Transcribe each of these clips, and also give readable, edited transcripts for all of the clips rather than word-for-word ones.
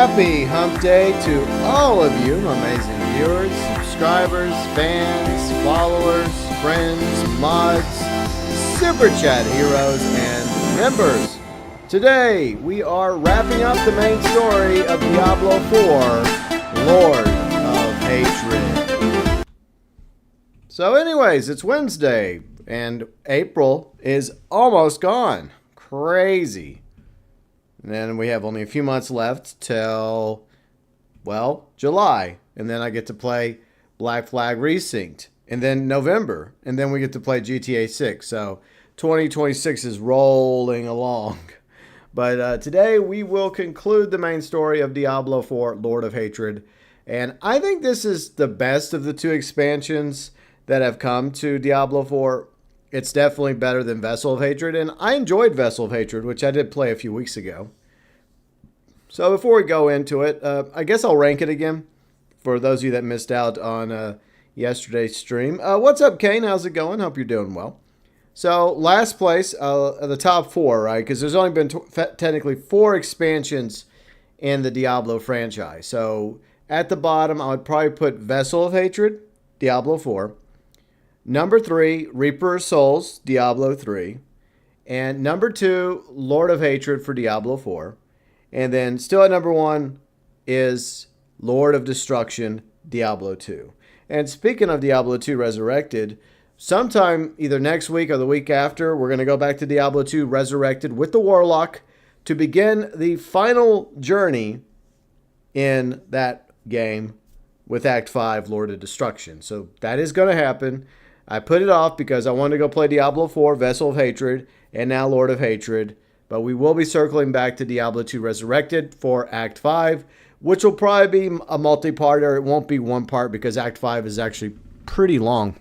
Happy Hump Day to all of you, amazing viewers, subscribers, fans, followers, friends, mods, super chat heroes, and members. Today, we are wrapping up the main story of Diablo 4, Lord of Hatred. So anyways, it's Wednesday, and April is almost gone. Crazy. And then we have only a few months left till, well, July. And then I get to play Black Flag Resynced. And then November. And then we get to play GTA 6. So 2026 is rolling along. But today we will conclude the main story of Diablo 4, Lord of Hatred. And I think this is the best of the two expansions that have come to Diablo 4. It's definitely better than Vessel of Hatred, and I enjoyed Vessel of Hatred, which I did play a few weeks ago. So before we go into it, I guess I'll rank it again for those of you that missed out on yesterday's stream. What's up, Kane? How's it going? Hope you're doing well. So last place, the top four, right? Because there's only been technically 4 expansions in the Diablo franchise. So at the bottom, I would probably put Vessel of Hatred, Diablo 4. Number 3, Reaper of Souls, Diablo 3. And number 2, Lord of Hatred for Diablo 4. And then still at number 1 is Lord of Destruction, Diablo 2. And speaking of Diablo 2 Resurrected, sometime either next week or the week after, we're going to go back to Diablo 2 Resurrected with the Warlock to begin the final journey in that game with Act 5, Lord of Destruction. So that is going to happen. I put it off because I wanted to go play Diablo 4, Vessel of Hatred, and now Lord of Hatred. But we will be circling back to Diablo 2 Resurrected for Act 5, which will probably be a multi-parter. It won't be one part because Act 5 is actually pretty long.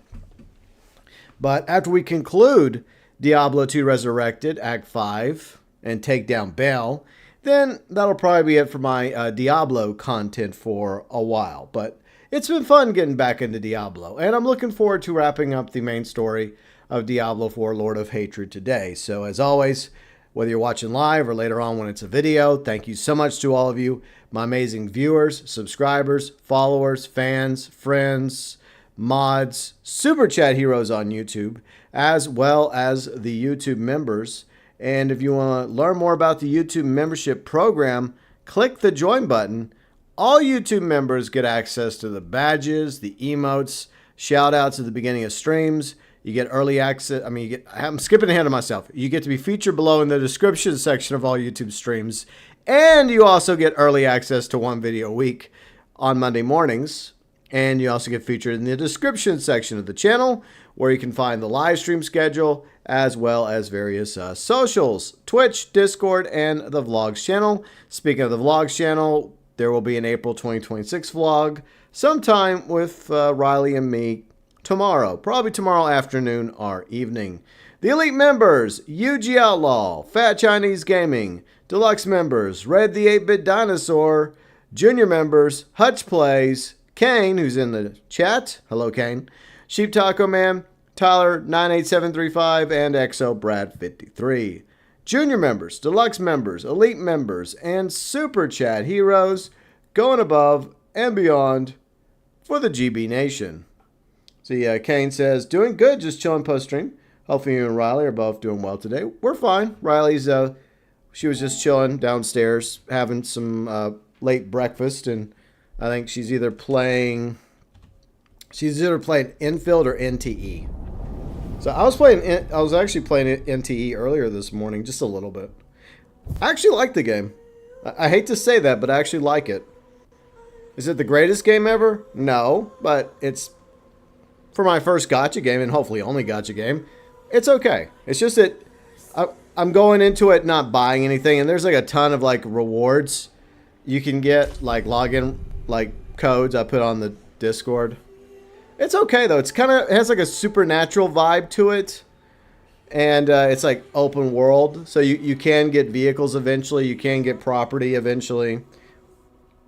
But after we conclude Diablo 2 Resurrected, Act 5, and take down Baal, then that'll probably be it for my Diablo content for a while. But it's been fun getting back into Diablo, and I'm looking forward to wrapping up the main story of Diablo 4 Lord of Hatred today. So as always, whether you're watching live or later on when it's a video, thank you so much to all of you, my amazing viewers, subscribers, followers, fans, friends, mods, super chat heroes on YouTube, as well as the YouTube members. And if you want to learn more about the YouTube membership program, click the join button. All YouTube members get access to the badges, the emotes, shout outs at the beginning of streams. You get early access. I'm skipping ahead of myself. You get to be featured below in the description section of all YouTube streams. And you also get early access to one video a week on Monday mornings. And you also get featured in the description section of the channel, where you can find the live stream schedule, as well as various socials, Twitch, Discord, and the Vlogs channel. Speaking of the Vlogs channel, there will be an April 2026 vlog sometime with Riley and me tomorrow. Probably tomorrow afternoon or evening. The Elite Members, UG Outlaw, Fat Chinese Gaming, Deluxe Members, Red the 8-Bit Dinosaur, Junior Members, Huttch Plays, Kane, who's in the chat. Hello, Kane. Sheep Taco Man, Tyler 98735, and XO Brad 53. Junior members, deluxe members, elite members, and super chat heroes going above and beyond for the GB Nation. See, Kane says, doing good, just chilling post-stream. Hopefully you and Riley are both doing well today. We're fine. Riley's, she was just chilling downstairs, having some late breakfast, and I think she's either playing Infield or NTE. So I was actually playing NTE earlier this morning, just a little bit. I actually like the game. I hate to say that, but I actually like it. Is it the greatest game ever? No, but it's, for my first gacha game, and hopefully only gacha game, it's okay. It's just that I'm going into it not buying anything, and there's like a ton of like rewards you can get, like login like codes I put on the Discord. It's okay though. It has like a supernatural vibe to it, and it's like open world, so you can get vehicles eventually, you can get property eventually,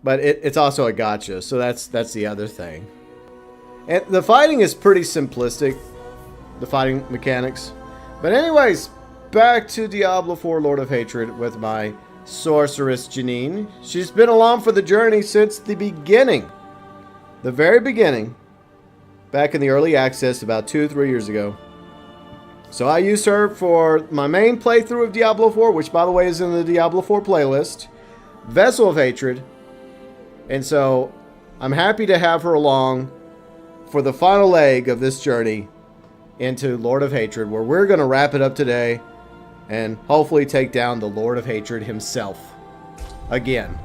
but it's also a gacha, so that's the other thing. And the fighting is pretty simplistic, the fighting mechanics. But anyways, back to Diablo 4 Lord of Hatred with my Sorceress Janine. She's been along for the journey since the beginning. The very beginning. Back in the early access about 2-3 years ago. So I used her for my main playthrough of Diablo 4, which by the way is in the Diablo 4 playlist. Vessel of Hatred. And so I'm happy to have her along for the final leg of this journey into Lord of Hatred, where we're going to wrap it up today and hopefully take down the Lord of Hatred himself again.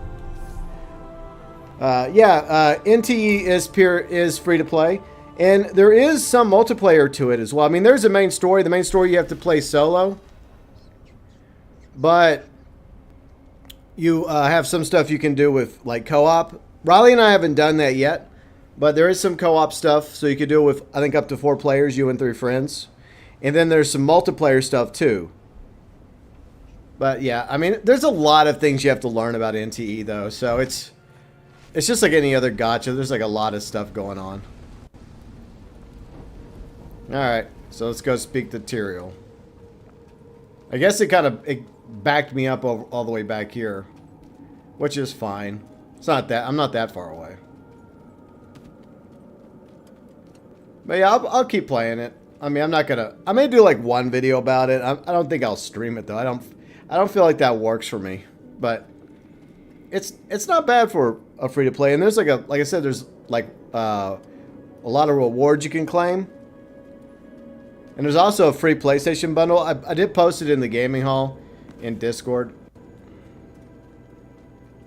NTE is free to play. And there is some multiplayer to it as well. I mean, there's a main story. The main story you have to play solo. But you have some stuff you can do with, like, co-op. Riley and I haven't done that yet. But there is some co-op stuff. So you can do it with, I think, up to 4 players, you and 3 friends. And then there's some multiplayer stuff, too. But, yeah, I mean, there's a lot of things you have to learn about NTE, though. So it's just like any other gacha. There's, like, a lot of stuff going on. Alright, so let's go speak to Tyrael. I guess it backed me up all the way back here. Which is fine. It's not that, I'm not that far away. But yeah, I'll keep playing it. I mean, I may do like one video about it. I don't think I'll stream it though. I don't feel like that works for me. But it's not bad for a free to play. And there's like I said, there's like a lot of rewards you can claim. And there's also a free PlayStation bundle. I did post it in the gaming hall in Discord.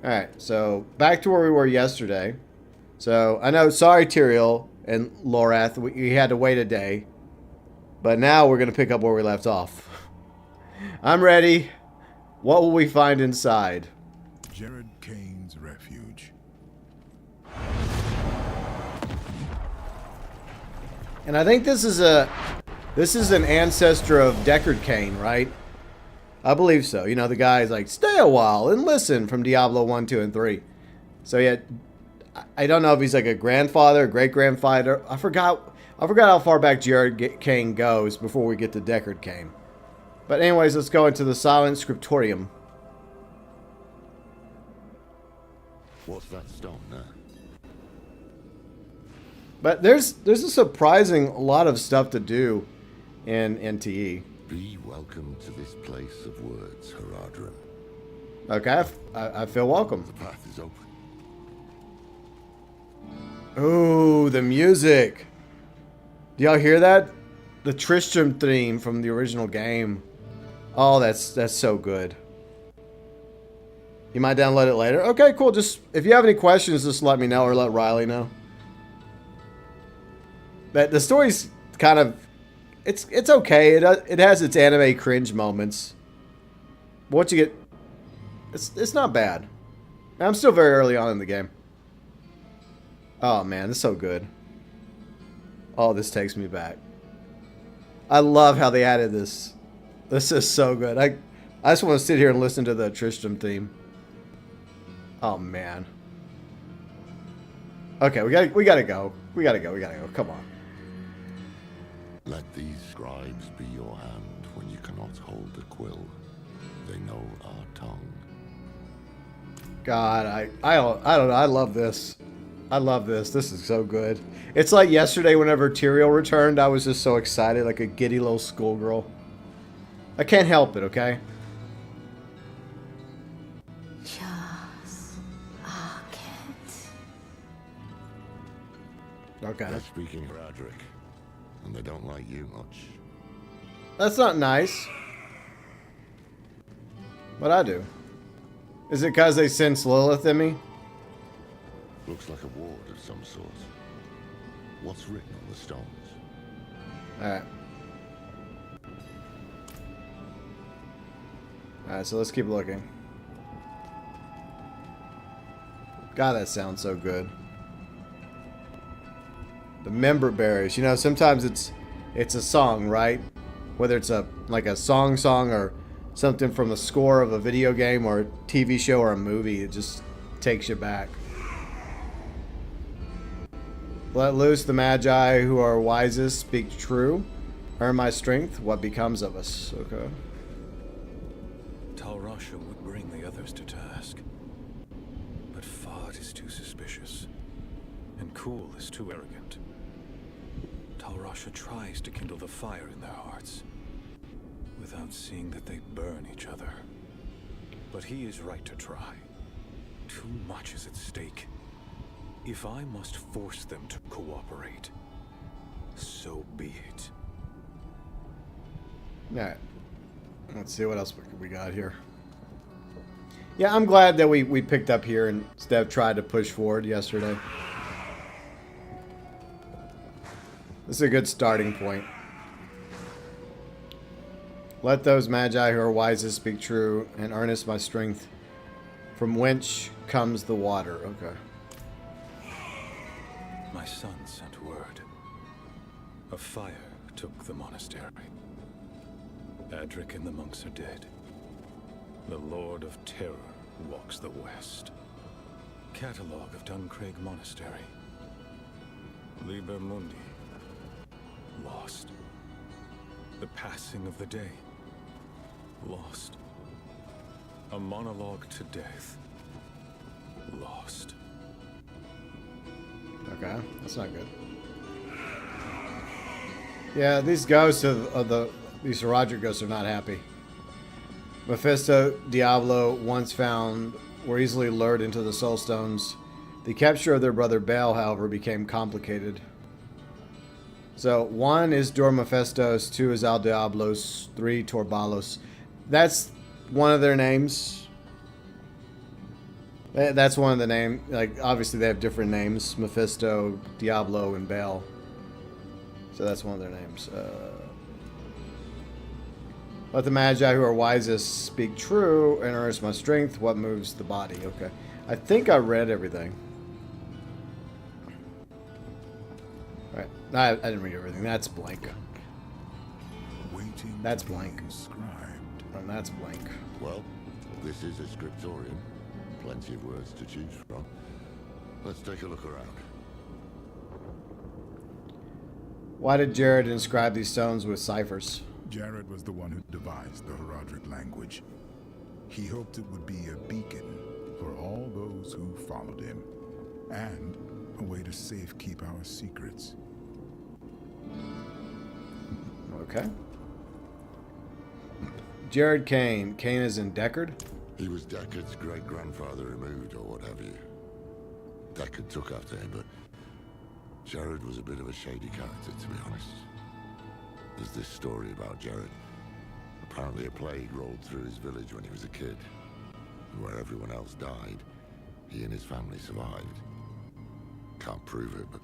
Alright, so back to where we were yesterday. So, I know, sorry Tyrael and Lorath, we had to wait a day. But now we're going to pick up where we left off. I'm ready. What will we find inside? Jared Kane's refuge. And I think this is an ancestor of Deckard Cain, right? I believe so. You know, the guy's like, stay a while and listen from Diablo 1, 2, and 3. So yeah, I don't know if he's like a grandfather, great-grandfather. I forgot how far back Jared Cain goes before we get to Deckard Cain. But anyways, let's go into the Silent Scriptorium. What's that stone there? But there's a surprising lot of stuff to do in NTE. Be welcome to this place of words, Haradrim. Okay, I feel welcome. The path is open. Ooh, the music. Do y'all hear that? The Tristram theme from the original game. Oh, that's so good. You might download it later. Okay, cool. Just if you have any questions, just let me know or let Riley know. But the story's kind of it's okay. It has its anime cringe moments. But once you get it's not bad. I'm still very early on in the game. Oh man, this is so good. Oh, this takes me back. I love how they added this. This is so good. I just want to sit here and listen to the Tristram theme. Oh man. Okay, we gotta go. We gotta go. Come on. Let these scribes be your hand when you cannot hold the quill. They know our tongue. God, I don't know. I love this. I love this. This is so good. It's like yesterday whenever Tyrael returned, I was just so excited, like a giddy little schoolgirl. I can't help it, okay? Okay. They're speaking Haradrim, and they don't like you much. That's not nice. But I do. Is it because they sense Lilith in me? Looks like a ward of some sort. What's written on the stones? Alright. Alright, so let's keep looking. God, that sounds so good. The member berries. You know, sometimes it's a song, right? Whether it's like a song or something from the score of a video game or a TV show or a movie, it just takes you back. Let loose the magi who are wisest, speak true. Earn my strength, what becomes of us? Okay. Rasha would bring the others to task. But Fard is too suspicious, and Kuhl is too arrogant. Tal Rasha tries to kindle the fire in their hearts, without seeing that they burn each other. But he is right to try. Too much is at stake. If I must force them to cooperate, so be it. Alright. Let's see what else we got here. Yeah, I'm glad that we picked up here instead of tried to push forward yesterday. This is a good starting point. Let those magi who are wisest speak true, and earnest my strength. From whence comes the water. Okay. My son sent word. A fire took the monastery. Adric and the monks are dead. The Lord of Terror walks the west. Catalogue of Duncraig Monastery. Liber Mundi. Lost. The passing of the day. Lost. A monologue to death. Lost. Okay, that's not good. Yeah, these ghosts these Roderick ghosts are not happy. Mephisto, Diablo, once found, were easily lured into the Soul Stones. The capture of their brother Baal, however, became complicated. So, 1 is Dor Mephistos, 2 is Al Diablos, 3 Torbalos. That's one of their names. That's one of the names. Like, obviously they have different names. Mephisto, Diablo, and Baal. So that's one of their names. Let the magi who are wisest speak true, and earnest my strength. What moves the body? Okay. I think I read everything. Alright. I didn't read everything. That's blank. Waiting That's to be blank. inscribed. And that's blank. Well, this is a scriptorium. Plenty of words to choose from. Let's take a look around. Why did Jared inscribe these stones with ciphers? Jared was the one who devised the Horadric language. He hoped it would be a beacon for all those who followed him, and a way to safekeep our secrets. Okay. Jared Kane. Kane is in Deckard? He was Deckard's great-grandfather removed, or what have you. Deckard took after him, but Jared was a bit of a shady character, to be honest. There's this story about Jared. Apparently a plague rolled through his village when he was a kid. And where everyone else died, he and his family survived. Can't prove it, but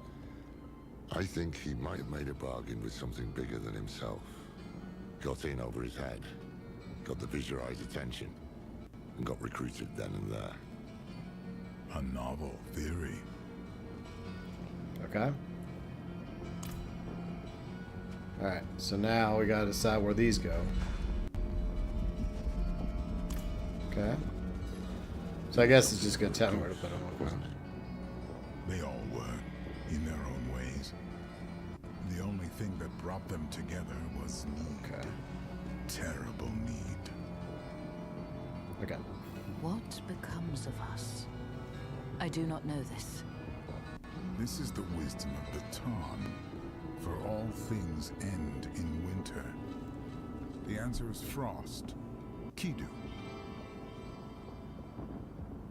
I think he might have made a bargain with something bigger than himself. Got in over his head, got the Viserais' attention, and got recruited then and there. A novel theory. Okay. Alright, so now we gotta decide where these go. Okay. So I guess it's just gonna tell me where to put them. Okay. They all were, in their own ways. The only thing that brought them together was need. Okay. Terrible need. Okay. What becomes of us? I do not know this. This is the wisdom of the Tarn. For all things end in winter. The answer is frost. Kidu.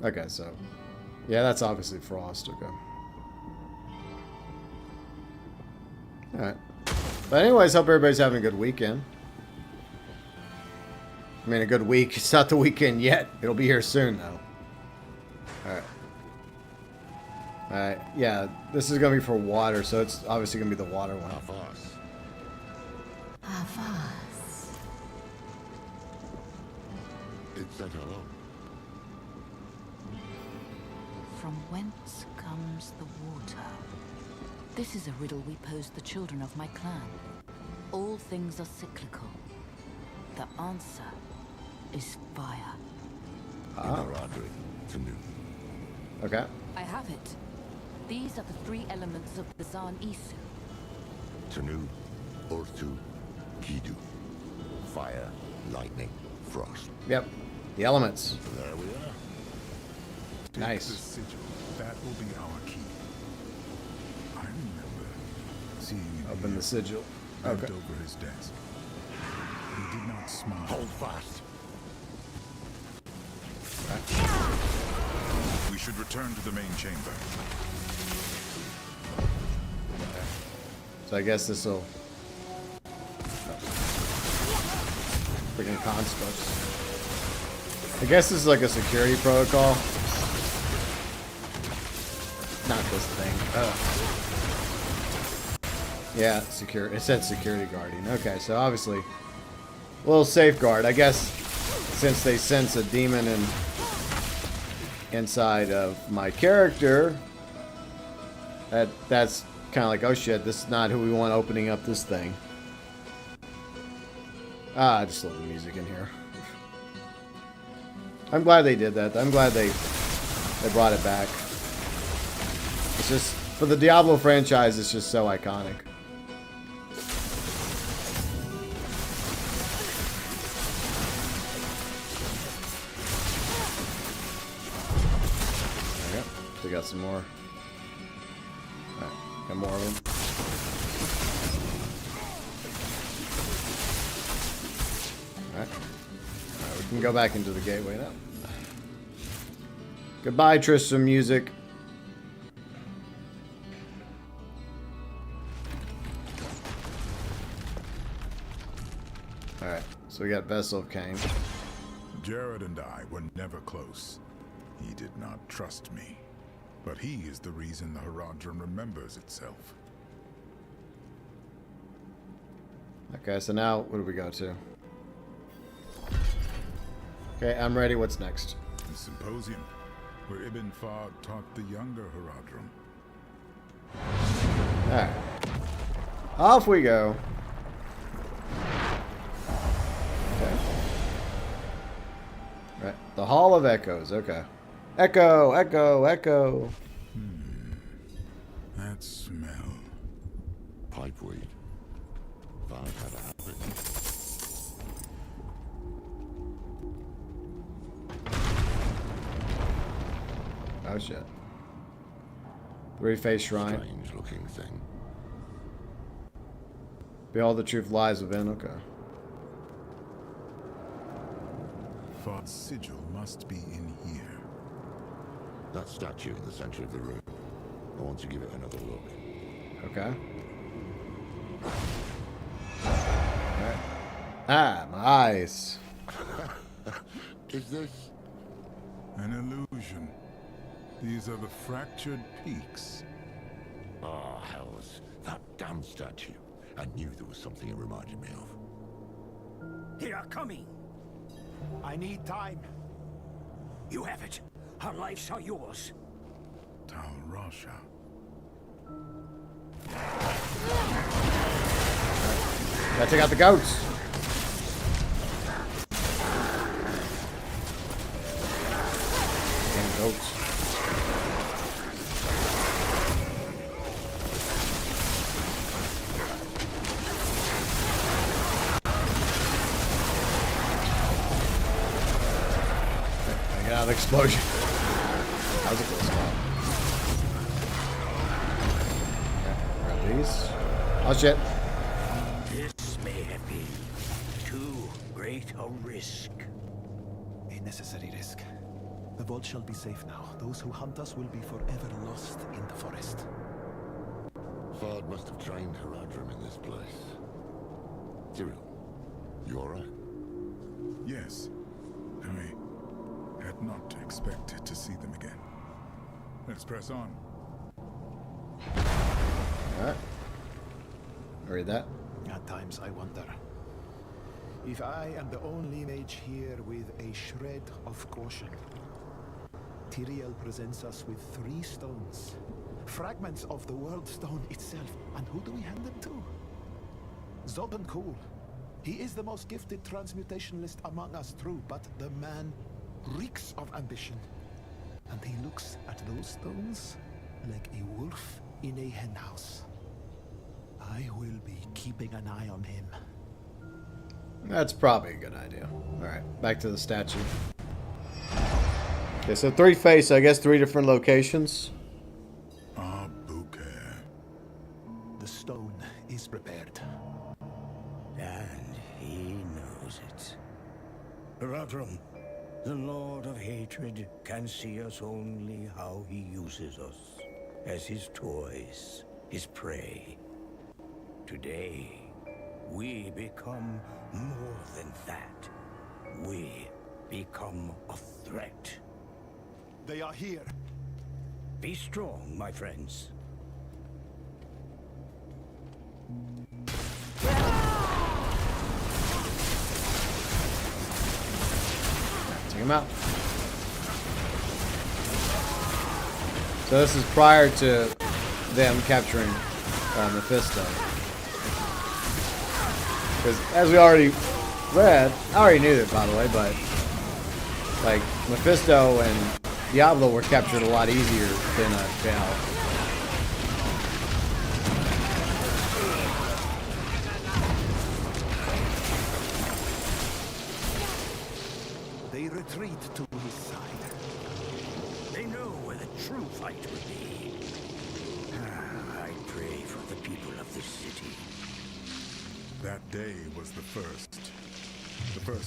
Okay, so yeah, that's obviously Frost. Okay. Alright. But anyways, hope everybody's having a good weekend. I mean, a good week. It's not the weekend yet. It'll be here soon, though. Alright. Alright, yeah, this is going to be for water, so it's obviously going to be the water one. Avast. Avast. It said hello. From whence comes the water? This is a riddle we posed the children of my clan. All things are cyclical. The answer is fire. In Horadric, to new. Okay. I have it. These are the 3 elements of the Zan Isu. Tanu, Ortu, Kidu. Fire, lightning, frost. Yep. The elements. There we are. Take Nice. the sigil. That will be our key. I remember seeing him Open here, the sigil. bent Okay. over his desk. He did not smile. Hold fast. We should return to the main chamber. So I guess this will. Freaking constructs. I guess this is like a security protocol. Not this thing. Yeah, secure. It said security guardian. Okay, so obviously, a little safeguard. I guess since they sense a demon inside of my character, that's kind of like, oh shit, this is not who we want opening up this thing. Just a little music in here. I'm glad they did that. I'm glad they brought it back. It's just, for the Diablo franchise, it's just so iconic. There we go. They got some more. Alright, got more of them. Alright, we can go back into the gateway now. Goodbye, Tristram music. Alright, so we got Vessel of Cain. Jared and I were never close. He did not trust me. But he is the reason the Haradrim remembers itself. Okay, so now, what do we go to? Okay, I'm ready. What's next? The symposium, where Ibn Fahd taught the younger Haradrim. Alright. Off we go. Okay. Right. The Hall of Echoes. Okay. Echo, echo, echo. That smell. Pipeweed. Fahd had a habit. Oh shit. Three-faced shrine. Strange looking thing. Behold, the truth lies within. Okay. Fahd's sigil must be in here. That statue in the center of the room. I want to give it another look. Okay. Alright. Ah, my eyes. Is this? An illusion. These are the fractured peaks. Oh, hells. That damn statue. I knew there was something it reminded me of. They are coming. I need time. You have it. Our lives are yours. Tal Rasha. Gotta take out the goats. Damn goats. I got an explosion. That was a close call. Okay, grab these. Oh shit. This may have been too great a risk. A necessary risk. The vault shall be safe now. Those who hunt us will be forever lost in the forest. Fahd must have trained Haradrim in this place. Tyrael, you alright? Yes. I had not expected to see them again. Let's press on. Alright. Read that. At times I wonder if I am the only mage here with a shred of caution. Tyrael presents us with 3 stones. Fragments of the world stone itself. And who do we hand them to? Zoltan Kuhl. He is the most gifted transmutationalist among us, true, but the man reeks of ambition. And he looks at those stones like a wolf in a henhouse. I will be keeping an eye on him. That's probably a good idea. Alright, back to the statue. Okay, so 3 faces, I guess 3 different locations. Bouquet. The stone is prepared. And he knows it. Rodrum, the Lord of Hatred, can see us only how he uses us. As his toys, his prey. Today, we become more than that. We become a threat. They are here. Be strong, my friends. Take him out. So this is prior to them capturing Mephisto. Because as we already read, I already knew that, by the way, but like Mephisto and Diablo were captured a lot easier than Gal. They retreat to his side. They know where the true fight will be. I pray for the people of this city. That day was the first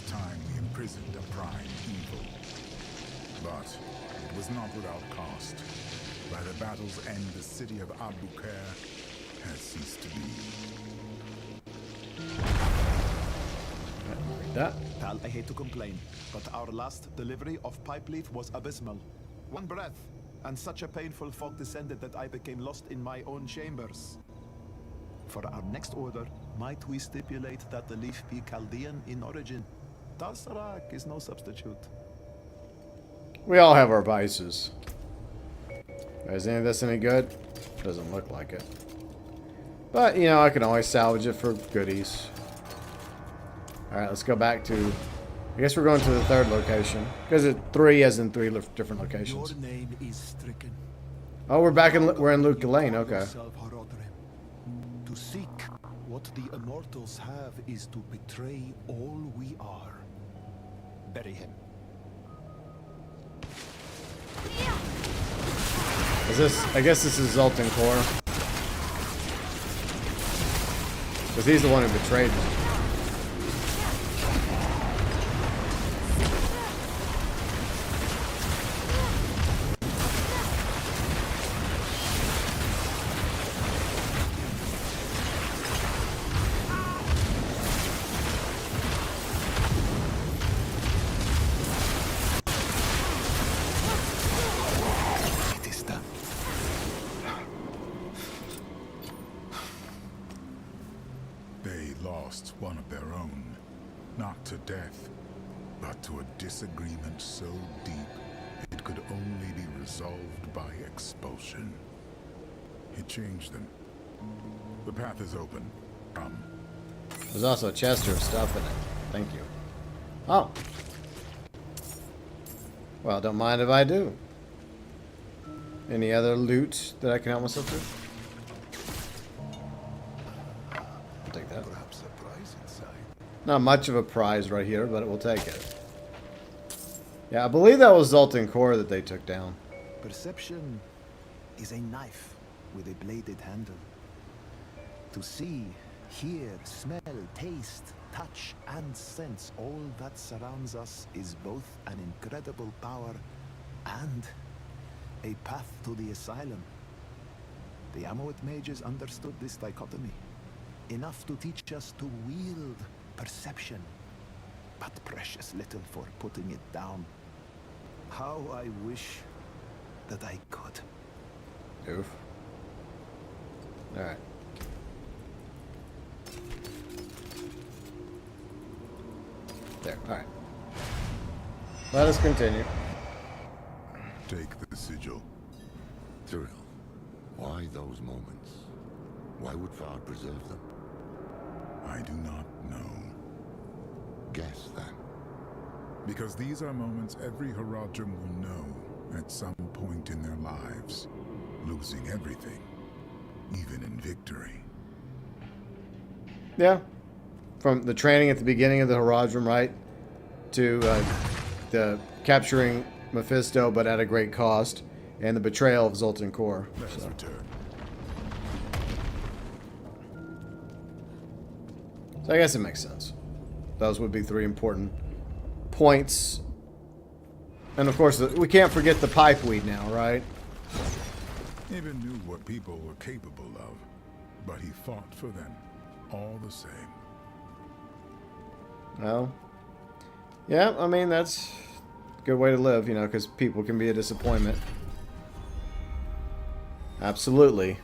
time we imprisoned a prime evil. But it was not without cost. By the battle's end, the city of Albuquerque has ceased to be. Read that. Pal, I hate to complain, but our last delivery of pipe leaf was abysmal. One breath, and such a painful fog descended that I became lost in my own chambers. For our next order, might we stipulate that the leaf be Chaldean in origin? Talsarak is no substitute. We all have our vices. Is any of this any good? Doesn't look like it. But, you know, I can always salvage it for goodies. Alright, let's go back to... I guess we're going to the 3rd location. Because it's 3 as in 3 different locations. Your name is stricken. Oh, we're in Luke Lane, okay. Yourself, Harodrim. To seek what the immortals have is to betray all we are. Bury him. Is this... I guess this is Zoltan Core. Because he's the one who betrayed me. One of their own, not to death, but to a disagreement so deep it could only be resolved by expulsion. It changed them. The path is open. Come. There's also a chest of stuff in it. Thank you. Oh. Well, don't mind if I do. Any other loot that I can help myself with? I'll take that. Perhaps a prize inside. Not much of a prize right here, but we'll take it. Yeah, I believe that was Zoltan Core that they took down. Perception is a knife with a bladed handle. To see, hear, smell, taste, touch, and sense all that surrounds us is both an incredible power and a path to the asylum. The Amoet mages understood this dichotomy, enough to teach us to wield perception, but precious little for putting it down. How I wish that I could. Oof. Alright. There, alright. Let us continue. Take the sigil. Tyrell, why those moments? Why would Fard preserve them? I do not know. Guess then. Because these are moments every Haradrim will know at some point in their lives. Losing everything, even in victory. Yeah. From the training at the beginning of the Haradrim, right? To the capturing Mephisto, but at a great cost, and the betrayal of Zoltan Kor. Let us return. So I guess it makes sense. Those would be 3 important points. And of course, we can't forget the pipeweed now, right? Even knew what people were capable of, but he fought for them all the same. Well, yeah, I mean, that's a good way to live, you know, because people can be a disappointment. Absolutely.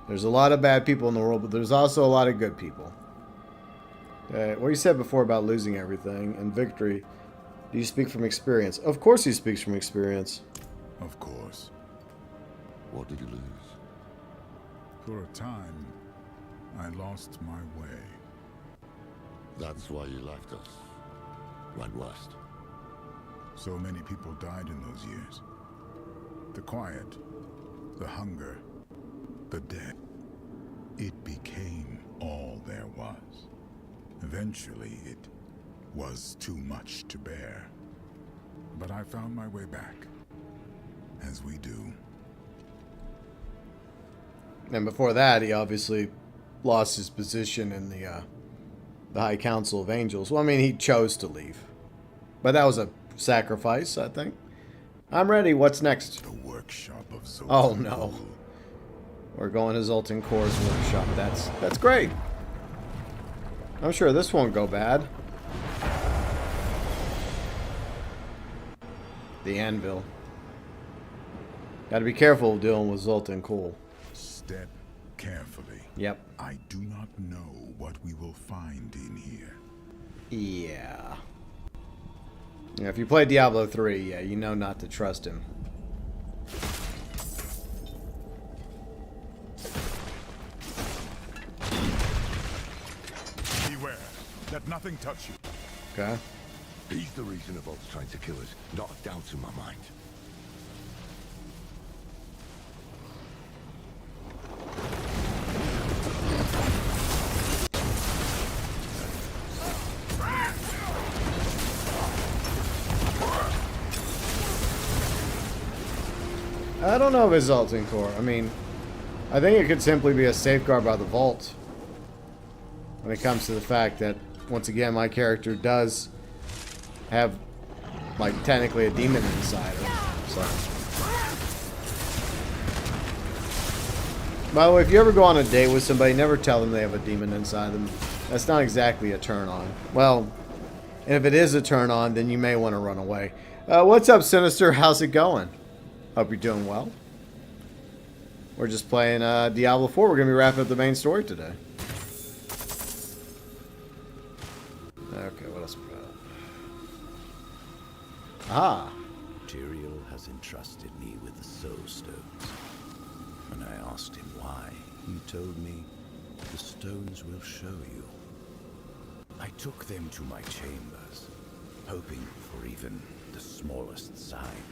There's a lot of bad people in the world, but there's also a lot of good people. What you said before about losing everything and victory, do you speak from experience? Of course he speaks from experience. Of course. What did you lose? For a time, I lost my way. That's why you left us. Went west. So many people died in those years. The quiet, the hunger, the death. It became all there was. Eventually, it was too much to bear. But I found my way back, as we do. And before that, he obviously lost his position in the High Council of Angels. Well, I mean, he chose to leave. But that was a sacrifice, I think. I'm ready. What's next? The workshop of Zoltan. Oh, no. We're going to Zoltan Kor's workshop. That's great. I'm sure this won't go bad. The anvil. Gotta be careful dealing with Zoltan Kor. Step carefully. Yep. I do not know what we will find in here. Yeah. Yeah, if you play Diablo 3, yeah, you know not to trust him. Beware. Let nothing touch you. Okay. He's the reason Avog's trying to kill us. Not a doubt in my mind. I don't know if it's Zoltan Kor. I mean, I think it could simply be a safeguard by the vault. When it comes to the fact that, once again, my character does have, like, technically a demon inside her. So. By the way, if you ever go on a date with somebody, never tell them they have a demon inside them. That's not exactly a turn on. Well, and if it is a turn on, then you may want to run away. What's up, Sinister? How's it going? Hope you're doing well. We're just playing Diablo 4. We're going to be wrapping up the main story today. Okay, what else we got? Ah. Tyrael has entrusted me with the Soul Stones. When I asked him why, he told me, the stones will show you. I took them to my chambers, hoping for even the smallest sign.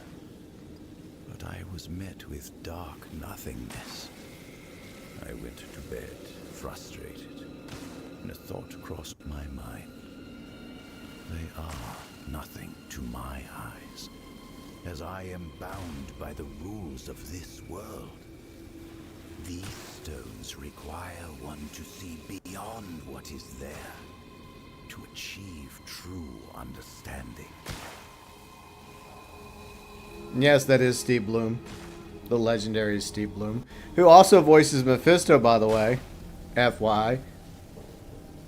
But I was met with dark nothingness. I went to bed, frustrated, and a thought crossed my mind. They are nothing to my eyes, as I am bound by the rules of this world. These stones require one to see beyond what is there, to achieve true understanding. Yes, that is Steve Bloom. The legendary Steve Bloom. Who also voices Mephisto, by the way. FY.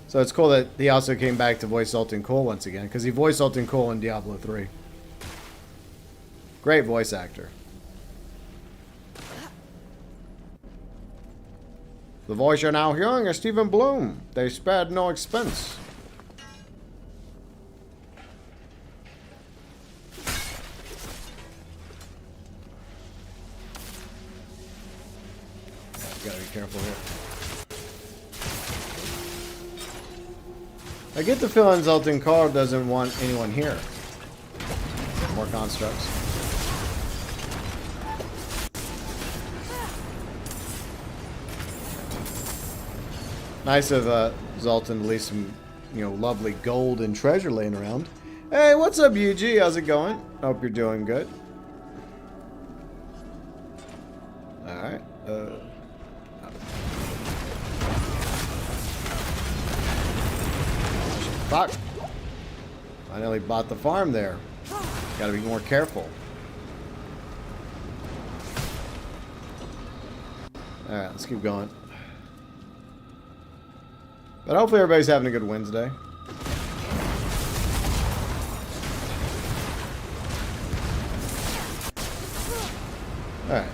So it's cool that he also came back to voice Zoltan Kor once again, because he voiced Zoltan Kor in Diablo 3. Great voice actor. The voice you're now hearing is Stephen Bloom. They spared no expense. Gotta be careful here. I get the feeling Zoltan Kor doesn't want anyone here. More constructs. Nice of Zoltan to leave some, lovely gold and treasure laying around. Hey, what's up, UG? How's it going? Hope you're doing good. Fuck. I nearly bought the farm there. Gotta be more careful. Alright, let's keep going. But hopefully everybody's having a good Wednesday. Alright.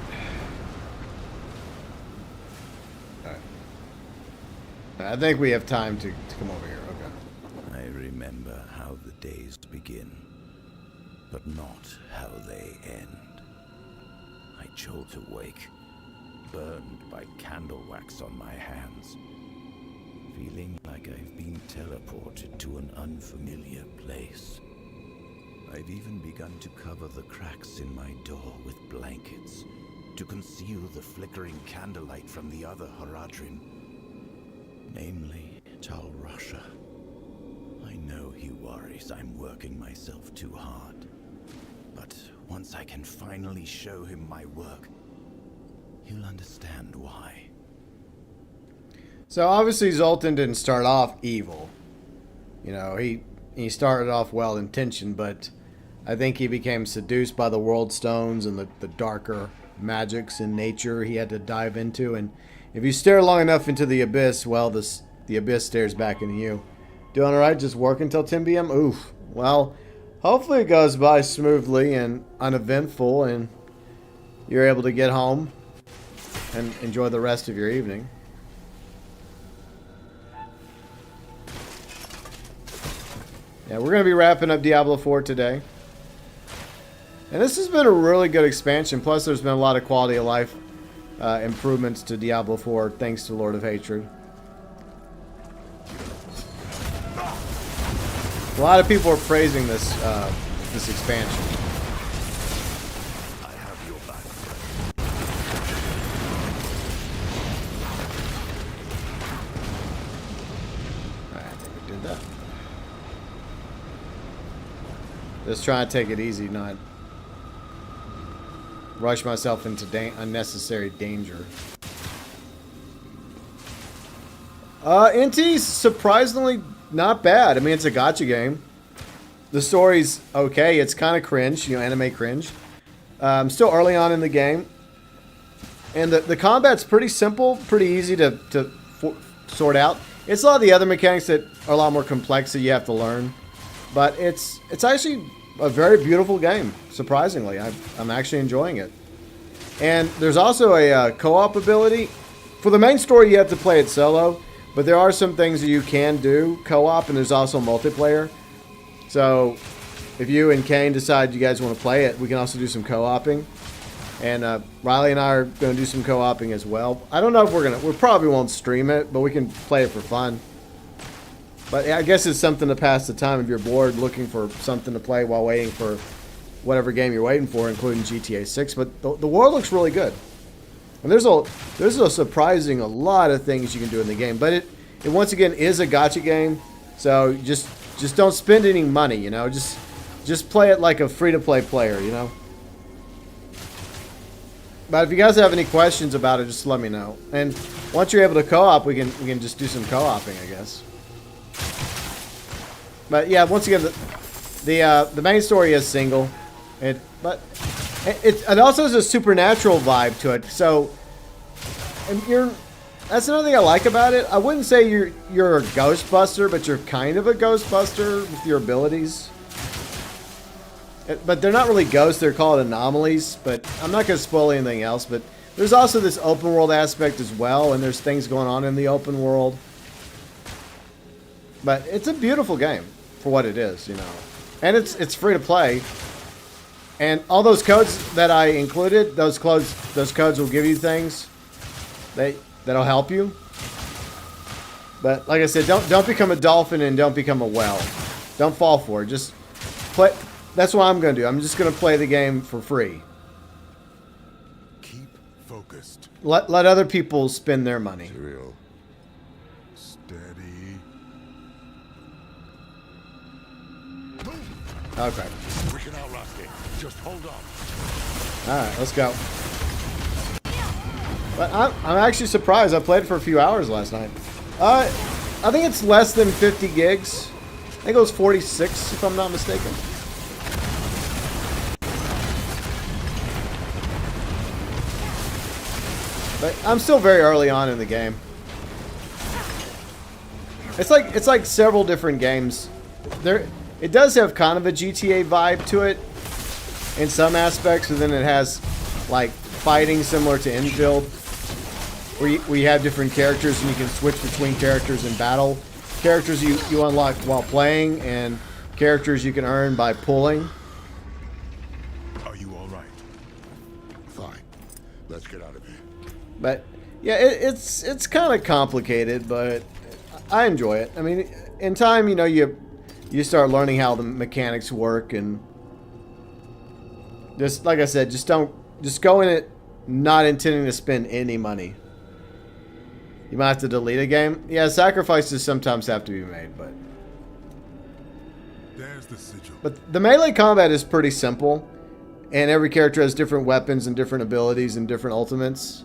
Alright. I think we have time to come over here. Okay. I remember how the days begin, but not how they end. I jolt awake, burned by candle wax on my hands, feeling like I've been teleported to an unfamiliar place. I've even begun to cover the cracks in my door with blankets to conceal the flickering candlelight from the other Haradrim, namely Tal Rasha. I know he worries I'm working myself too hard, but once I can finally show him my work, he'll understand why. So obviously Zoltan didn't start off evil. You know, he started off well-intentioned, but I think he became seduced by the world stones and the darker magics in nature he had to dive into. And if you stare long enough into the abyss, well, the abyss stares back into you. Doing alright, just working till 10 p.m.? Oof. Well, hopefully it goes by smoothly and uneventful and you're able to get home and enjoy the rest of your evening. Yeah, we're going to be wrapping up Diablo 4 today. And this has been a really good expansion. Plus, there's been a lot of quality of life improvements to Diablo 4 thanks to Lord of Hatred. A lot of people are praising this this expansion. I have your back. Alright, I think we did that. Just trying to take it easy, not rush myself into unnecessary danger. Inti's surprisingly not bad. I mean, it's a gacha game. The story's okay. It's kind of cringe, you know, anime cringe. Still early on in the game. And the combat's pretty simple, pretty easy to sort out. It's a lot of the other mechanics that are a lot more complex that you have to learn. But it's actually a very beautiful game, surprisingly. I'm actually enjoying it. And there's also a co-op ability. For the main story, you have to play it solo. But there are some things that you can do co-op, and there's also multiplayer. So if you and Kane decide you guys want to play it, we can also do some co-oping. And Riley and I are going to do some co-oping as well. I don't know if we probably won't stream it, but we can play it for fun. But I guess it's something to pass the time if you're bored looking for something to play while waiting for whatever game you're waiting for, including GTA 6. But the world looks really good. And there's a surprising a lot of things you can do in the game. But it once again is a gacha game. So just don't spend any money, you know. Just play it like a free-to-play player, you know. But if you guys have any questions about it, just let me know. And once you're able to co-op, we can just do some co-oping, I guess. But yeah, once again, the main story is single, but it also has a supernatural vibe to it. So, and that's another thing I like about it. I wouldn't say you're a Ghostbuster, but you're kind of a Ghostbuster with your abilities. But they're not really ghosts; they're called anomalies. But I'm not going to spoil anything else. But there's also this open world aspect as well, and there's things going on in the open world. But it's a beautiful game for what it is, you know. And it's free to play. And all those codes that I included, those codes will give you things that'll help you. But like I said, don't become a dolphin and don't become a whale. Don't fall for it. Just play. That's what I'm going to do. I'm just going to play the game for free. Keep focused. Let other people spend their money. Real. Steady. Okay. We can outlast it. Just hold on. Alright, let's go. But I'm actually surprised. I played it for a few hours last night. I think it's less than 50 gigs. I think it was 46, if I'm not mistaken. But I'm still very early on in the game. It's like several different games. It does have kind of a GTA vibe to it in some aspects, and then it has like fighting similar to Infield, where you have different characters and you can switch between characters in battle. Characters you unlock while playing, and characters you can earn by pulling. Are you all right? Fine. Let's get out of here. But yeah, it's kind of complicated, but I enjoy it. I mean, in time, you know, you start learning how the mechanics work, and just like I said, just go in it not intending to spend any money. You might have to delete a game. Yeah, sacrifices sometimes have to be made, but There's the sigil. But the melee combat is pretty simple, and every character has different weapons and different abilities and different ultimates.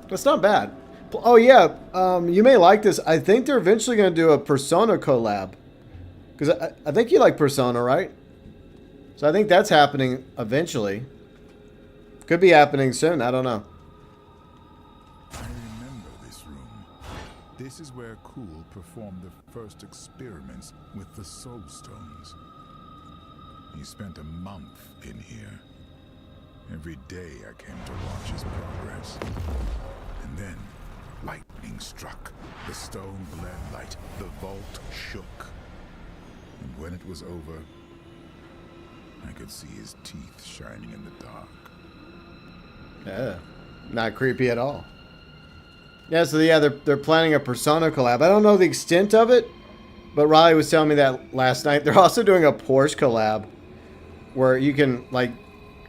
It's not bad. Oh yeah, you may like this. I think they're eventually going to do a Persona collab, because I think you like Persona, right? So I think that's happening eventually. Could be happening soon. I don't know. I remember this room. This is where Cool performed the first experiments with the Soul Stones. He spent a month in here. Every day I came to watch his progress. And then, lightning struck. The stone bled light. The vault shook. And when it was over, I could see his teeth shining in the dark. Yeah, not creepy at all. Yeah, so yeah, they're planning a Persona collab. I don't know the extent of it, but Riley was telling me that last night. They're also doing a Porsche collab, where you can like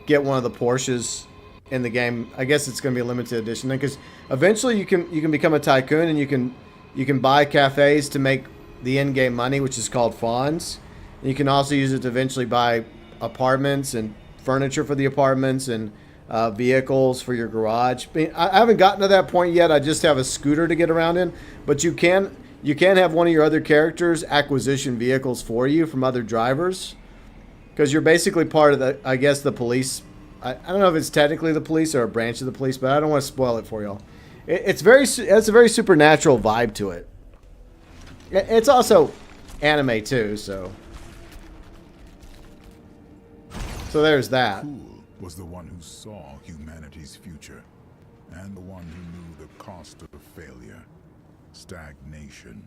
get one of the Porsches in the game. I guess it's going to be a limited edition, because eventually you can become a tycoon, and you can buy cafes to make the in-game money, which is called fawns. And you can also use it to eventually buy apartments and furniture for the apartments and vehicles for your garage. I haven't gotten to that point yet. I just have a scooter to get around in, but you can have one of your other characters acquisition vehicles for you from other drivers, because you're basically part of the, I guess, the police. I don't know if it's technically the police or a branch of the police, but I don't want to spoil it for y'all. It's a very supernatural vibe to it. It's also anime too, so there's that. Cool was the one who saw humanity's future, and the one who knew the cost of failure, stagnation.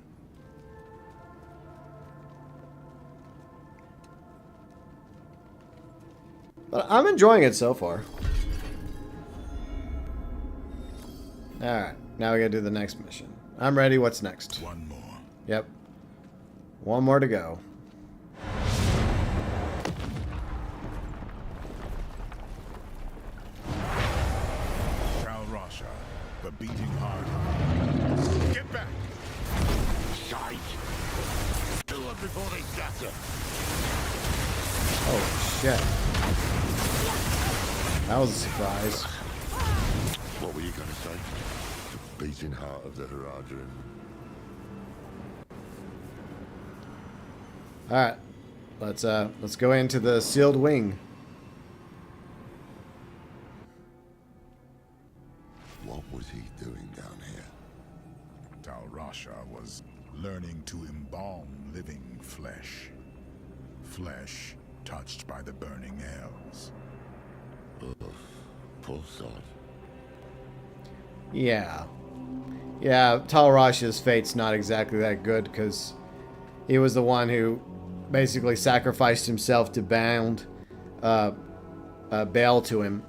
But I'm enjoying it so far. Alright, now we gotta do the next mission. I'm ready. What's next? One more. Yep. One more to go. The beating heart. Get back! Shite! Kill them before they scatter! Oh, shit. That was a surprise. What were you going to say? The beating heart of the Haradrim. Alright. Let's go into the sealed wing. What was he doing down here? Tal Rasha was learning to embalm living flesh. Flesh touched by the burning hells. Ugh, poor sod. Yeah. Yeah, Tal Rasha's fate's not exactly that good, because he was the one who basically sacrificed himself to bound Baal to him.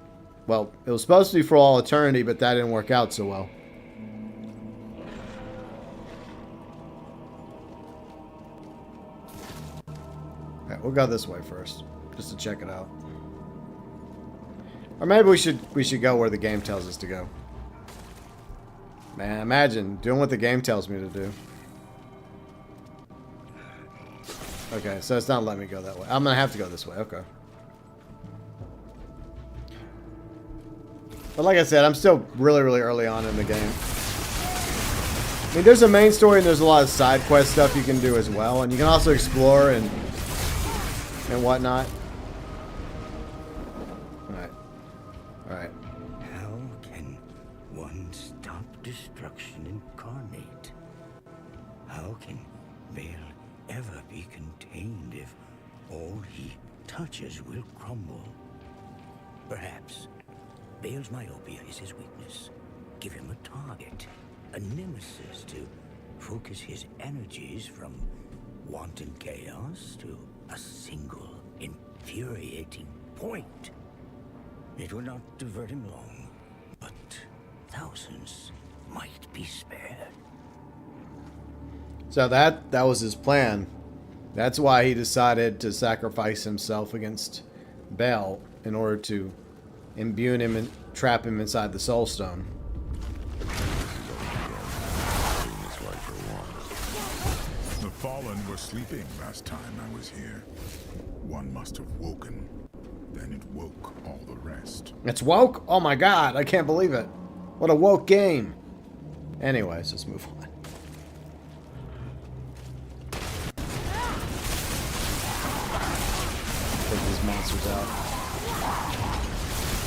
Well, it was supposed to be for all eternity, but that didn't work out so well. Alright, we'll go this way first, just to check it out. Or maybe we should go where the game tells us to go. Man, imagine doing what the game tells me to do. Okay, so it's not letting me go that way. I'm gonna have to go this way, okay. But like I said, I'm still really, really early on in the game. I mean, there's a main story and there's a lot of side quest stuff you can do as well, and you can also explore and whatnot. All right. How can one stop destruction incarnate? How can Bale ever be contained if all he touches will crumble? Perhaps Bale's myopia is his weakness. Give him a target, a nemesis to focus his energies from wanton chaos to a single infuriating point. It would not divert him long, but thousands might be spared. So that was his plan. That's why he decided to sacrifice himself against Bell in order to imbue him and trap him inside the Soul Stone. The Fallen were sleeping last time I was here. One must have woken. Then it woke all the rest. It's woke? Oh my god, I can't believe it. What a woke game. Anyways, let's move on. Take these monsters out.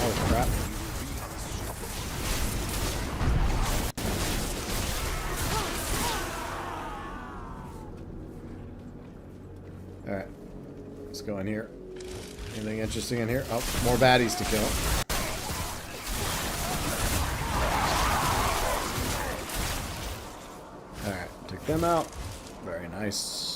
Oh crap. Alright. Let's go in here. Anything interesting in here? Oh, more baddies to kill. Alright, take them out. Very nice.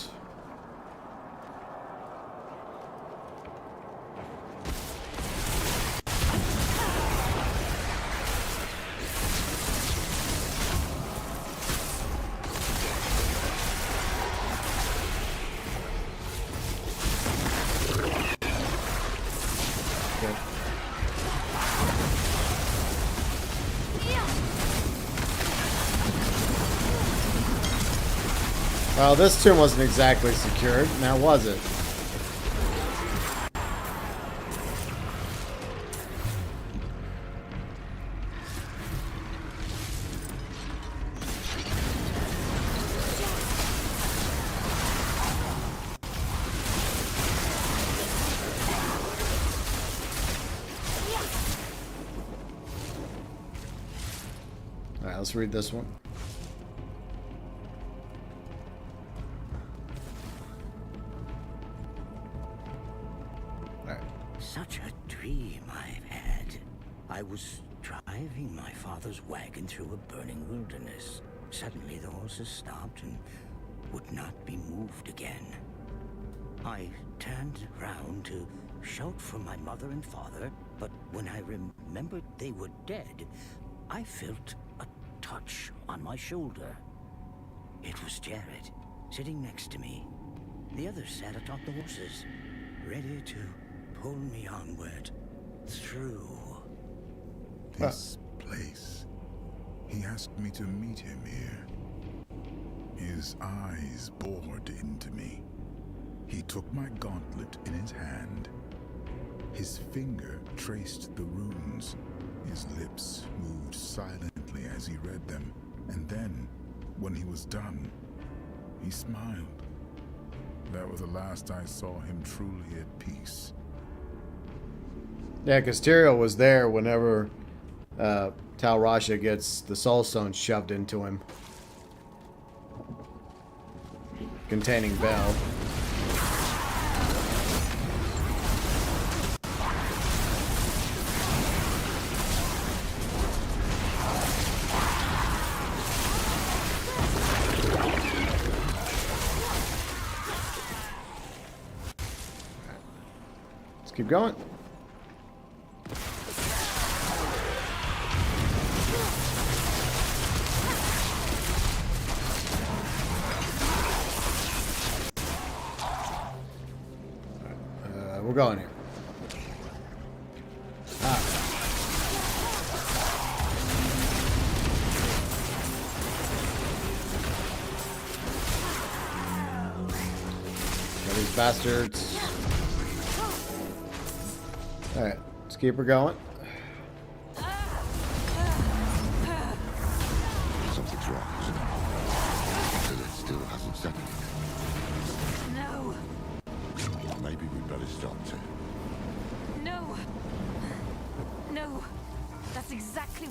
Well, this tomb wasn't exactly secured, now was it? Alright, let's read this one. Such a dream I've had. I was driving my father's wagon through a burning wilderness. Suddenly the horses stopped and would not be moved again. I turned round to shout for my mother and father, but when I remembered they were dead, I felt a touch on my shoulder. It was Jared, sitting next to me. The others sat atop the horses, ready to pull me onward, through. This place. He asked me to meet him here. His eyes bored into me. He took my gauntlet in his hand. His finger traced the runes. His lips moved silently as he read them. And then, when he was done, he smiled. That was the last I saw him truly at peace. Yeah, because Tyrael was there whenever Tal Rasha gets the Soul Stone shoved into him. Containing Bell. Let's keep going. We're going here. Ah. Got these bastards. Alright, let's keep her going. Something's wrong.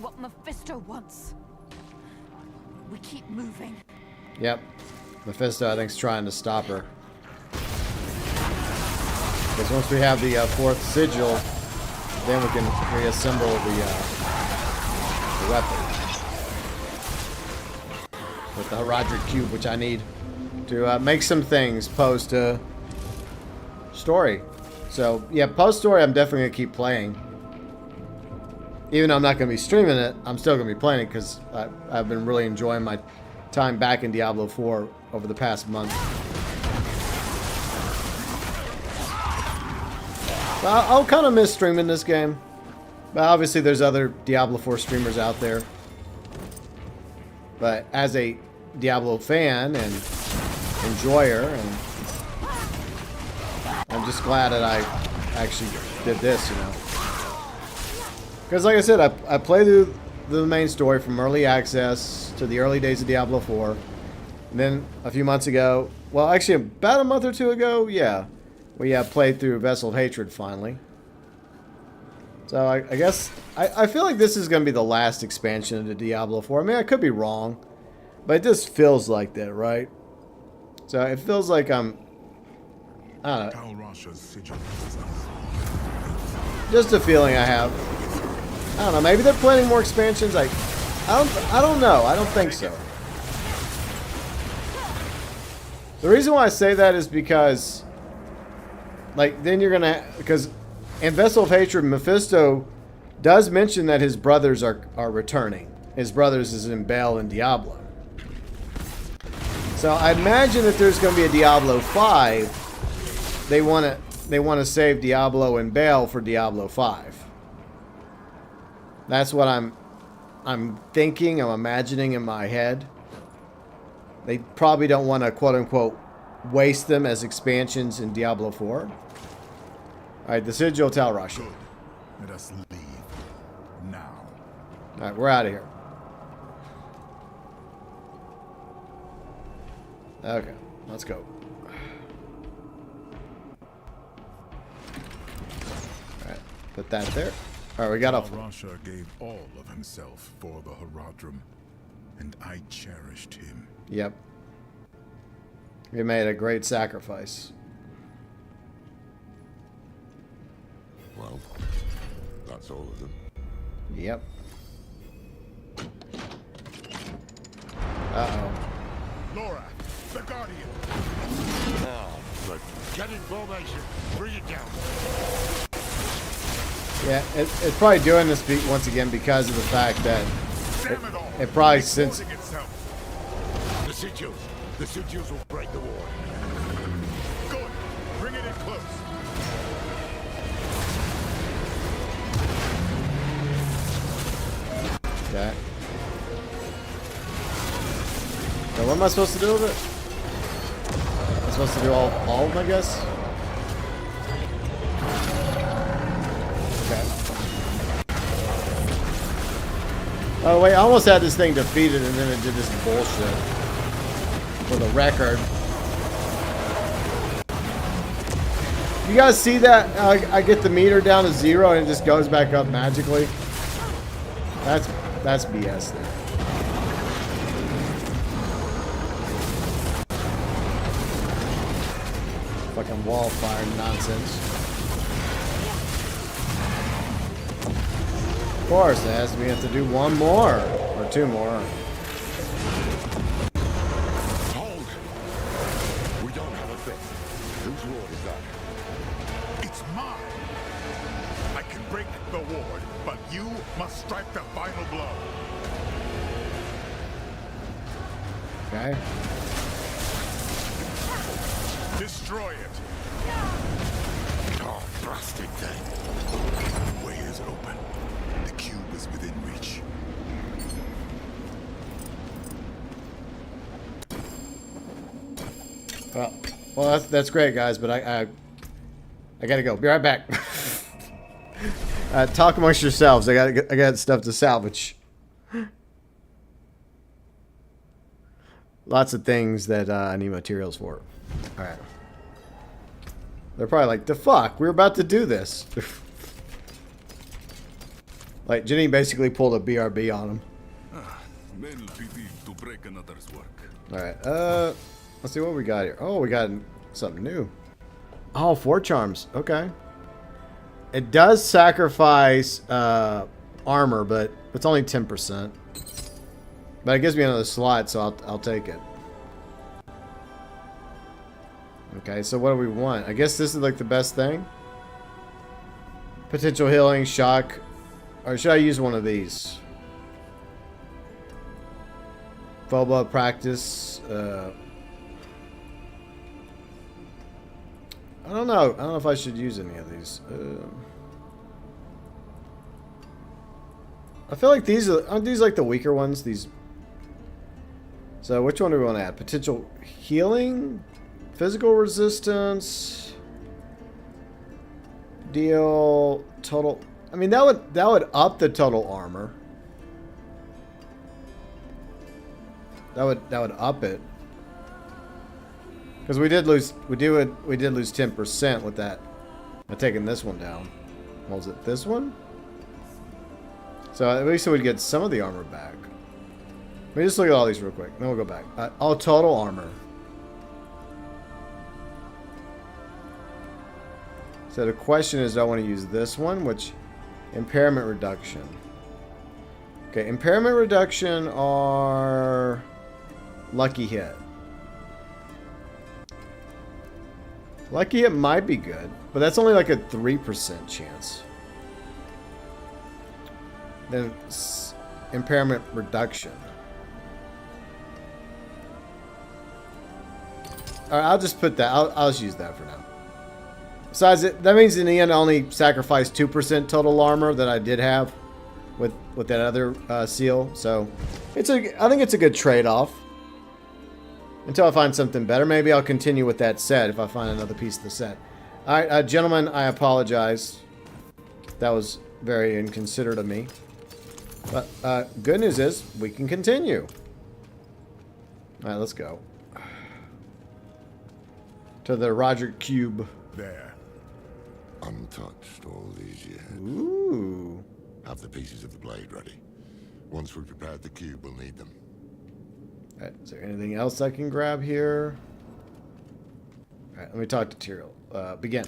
what Mephisto wants. We keep moving. Yep. Mephisto, I think, is trying to stop her. Because once we have the fourth sigil, then we can reassemble the weapon. With the Herodric Cube, which I need to make some things post story. So, yeah, post story I'm definitely going to keep playing. Even though I'm not going to be streaming it, I'm still going to be playing it because I've been really enjoying my time back in Diablo 4 over the past month. I'll kind of miss streaming this game. But obviously there's other Diablo 4 streamers out there. But as a Diablo fan and enjoyer, and I'm just glad that I actually did this, you know. Because like I said, I played through the main story from early access to the early days of Diablo 4. And then a few months ago, well actually about a month or two ago, yeah, we played through Vessel of Hatred finally. So I guess, I feel like this is going to be the last expansion of the Diablo 4. I mean, I could be wrong, but it just feels like that, right? So it feels like I don't know. Just a feeling I have. I don't know, maybe they're planning more expansions. I don't know. I don't think so. The reason why I say that is because, like, then you're gonna, because in Vessel of Hatred, Mephisto does mention that his brothers are returning. His brothers is in Baal and Diablo. So I imagine that there's going to be a Diablo 5. They want to save Diablo and Baal for Diablo 5. That's what I'm thinking, I'm imagining in my head. They probably don't want to, quote-unquote, waste them as expansions in Diablo 4. Alright, the Sigil Tal Rasha. Good. Let us leave. Now. Alright, we're out of here. Okay, let's go. Alright, put that there. Alright, we got off. Rasha gave all of himself for the Herodrum, and I cherished him. Yep. He made a great sacrifice. Well, that's all of them. Yep. Uh-oh. Laura, the Guardian! Oh, but get in formation. Bring it down. Yeah, it's probably doing this once again because of the fact that it probably since... The sigils will break the wall. Good. Bring it in close. Okay. So what am I supposed to do with it? I'm supposed to do all of them, I guess? Okay. Oh wait, I almost had this thing defeated and then it did this bullshit. For the record. You guys see that? I get the meter down to 0 and it just goes back up magically. That's BS there. Fucking wall fire nonsense. Of course, it has to be. We have to do one more or two more. Hold! We don't have a fifth. Whose ward is that? It's mine. I can break the ward, but you must strike the final blow. Okay. Destroy it. Oh, blasted thing. The way is open. The cube is within reach. Well, that's great, guys. But I gotta go. Be right back. Talk amongst yourselves. I got stuff to salvage. Lots of things that I need materials for. All right. They're probably like, the fuck? We're about to do this. Like, Jenny basically pulled a BRB on him. Men pity to break another's work. Alright, let's see what we got here. Oh, we got something new. Oh, 4 charms. Okay. It does sacrifice armor, but it's only 10%. But it gives me another slot, so I'll take it. Okay, so what do we want? I guess this is like the best thing. Potential healing, shock. Or should I use one of these? Foba practice. I don't know. I don't know if I should use any of these. I feel like aren't these like the weaker ones? These. So which one do we want to add? Potential healing, physical resistance, deal total. I mean that would up the total armor. That would up it. Because we did lose 10% with that. By taking this one down. What was it? This one? So at least it would get some of the armor back. Let me just look at all these real quick. Then we'll go back. All total armor. So the question is, do I want to use this one? Which impairment reduction. Okay, impairment reduction or lucky hit. Lucky hit might be good, but that's only like a 3% chance. Then impairment reduction. Alright, I'll just put that. I'll just use that for now. Besides, that means in the end I only sacrificed 2% total armor that I did have with that other seal. So I think it's a good trade-off. Until I find something better. Maybe I'll continue with that set if I find another piece of the set. Alright, gentlemen, I apologize. That was very inconsiderate of me. But good news is, we can continue. Alright, let's go. To the Roger Cube. There. Untouched all these years. Ooh. Have the pieces of the blade ready. Once we've prepared the cube, we'll need them. Alright, is there anything else I can grab here? Alright, let me talk to Tyrael. Begin.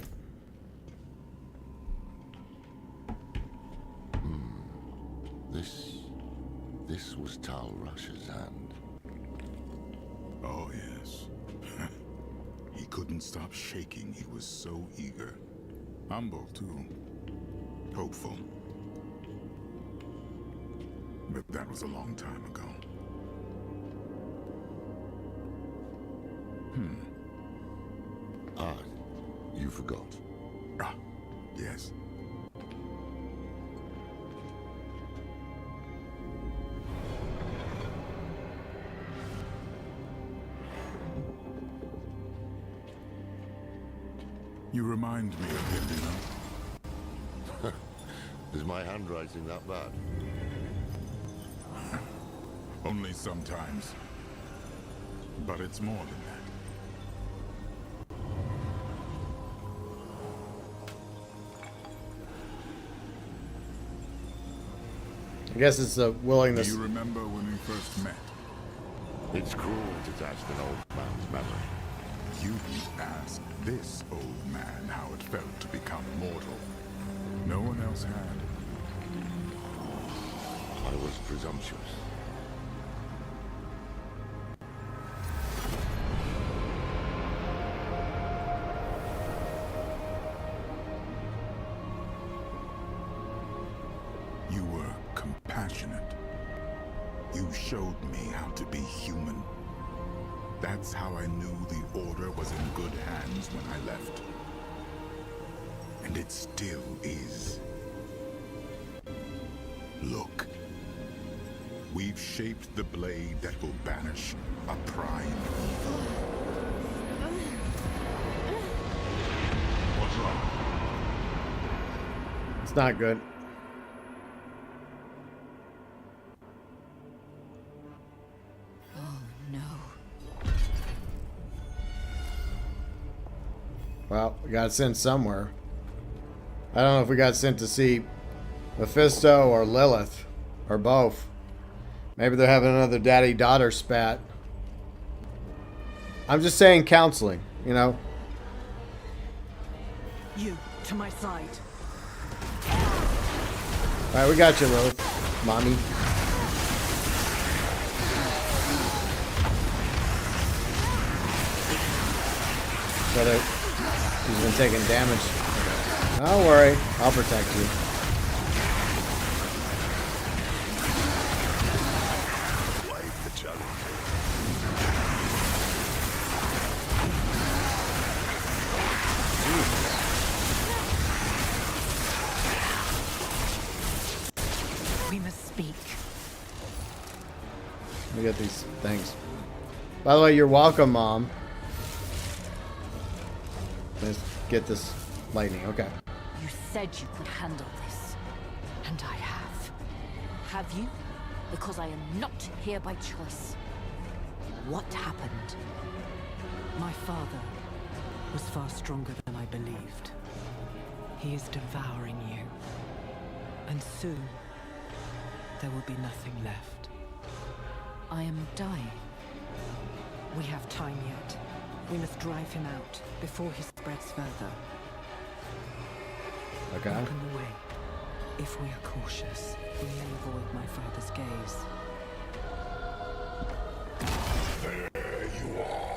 This was Tal Rush's hand. Oh, yes. He couldn't stop shaking. He was so eager. Humble, too. Hopeful. But that was a long time ago. You forgot. Ah, yes. You remind me of him, you know? Is my handwriting that bad? Only sometimes. But it's more than that. I guess it's a willingness. Do you remember when we first met? It's cruel to test an old man's memory. You asked this old man how it felt to become mortal. No one else had. I was presumptuous. You were compassionate. You showed me how to be human. That's how I knew the Order was in good hands when I left. And it still is. Look. We've shaped the blade that will banish a prime evil. What's wrong? It's not good. Well, we got sent somewhere. I don't know if we got sent to see Mephisto or Lilith. Or both. Maybe they're having another daddy-daughter spat. I'm just saying counseling, you know? You, to my side. Alright, we got you, Lilith. Mommy. But he's been taking damage. Don't worry, I'll protect you. Like the challenge. We must speak. Let me get these things. By the way, you're welcome, Mom. Let's get this lightning. Okay. You said you could handle this. And I have. Have you? Because I am not here by choice. What happened? My father was far stronger than I believed. He is devouring you. And soon, there will be nothing left. I am dying. We have time yet. We must drive him out before he spreads further. Okay. Open the way. If we are cautious, we may avoid my father's gaze. There you are.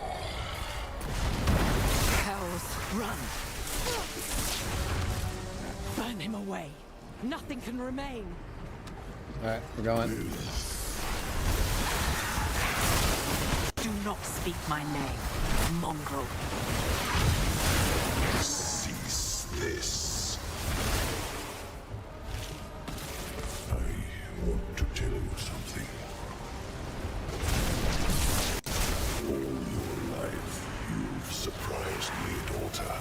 Hells, run! Burn him away. Nothing can remain. Alright, we're going. Do not speak my name, mongrel. Cease this. I want to tell you something. All your life, you've surprised me, daughter.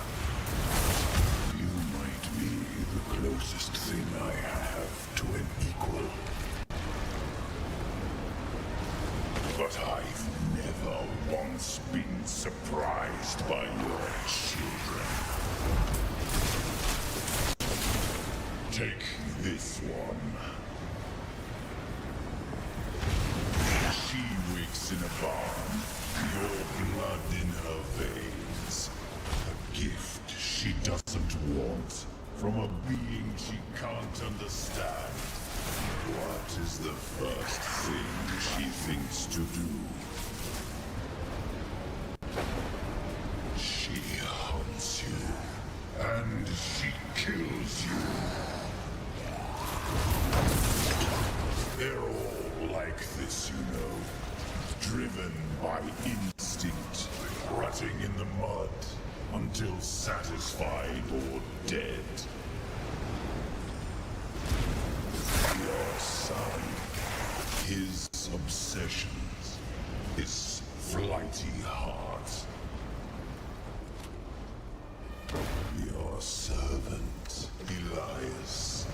You might be the closest thing I have to an equal. But I've never once been surprised by your children. Take this one. She wakes in a barn, your blood in her veins. A gift she doesn't want, from a being she can't understand. What is the first thing she thinks to do? She hunts you, and she kills you. They're all like this, you know. Driven by instinct, rotting in the mud, until satisfied or dead. Your son, his obsessions, his flighty heart. Your servant, Elias,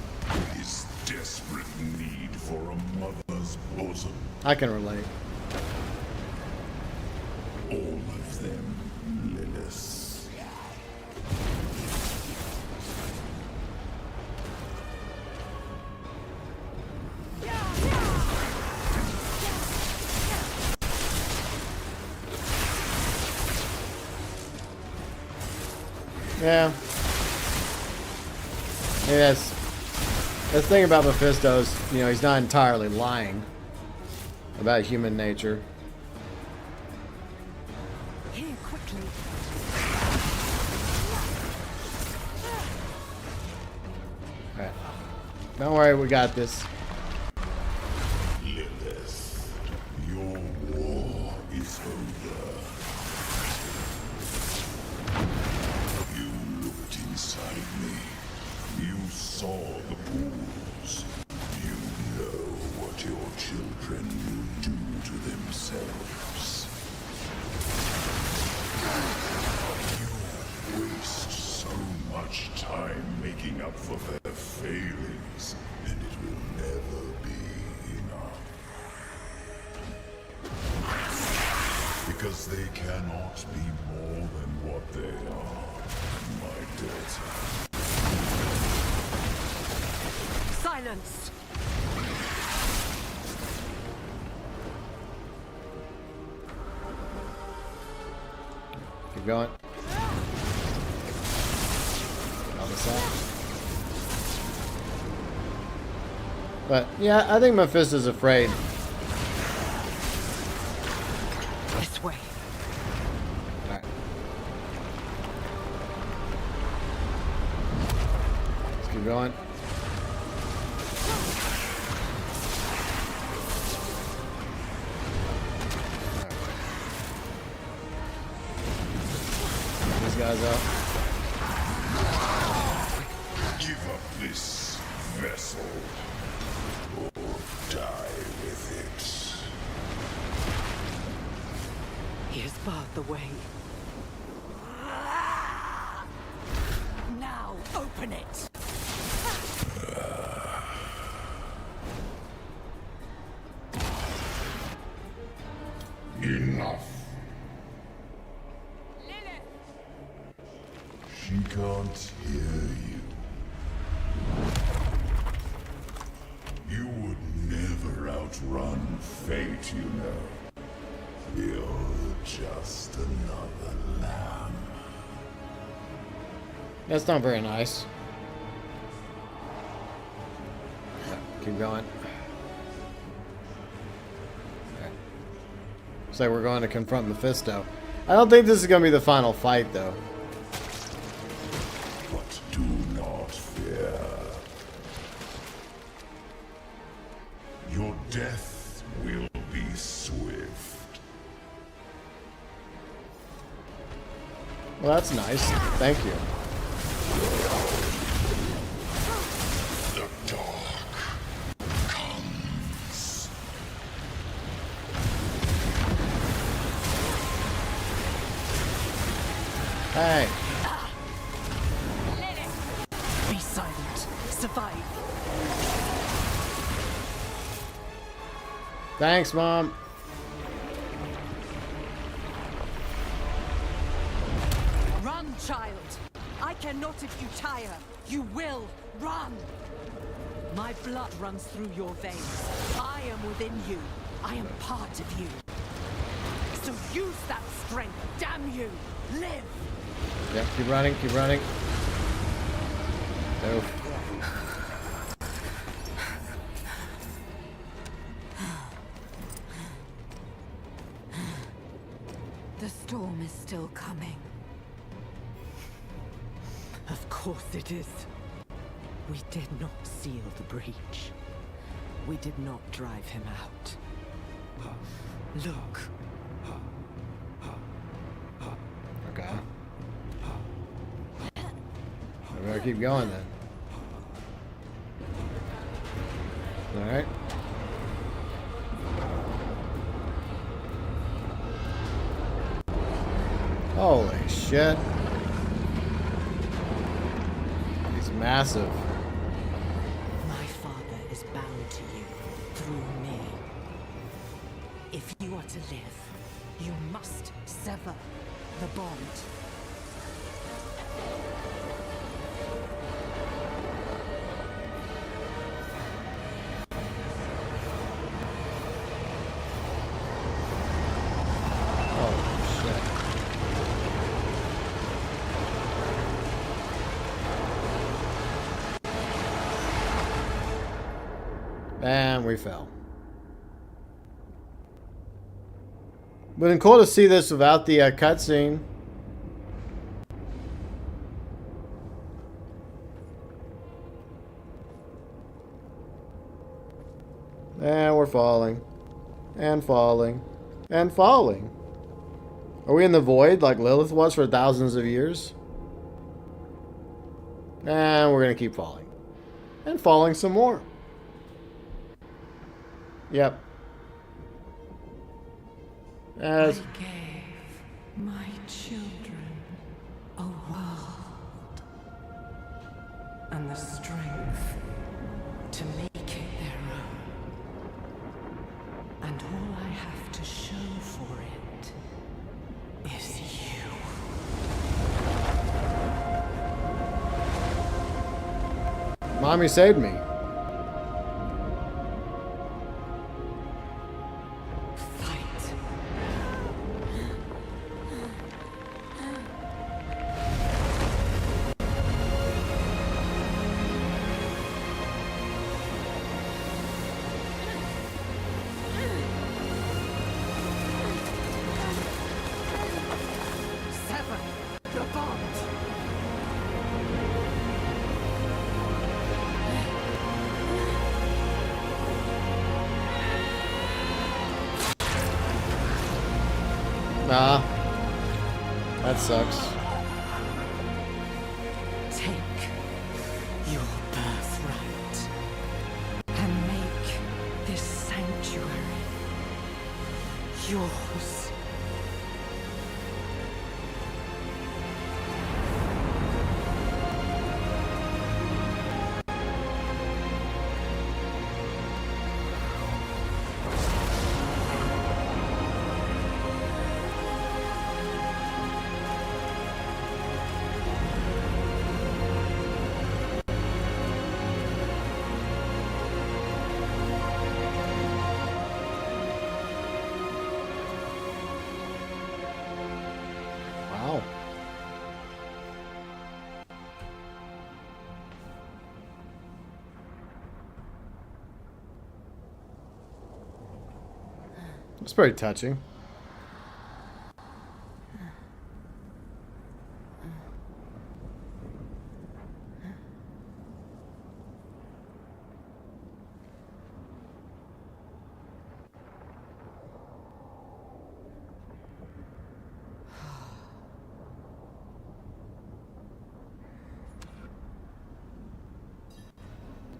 his desperate need for a mother's bosom. I can relate. All of them, Lilith. Yeah. Maybe that's the thing about Mephisto is, you know, he's not entirely lying about human nature. Here, quickly. Alright. Don't worry, we got this. Lilith, your war is over. You looked inside me. You saw the pools. You know what your children will do to themselves. You waste so much time making up for their failings, and it will never be enough. Because they cannot be more than what they are, my daughter. Silence! Keep going. All this out. But yeah, I think Mephisto's afraid. This way. Alright. Let's keep going. These guys up. Give up this vessel, or die with it. He has barred the way. Now open it! Enough. She can't hear you. You would never outrun fate, you know. You're just another lamb. That's not very nice. Keep going. Okay. So we're going to confront Mephisto. I don't think this is going to be the final fight, though. But do not fear. Your death will be swift. Well, that's nice. Thank you. The dark comes. Hey. Be silent. Survive. Thanks, Mom. Run, child. I cannot if you tire. You will run. My blood runs through your veins. I am within you. I am part of you. So use that strength. Damn you. Live. Yep, keep running, keep running. Oof. The storm is still coming. Of course it is. We did not seal the breach. We did not drive him out. Look. Okay. We better keep going then. Alright. Holy shit. He's massive. My father is bound to you through me. If you are to live, you must sever the bond. And we fell. Would have been cool to see this without the cutscene. And we're falling. And falling. And falling. Are we in the void like Lilith was for thousands of years? And we're going to keep falling. And falling some more. Yep. As I gave my children a world and the strength to make it their own. And all I have to show for it is you. Mommy saved me. Ah, that sucks. Take your birthright and make this sanctuary yours. Wow. It's pretty touching.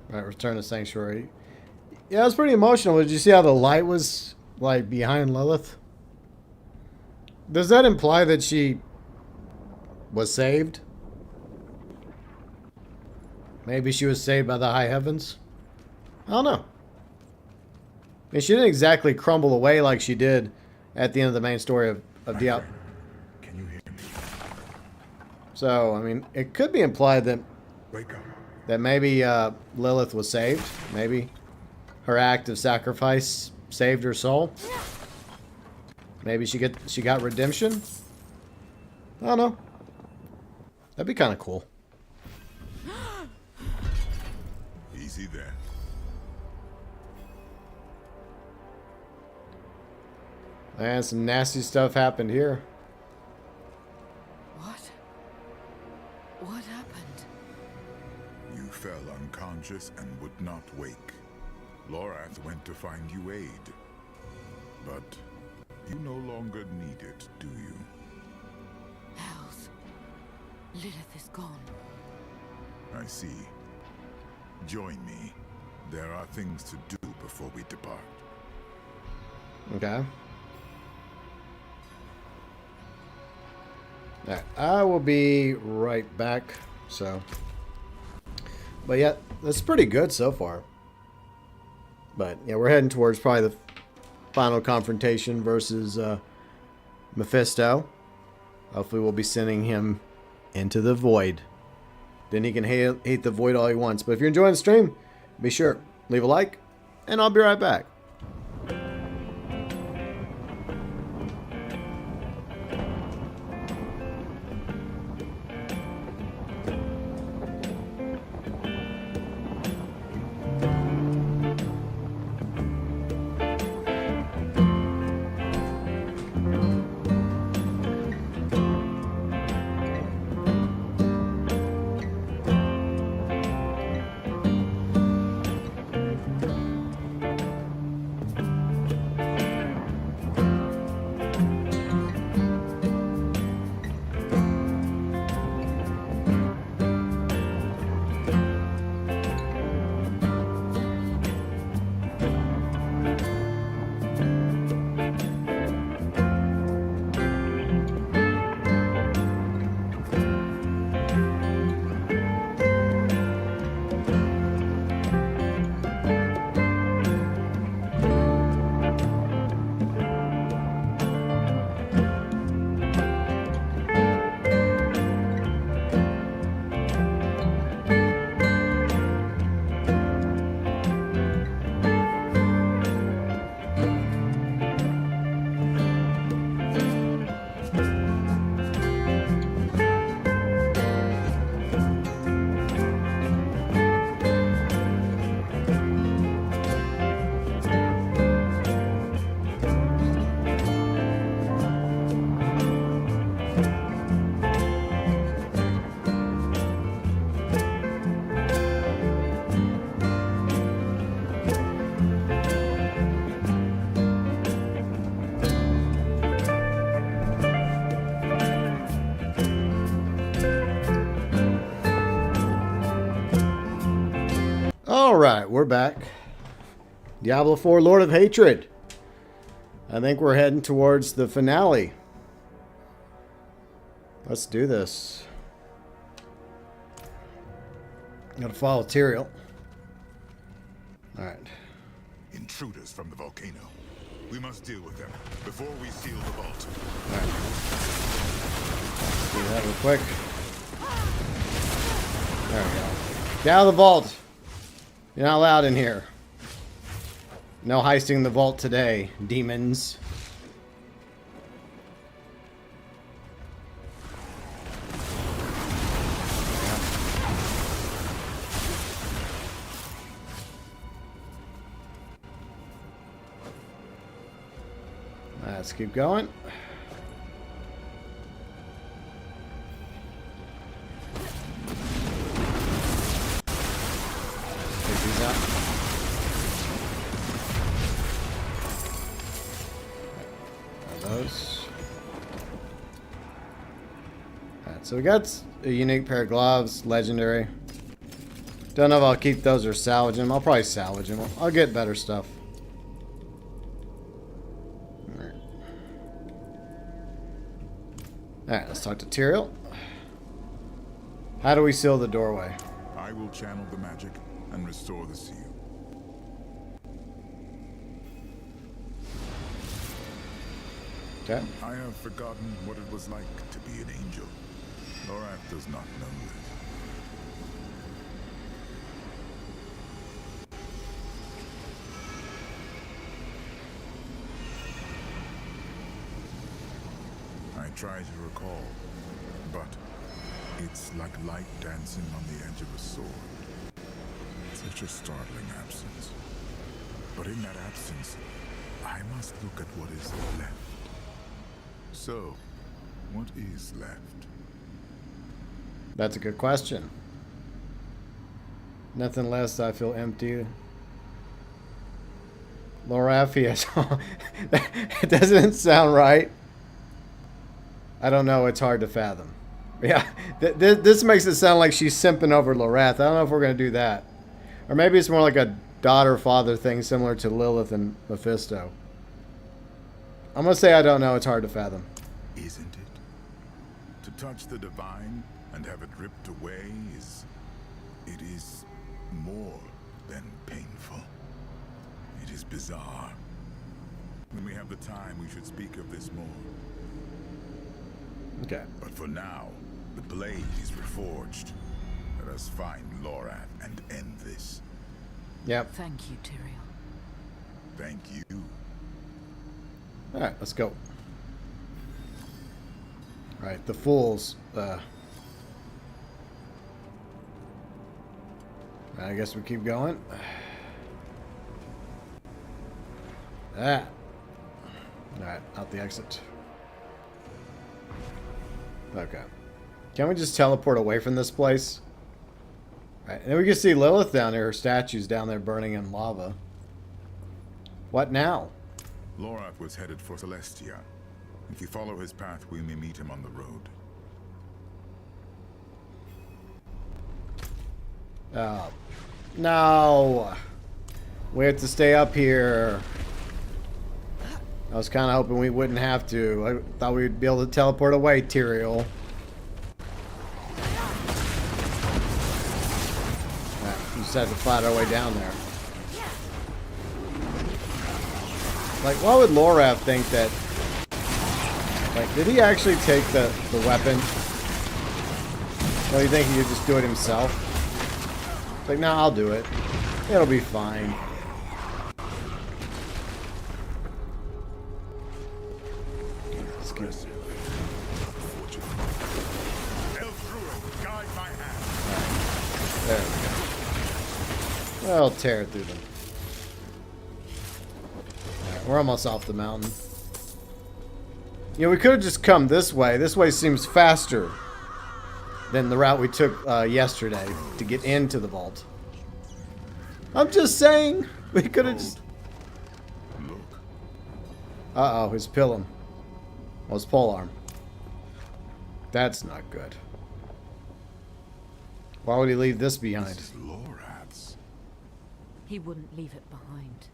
Right, return to sanctuary. Yeah, it was pretty emotional. Did you see how the light was like behind Lilith? Does that imply that she was saved? Maybe she was saved by the high heavens? I don't know. I mean, she didn't exactly crumble away like she did at the end of the main story of Diablo. Can you hear me? So, I mean, it could be implied that Wake up. maybe Lilith was saved. Maybe her act of sacrifice saved her soul. Maybe she got redemption. I don't know. That'd be kind of cool. Easy there. Man, some nasty stuff happened here. What? What happened? You fell unconscious and would not wake. Lorath went to find you aid. But you no longer need it, do you? Hells. Lilith is gone. I see. Join me. There are things to do before we depart. Okay. Alright, I will be right back. So, but yeah, that's pretty good so far. But yeah, we're heading towards probably the final confrontation versus Mephisto. Hopefully, we'll be sending him into the void. Then he can hate the void all he wants. But if you're enjoying the stream, be sure leave a like, and I'll be right back. we're back. Diablo 4, Lord of Hatred. I think we're heading towards the finale. Let's do this. Gotta follow Tyrael. Alright. Intruders from the volcano. We must deal with them before we seal the vault. Alright. Let's do that real quick. There we go. Get out of the vault! You're not allowed in here. No heisting the vault today, demons. Let's keep going. Take these out. Those. Alright, so we got a unique pair of gloves, legendary. Don't know if I'll keep those or salvage them. I'll probably salvage them. I'll get better stuff. Alright, let's talk to Tyrael. How do we seal the doorway? I will channel the magic and restore the seal. Okay. I have forgotten what it was like to be an angel. Lorath does not know this. I try to recall, but it's like light dancing on the edge of a sword. Such a startling absence. But in that absence, I must look at what is left. So, what is left? That's a good question. Nothing less, I feel empty. Lorath, it doesn't sound right. I don't know, it's hard to fathom. Yeah, this makes it sound like she's simping over Lorath. I don't know if we're going to do that. Or maybe it's more like a daughter-father thing similar to Lilith and Mephisto. I'm going to say I don't know, it's hard to fathom. Isn't it? To touch the divine and have it ripped away it is more than painful. It is bizarre. When we have the time, we should speak of this more. Okay. But for now, the blade is reforged. Let us find Lorath and end this. Yep. Thank you, Tyrael. Thank you. Alright, let's go. Alright, the fools. I guess we keep going. That. Alright, out the exit. Okay. Can we just teleport away from this place? Alright, and we can see Lilith down there. Her statue's down there burning in lava. What now? Lorath was headed for Celestia. If we follow his path, we may meet him on the road. No. We have to stay up here. I was kind of hoping we wouldn't have to. I thought we'd be able to teleport away, Tyrael. We just had to fight our way down there. Like, why would Lorath think that... Like, did he actually take the weapon? Or do you think he could just do it himself? It's like, no, I'll do it. It'll be fine. There we go. Well, tear it through them. Alright, we're almost off the mountain. You know, we could have just come this way. This way seems faster than the route we took yesterday to get into the vault. I'm just saying. We could have just... Look. Uh-oh, his pilum. Well, his polearm. That's not good. Why would he leave this behind? This is Lorath's. He wouldn't leave it behind.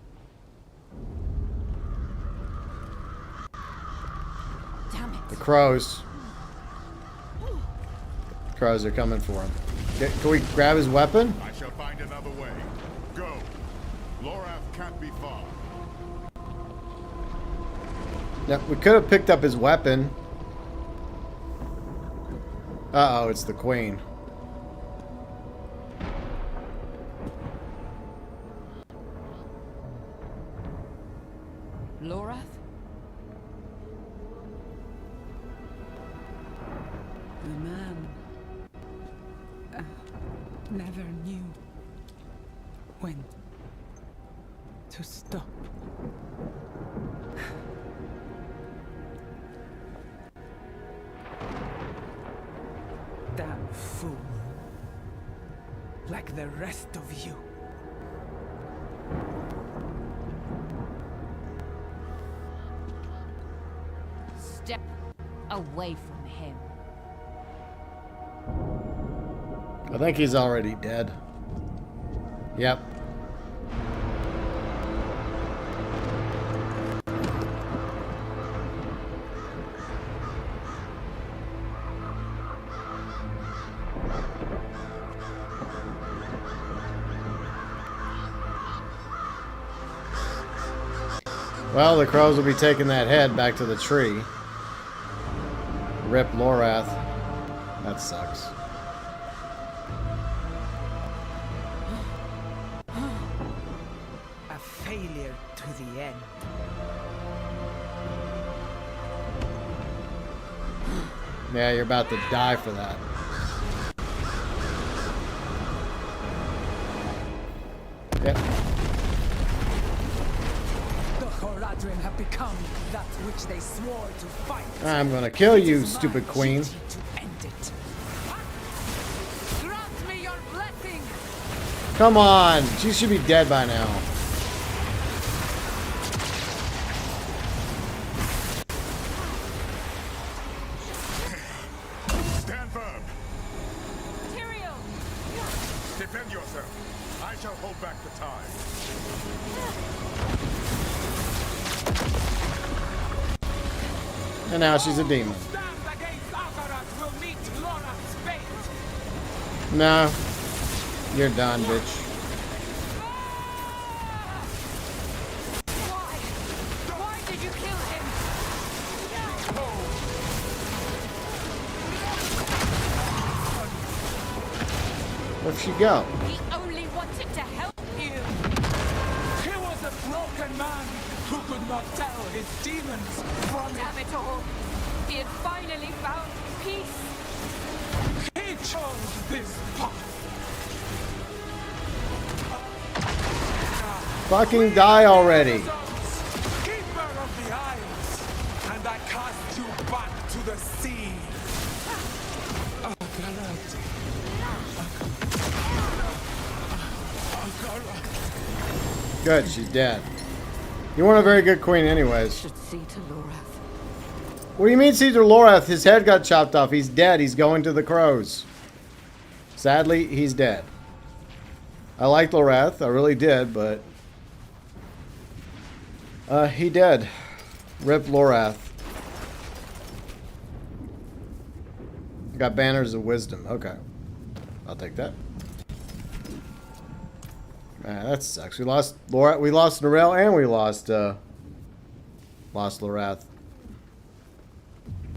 Damn it. The crows. Crows are coming for him. Can we grab his weapon? I shall find another way. Go. Lorath can't be far. Yeah, we could have picked up his weapon. Uh-oh, it's the queen. Lorath? The man never knew when to stop. Damn fool. Like the rest of you. Step away from him. I think he's already dead. Yep. Well, the crows will be taking that head back to the tree. Rip Lorath. That sucks. A failure to the end. Yeah, you're about to die for that. Yep. The Horadrim have become that which they swore to fight. I'm gonna kill you, stupid queen. To end it. Grant me your blessing. Come on, she should be dead by now. Stand firm. Tyrael! Defend yourself. I shall hold back the tide. And now she's a demon. Stand against Akarat will meet Lorath's fate. No. You're done, bitch. Why? Why did you kill him? Where'd she go? He only wanted to help you. He was a broken man who could not tell his demons from Damn it all. He had finally found peace. He chose this path. Fucking die already. Keeper of the Isles, and I cast you back to the sea. Good, she's dead. You weren't a very good queen anyways. Should see to Lorath. What do you mean, Caesar Lorath? His head got chopped off. He's dead. He's going to the crows. Sadly, he's dead. I liked Lorath. I really did, but... he dead. Rip Lorath. Got banners of wisdom. Okay. I'll take that. Man, that sucks. We lost Lorath. We lost Narelle and we lost Lorath.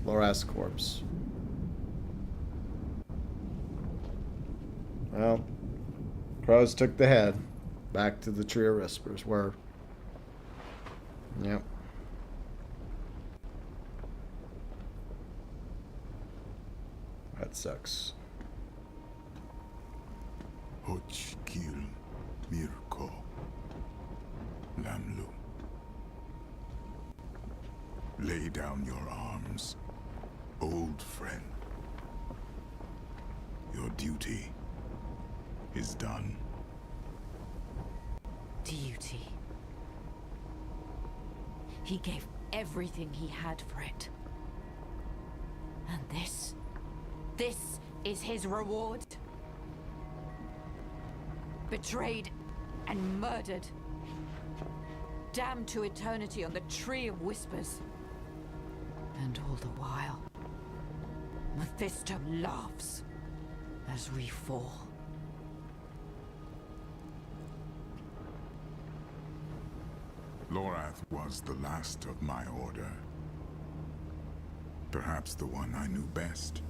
Lorath's corpse. Well, crows took the head back to the Tree of Whispers where... Yep. That sucks. Huttch kill Mirko. Lamlu. Lay down your arms, old friend. Your duty is done. Duty. He gave everything he had for it. And this is his reward. Betrayed and murdered. Damned to eternity on the Tree of Whispers. And all the while, Mephisto laughs as we fall. Lorath was the last of my order. Perhaps the one I knew best.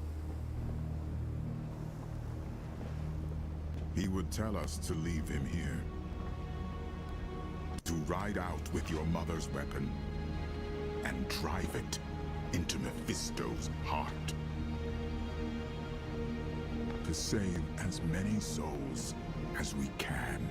He would tell us to leave him here. To ride out with your mother's weapon and drive it into Mephisto's heart. To save as many souls as we can.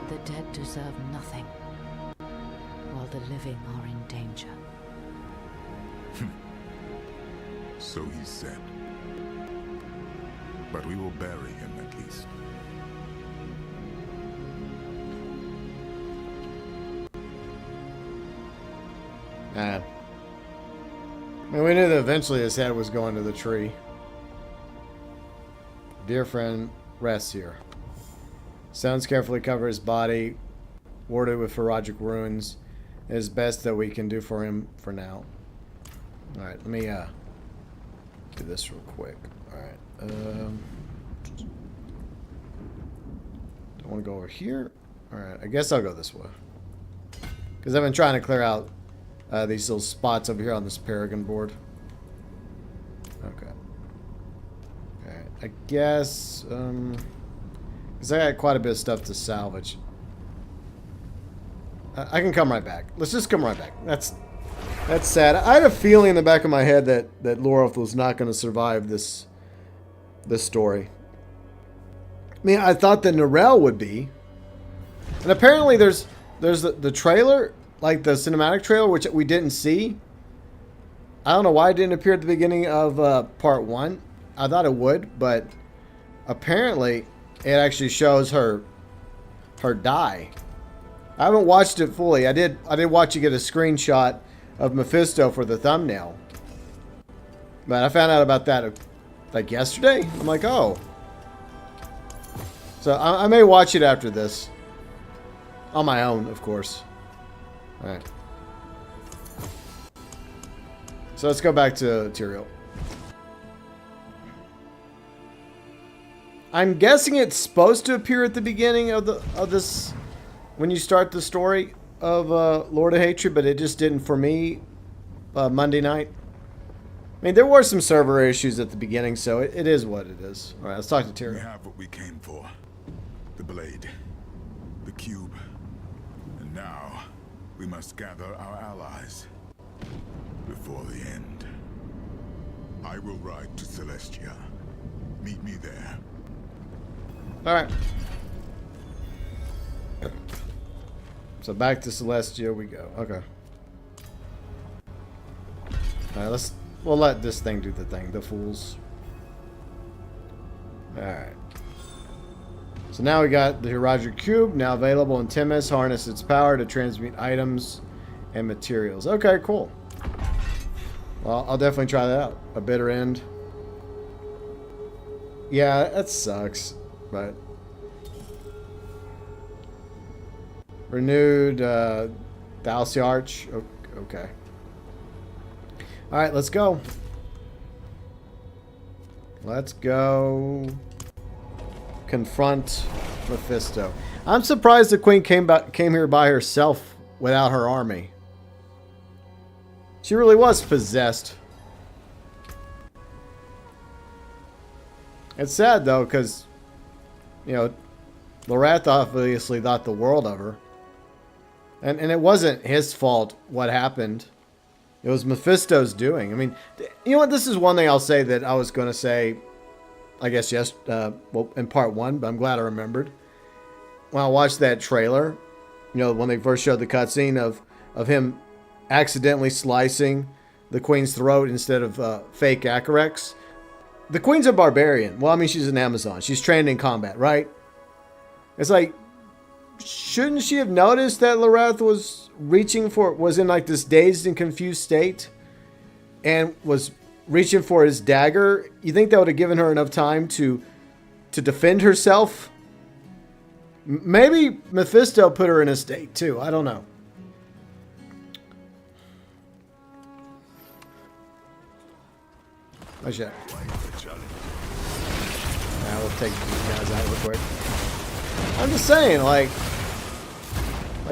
The dead deserve nothing, while the living are in danger. So he said. But we will bury him at least. I mean, we knew that eventually his head was going to the tree. Dear friend, rests here. Stones carefully cover his body, warded with Horadric runes. It is best that we can do for him for now. Alright, let me do this real quick. Alright. Don't want to go over here. Alright, I guess I'll go this way. Because I've been trying to clear out these little spots over here on this Paragon board. Okay. Alright, I guess... because I got quite a bit of stuff to salvage. I can come right back. Let's just come right back. That's sad. I had a feeling in the back of my head that Lorath was not going to survive this story. I mean, I thought that Narelle would be. And apparently there's the trailer, like the cinematic trailer, which we didn't see. I don't know why it didn't appear at the beginning of part 1. I thought it would, but apparently it actually shows her die. I haven't watched it fully. I did watch you get a screenshot of Mephisto for the thumbnail. But I found out about that like yesterday. I'm like, oh. So I may watch it after this. On my own, of course. Alright. So let's go back to Tyrael. I'm guessing it's supposed to appear at the beginning of this when you start the story of Lord of Hatred, but it just didn't for me Monday night. I mean, there were some server issues at the beginning, so it is what it is. All right, let's talk to Tyrael. We have what we came for. The blade. The cube. And now, we must gather our allies. Before the end. I will ride to Celestia. Meet me there. Alright. So back to Celestia we go. Okay. Alright, we'll let this thing do the thing. The fools. Alright. So now we got the Horadric Cube, now available in Timus. Harness its power to transmute items and materials. Okay, cool. Well, I'll definitely try that out. A bitter end. Yeah, that sucks. But renewed Dalcy Arch. Okay. Alright, let's go. Let's go confront Mephisto. I'm surprised the queen came here by herself without her army. She really was possessed. It's sad though, because you know, Lorath obviously thought the world of her. And it wasn't his fault what happened. It was Mephisto's doing. I mean, you know what? This is one thing I'll say that I was going to say, I guess, yes, well, in part 1, but I'm glad I remembered. When I watched that trailer, you know, when they first showed the cutscene of him accidentally slicing the queen's throat instead of fake Acarex. The queen's a barbarian. Well, I mean, she's an Amazon. She's trained in combat, right? It's like, shouldn't she have noticed that Loreth was in like this dazed and confused state and was reaching for his dagger? You think that would have given her enough time to defend herself? Maybe Mephisto put her in a state too. I don't know. Oh shit. Now we'll take these guys out real quick. I'm just saying, like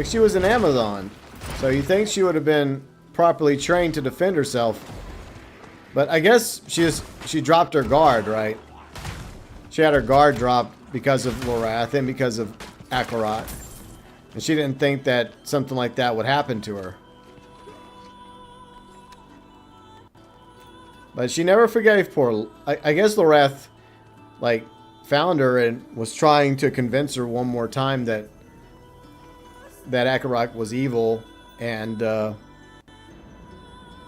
she was an Amazon. So you think she would have been properly trained to defend herself. But I guess she dropped her guard, right? She had her guard dropped because of Lorath and because of Akarat. And she didn't think that something like that would happen to her. But she never forgave poor... I guess Lorath, like, found her and was trying to convince her one more time that Akarat was evil and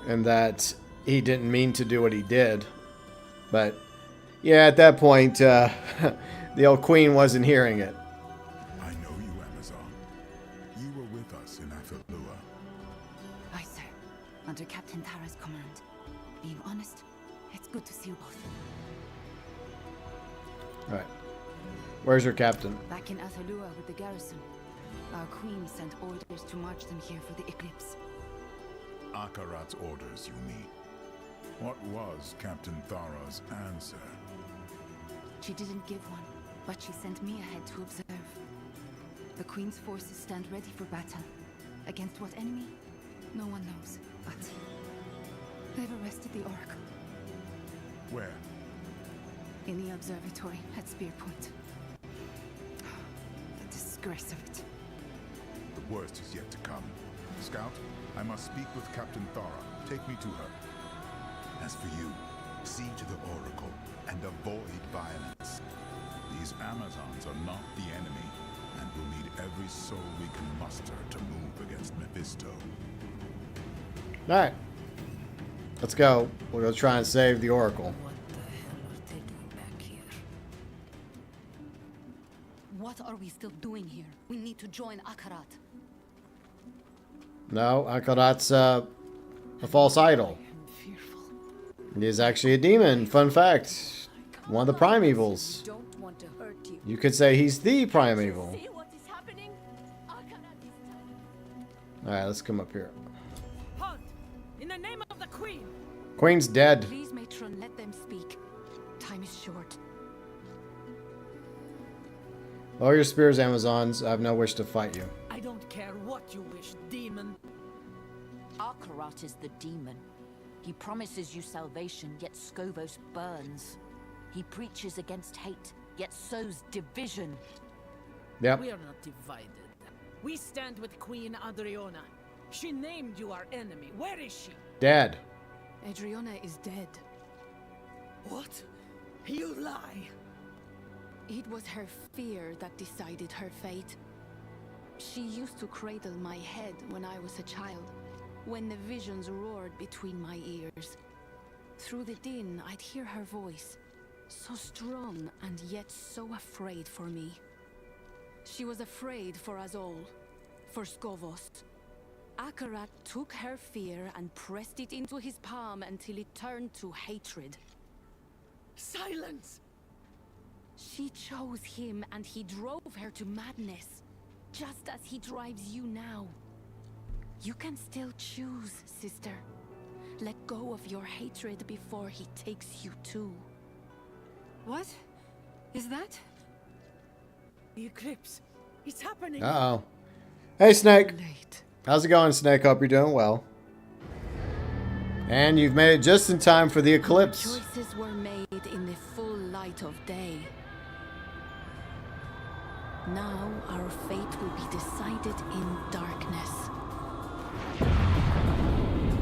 that he didn't mean to do what he did. But, yeah, at that point, the old queen wasn't hearing it. I know you, Amazon. You were with us in Outlaw. Aye, sir. Under Captain Tara's command. Being honest, it's good to see you both. Alright. Where's your captain? Back in Outlaw with the garrison. Our queen sent orders to march them here for the eclipse. Akarat's orders, you mean? What was Captain Thara's answer? She didn't give one, but she sent me ahead to observe. The queen's forces stand ready for battle. Against what enemy? No one knows, but they've arrested the Oracle. Where? In the observatory at Spear Point. The disgrace of it. The worst is yet to come. Scout, I must speak with Captain Thara. Take me to her. As for you, see to the Oracle and avoid violence. These Amazons are not the enemy, and we'll need every soul we can muster to move against Mephisto. Alright. Let's go. We'll go try and save the Oracle. What the hell are they doing back here? What are we still doing here? We need to join Akarat. No, Akarat's a false idol. He is actually a demon. Fun fact. One of the primevals. You could say he's the primeval. Alright, let's come up here. Halt! In the name of the Queen! Queen's dead. Please, matron, let them speak. Time is short. Lower your spears, Amazons. I have no wish to fight you. I don't care what you wish, demon. Akarat is the demon. He promises you salvation, yet Scovos burns. He preaches against hate, yet sows division. Yep. We are not divided. We stand with Queen Adriana. She named you our enemy. Where is she? Dead. Adriana is dead. What? You lie. It was her fear that decided her fate. She used to cradle my head when I was a child, when the visions roared between my ears. Through the din, I'd hear her voice, so strong and yet so afraid for me. She was afraid for us all, for Scovos. Akarat took her fear and pressed it into his palm until it turned to hatred. Silence! She chose him and he drove her to madness, just as he drives you now. You can still choose, sister. Let go of your hatred before he takes you too. What? Is that? The eclipse. It's happening. Uh-oh. Hey, Snake. Late. How's it going, Snake? Hope you're doing well. And you've made it just in time for the eclipse. Choices were made in the full light of day. Now our fate will be decided in darkness.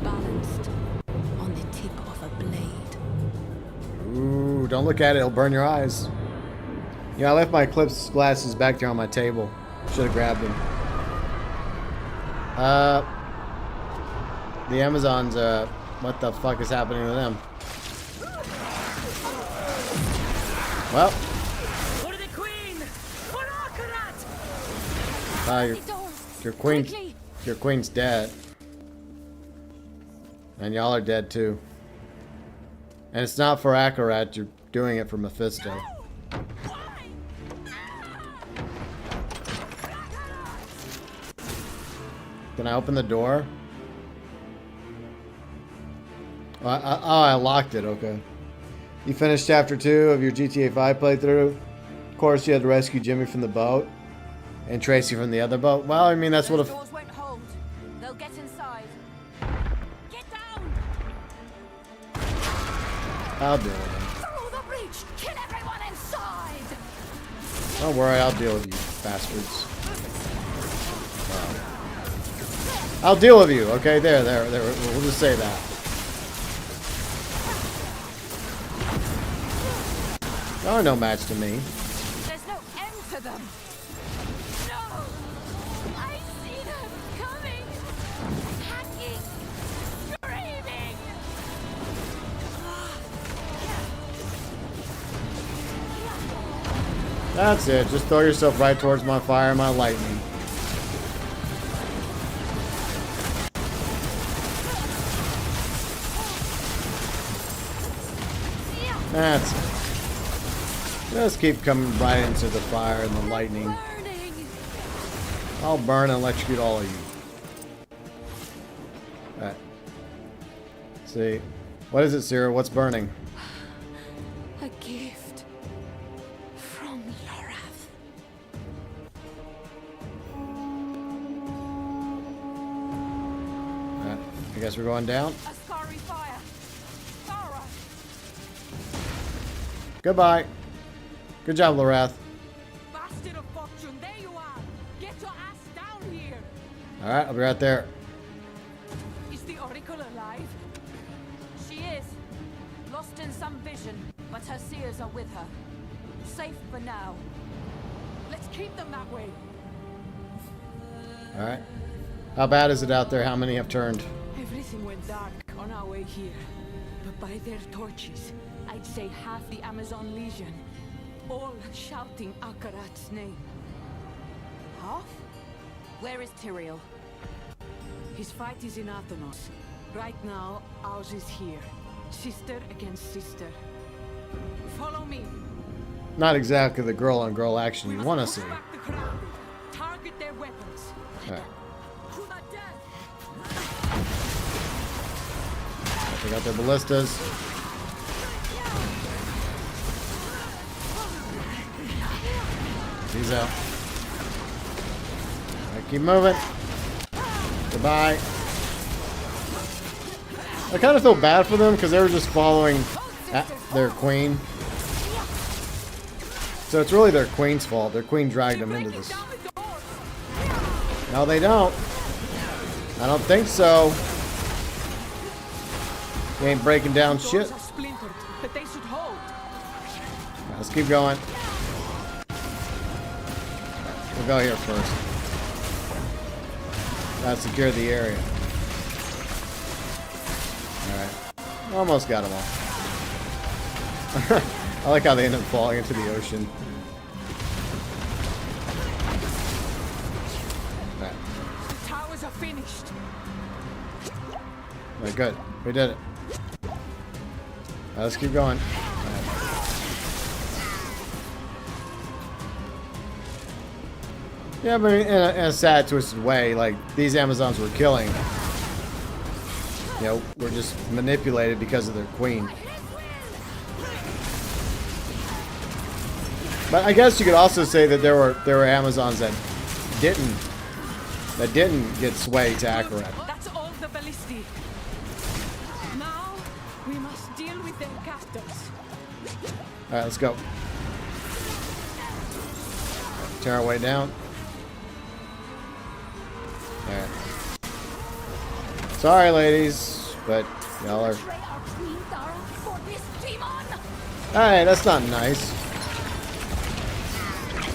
Balanced on the tip of a blade. Ooh, don't look at it. It'll burn your eyes. Yeah, I left my eclipse glasses back there on my table. Should have grabbed them. The Amazons, what the fuck is happening to them? Well. For the Queen! For Akarat! Ah, your queen's dead. And y'all are dead too. And it's not for Akarat, you're doing it for Mephisto. Can I open the door? Oh, I locked it, okay. You finished chapter 2 of your GTA 5 playthrough. Of course, you had to rescue Jimmy from the boat. And Tracy from the other boat. Well, I mean, that's what Those doors won't hold. They'll get inside. Get down! I'll deal with him. Through the breach! Kill everyone inside! Don't worry, I'll deal with you, bastards. I'll deal with you, okay? There. We'll just say that. Y'all are no match to me. There's no end to them! No! I see them coming! Hacking! Screaming! That's it. Just throw yourself right towards my fire and my lightning. That's it. Just keep coming right into the fire and the lightning. Burning! I'll burn and electrocute all of you. Alright. See. What is it, Sarah? What's burning? A gift from Lorath. Alright. I guess we're going down. A starry fire. Tara! Goodbye. Good job, Lorath. Bastard of fortune, there you are! Get your ass down here! Alright, I'll be right there. Is the Oracle alive? She is. Lost in some vision, but her seers are with her. Safe for now. Let's keep them that way. Alright. How bad is it out there? How many have turned? Everything went dark on our way here. But by their torches, I'd say half the Amazon Legion. All shouting Akarat's name. Half? Where is Tyrael? His fight is in Athenos. Right now, ours is here. Sister against sister. Follow me. Not exactly the girl-on-girl action you want to see. Push back the crowd. Target their weapons. Alright. To the death. They got their ballistas. He's out. Alright, keep moving. Goodbye. I kind of feel bad for them because they were just following their queen. So it's really their queen's fault. Their queen dragged them into this. No, they don't. I don't think so. They ain't breaking down shit. Doors are splintered, but they should hold. Right, let's keep going. We'll go here first. Gotta secure the area. Alright. Almost got them all. I like how they end up falling into the ocean. Alright. Towers are finished. Alright, good. We did it. Let's keep going. Yeah, but in a sad, twisted way, like, these Amazons we're killing, you know, were just manipulated because of their queen. But I guess you could also say that there were Amazons that didn't get swayed to Akarat. That's all the ballistae. Now we must deal with their captors. Alright, let's go. Tear our way down. Alright. Sorry, ladies, but y'all are... Hey, that's not nice.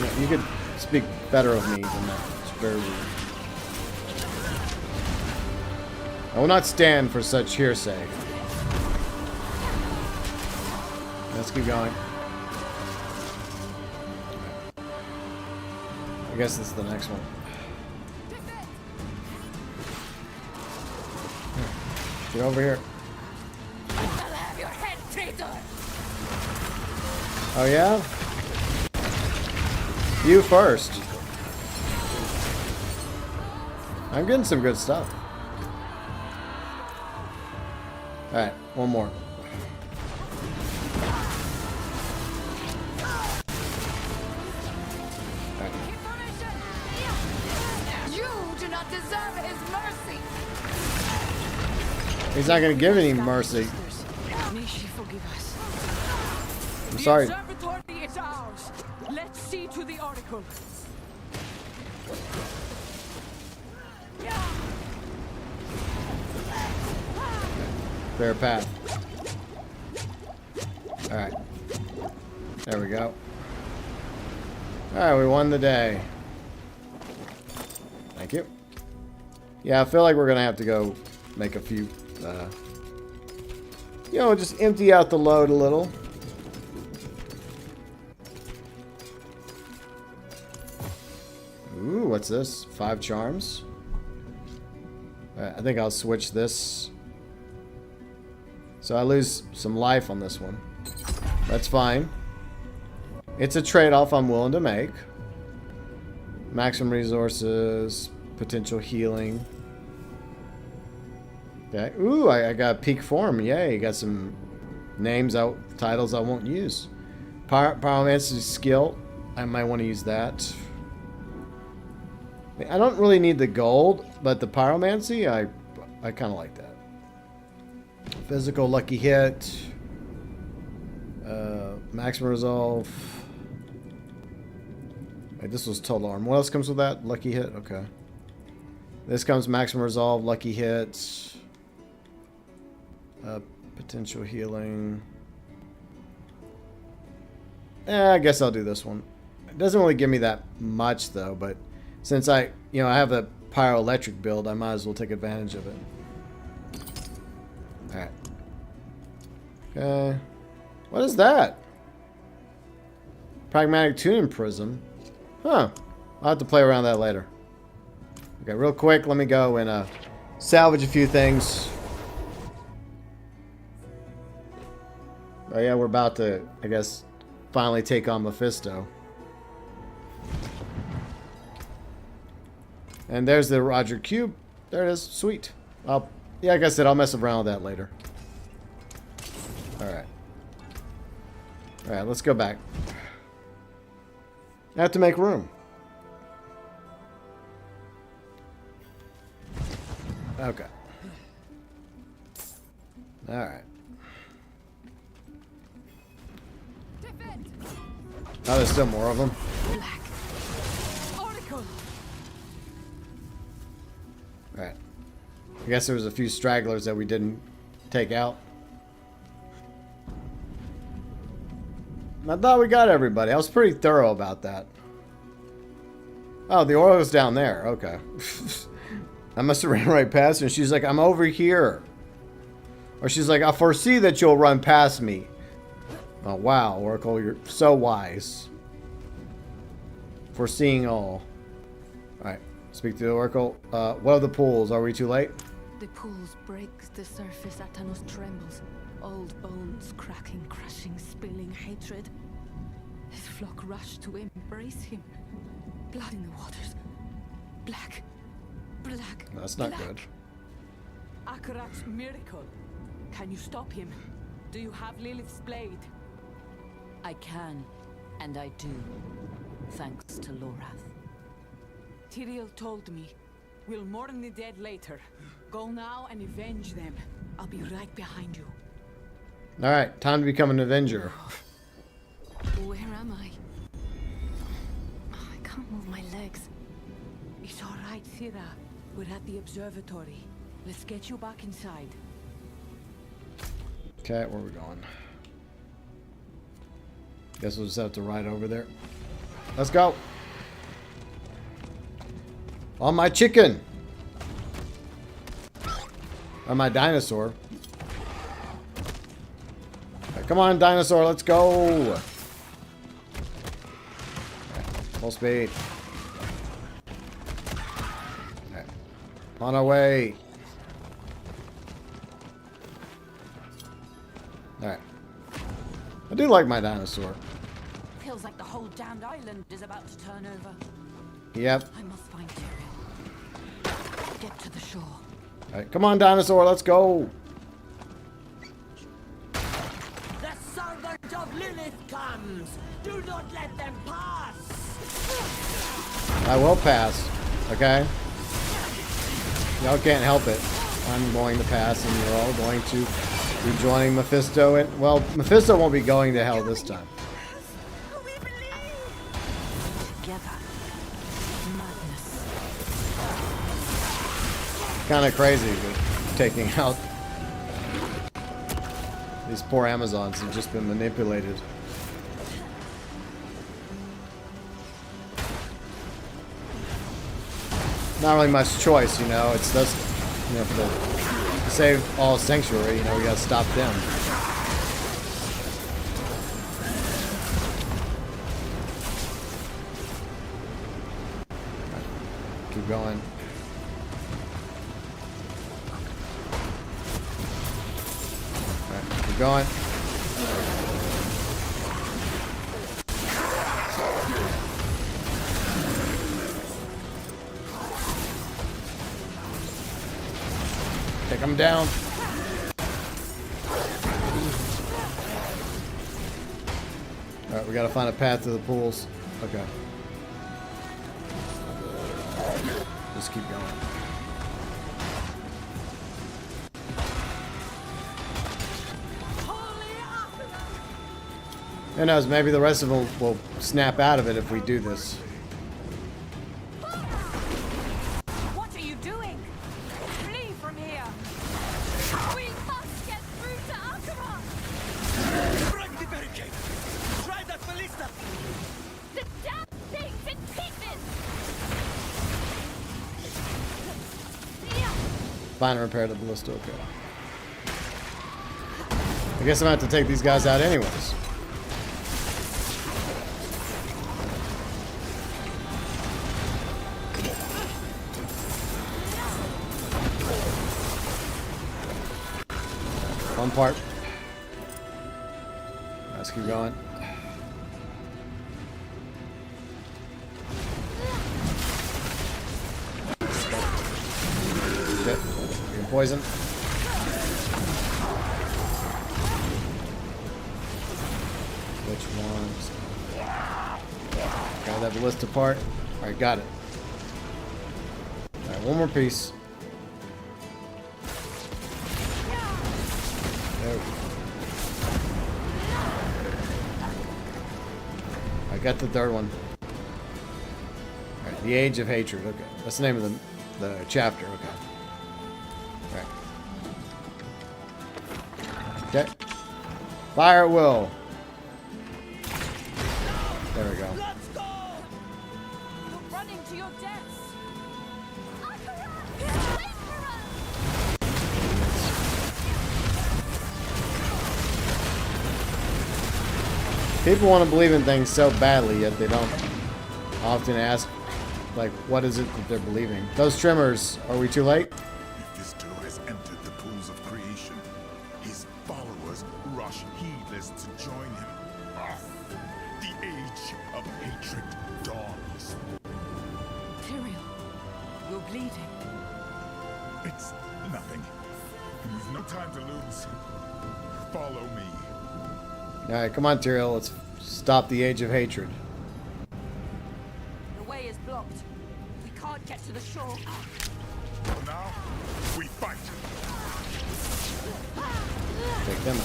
Yeah, you could speak better of me than that. It's very rude. I will not stand for such hearsay. Let's keep going. I guess this is the next one. Get over here. I'll have your head, traitor! Oh yeah? You first. I'm getting some good stuff. Alright, one more. You do not deserve his mercy! He's not gonna give any mercy. May she forgive us. I'm sorry. The observatory is ours. Let's see to the oracle. Clear path. Alright. There we go. Alright, we won the day. Thank you. Yeah, I feel like we're gonna have to go make a few, you know, just empty out the load a little. Ooh, what's this? 5 charms. I think I'll switch this. So I lose some life on this one. That's fine. It's a trade-off I'm willing to make. Maximum resources, potential healing. Okay. Ooh, I got peak form. Yay, got some names out, titles I won't use. Pyromancy skill. I might want to use that. I don't really need the gold, but the pyromancy, I kind of like that. Physical lucky hit. Maximum resolve. Wait, this was total arm. What else comes with that? Lucky hit. Okay. This comes maximum resolve, lucky hits. Potential healing. I guess I'll do this one. It doesn't really give me that much though, but since I have a pyroelectric build, I might as well take advantage of it. Alright. Okay. What is that? Pragmatic tuning prism. Huh. I'll have to play around with that later. Okay, real quick, let me go and salvage a few things. Oh yeah, we're about to, I guess, finally take on Mephisto. And there's the Roger Cube. There it is. Sweet. Yeah, like I said, I'll mess around with that later. Alright. Alright, let's go back. I have to make room. Okay. Alright. Oh, there's still more of them. Black. Oracle. Alright. I guess there was a few stragglers that we didn't take out. I thought we got everybody. I was pretty thorough about that. Oh, the oracle's down there. Okay. I must have ran right past her. And she's like, I'm over here. Or she's like, I foresee that you'll run past me. Oh, wow, Oracle, you're so wise. Foreseeing all. Alright, speak to the Oracle. What are the pools? Are we too late? The pools break the surface. Atanos trembles. Old bones cracking, crushing, spilling hatred. His flock rushed to embrace him. Blood in the waters. Black. Black. That's not black. good. Akarat's miracle. Can you stop him? Do you have Lilith's blade? I can, and I do, thanks to Lorath. Tyrael told me. We'll mourn the dead later. Go now and avenge them. I'll be right behind you. Alright, time to become an Avenger. Where am I? I can't move my legs. It's all right, Sira. We're at the observatory. Let's get you back inside. Okay, where are we going? Guess we'll just have to ride over there. Let's go. On my chicken. On my dinosaur. Right, come on, dinosaur, let's go. Right, full speed. Right, on our way. Alright. I do like my dinosaur. Feels like the whole damned island is about to turn over. Yep. I must find Tyrion. Get to the shore. Alright, come on, dinosaur, let's go. The servant of Lilith comes! Do not let them pass! I will pass, okay? Y'all can't help it. I'm going to pass, and you're all going to be joining Mephisto. And well, Mephisto won't be going to hell this time. Together. Madness. Kind of crazy with taking out these poor Amazons who've just been manipulated. Not really much choice, you know. It's just, you know, to save all Sanctuary, you know, we gotta stop them. Keep going. Alright, keep going. Take them down. Alright, we gotta find a path to the pools. Okay. Just keep going. Who knows, maybe the rest of them will snap out of it if we do this. What are you doing? Flee from here! We must get through to Akarat! Break the barricade! Try that ballista! The damn thing's in pieces! Find and repair the ballista, okay. I guess I'm gonna have to take these guys out anyways. One part. Let's keep going. Shit. Getting poisoned. Which ones? Got that ballista part. Alright, got it. Alright, one more piece. There we go. I got the third one. Alright, the Age of Hatred. Okay. That's the name of the chapter. Okay. Alright. Okay. Fire at will. There we go. Let's go! You're running to your deaths! Akarat! Wait for us! People want to believe in things so badly, yet they don't often ask, like, what is it that they're believing? Those trimmers, are we too late? Mephisto has entered the pools of creation. His followers rush heedless to join him. Ah, the age of hatred dawns. Tyrion, you're bleeding. It's nothing. We've no time to lose. Follow me. Alright, come on, Tyrion, let's stop the Age of Hatred. The way is blocked. We can't get to the shore. For now, we fight. Take them out.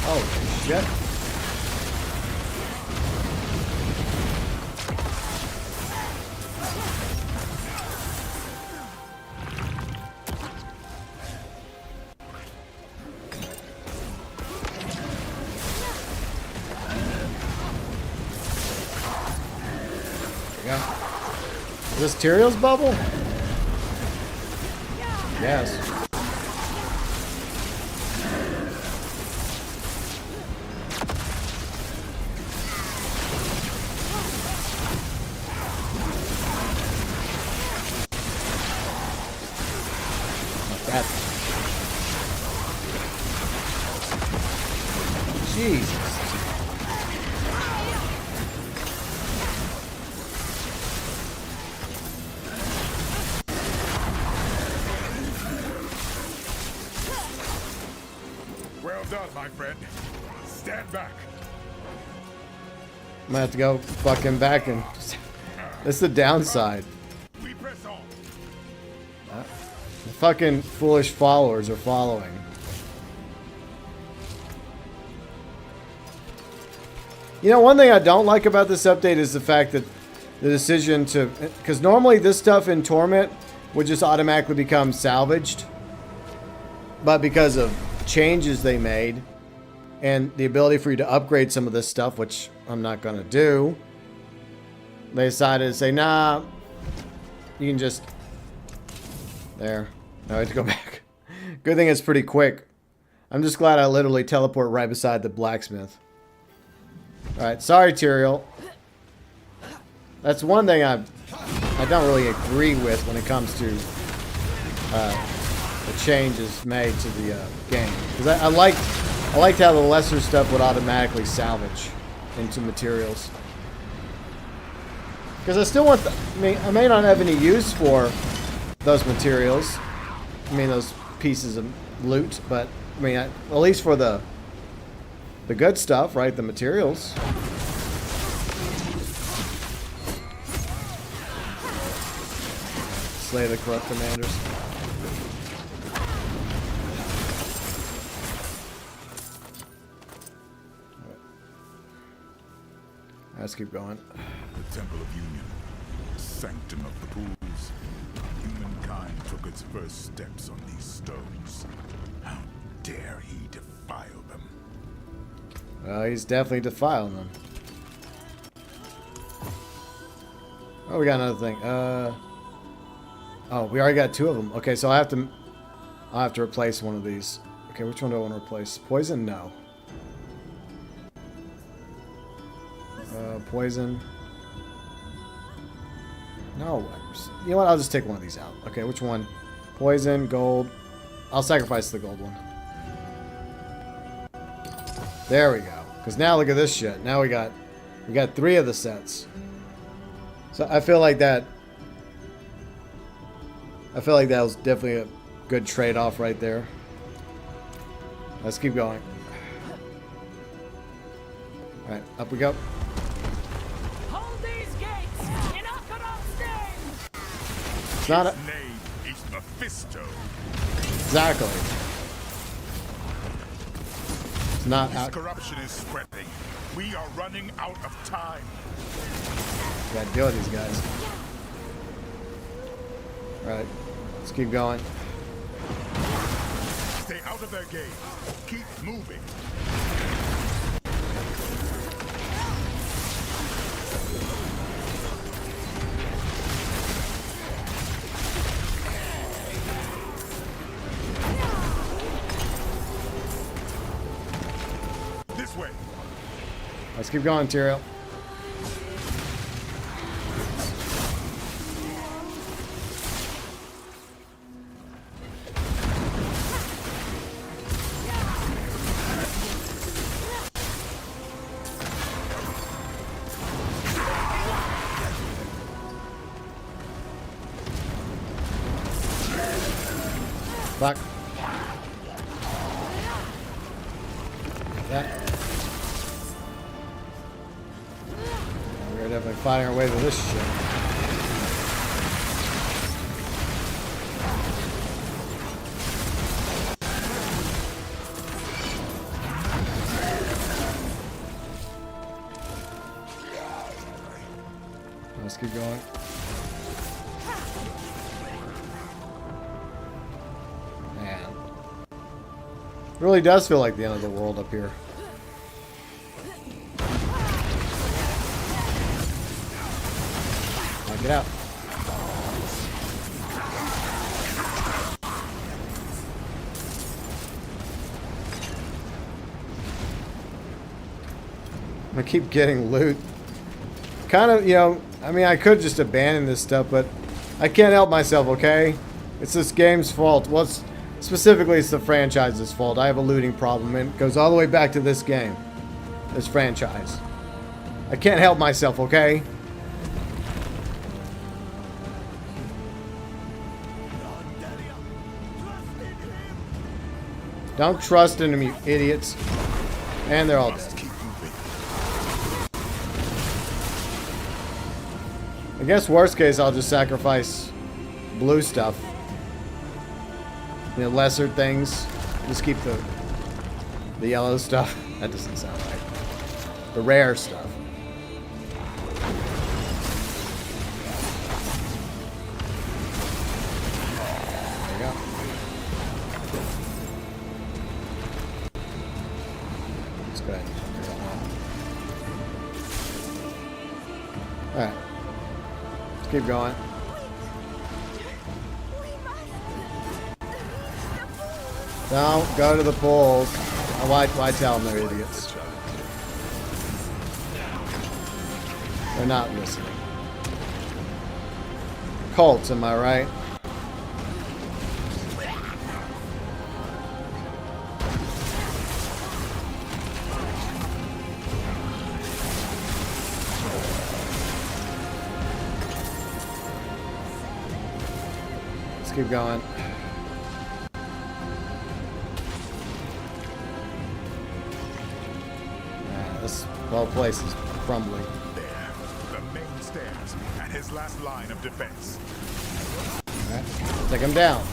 Oh, shit. Is this Tyrion's bubble? Yes. That. Jesus. Well done, my friend. Stand back. I'm gonna have to go fucking back and... That's the downside. We press on. The fucking foolish followers are following. You know, one thing I don't like about this update is the fact that the decision to... Because normally this stuff in Torment would just automatically become salvaged. But because of changes they made and the ability for you to upgrade some of this stuff, which I'm not going to do, they decided to say, nah, you can just... There. Now I have to go back. Good thing it's pretty quick. I'm just glad I literally teleport right beside the blacksmith. Alright, sorry, Tyrael. That's one thing I don't really agree with when it comes to the changes made to the game. Because I liked how the lesser stuff would automatically salvage into materials. Because I still want I may not have any use for those materials. I mean, those pieces of loot. But, I mean, at least for the good stuff, right? The materials. Slay the corrupt commanders. Let's keep going. The Temple of Union, sanctum of the pools. Humankind took its first steps on these stones. How dare he defile them? He's definitely defiling them. Oh, we got another thing. Oh, we already got 2 of them. Okay, so I'll have to replace one of these. Okay, which one do I want to replace? Poison? No. Poison. No. You know what? I'll just take one of these out. Okay, which one? Poison, gold. I'll sacrifice the gold one. There we go. Because now look at this shit. Now we got 3 of the sets. So I feel like that was definitely a good trade-off right there. Let's keep going. Alright, up we go. Hold these gates! It's not a... His name is Mephisto. Exactly. It's not This out... corruption is spreading. We are running out of time. Gotta deal with these guys. Alright, let's keep going. Stay out of their game. Keep moving. This way. Let's keep going, Tyrael. Fuck. That. We're definitely fighting our way to this shit. Let's keep going. Man. It really does feel like the end of the world up here. Now get out. I keep getting loot. Kind of, you know, I mean, I could just abandon this stuff, but I can't help myself, okay? It's this game's fault. Well, Specifically, it's the franchise's fault. I have a looting problem, and it goes all the way back to this game. This franchise. I can't help myself, okay? Don't trust in them, you idiots. And they're all dead. I guess worst case, I'll just sacrifice blue stuff. You know, lesser things. Just keep the yellow stuff. That doesn't sound right. The rare stuff. There you go. Let's go ahead. Alright. Let's keep going. Don't go to the pools. Why tell them they're idiots? They're not listening. Cults, am I right? Let's keep going. This whole place is crumbling. There, the main stairs and his last line of defense. Alright, take him down.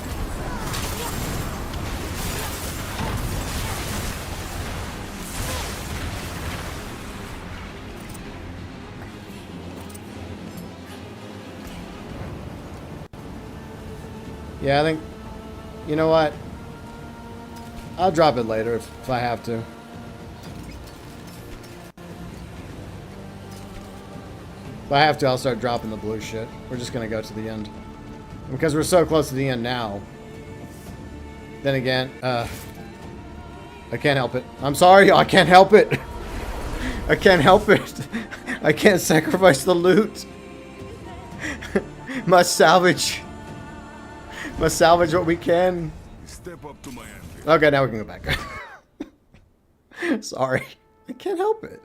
Yeah, I think, you know what? I'll drop it later if I have to. If I have to, I'll start dropping the blue shit. We're just gonna go to the end. Because we're so close to the end now. Then again, I can't help it. I'm sorry, I can't help it. I can't help it. I can't sacrifice the loot. Must salvage what we can. Step up to my end. Okay, now we can go back. Sorry. I can't help it.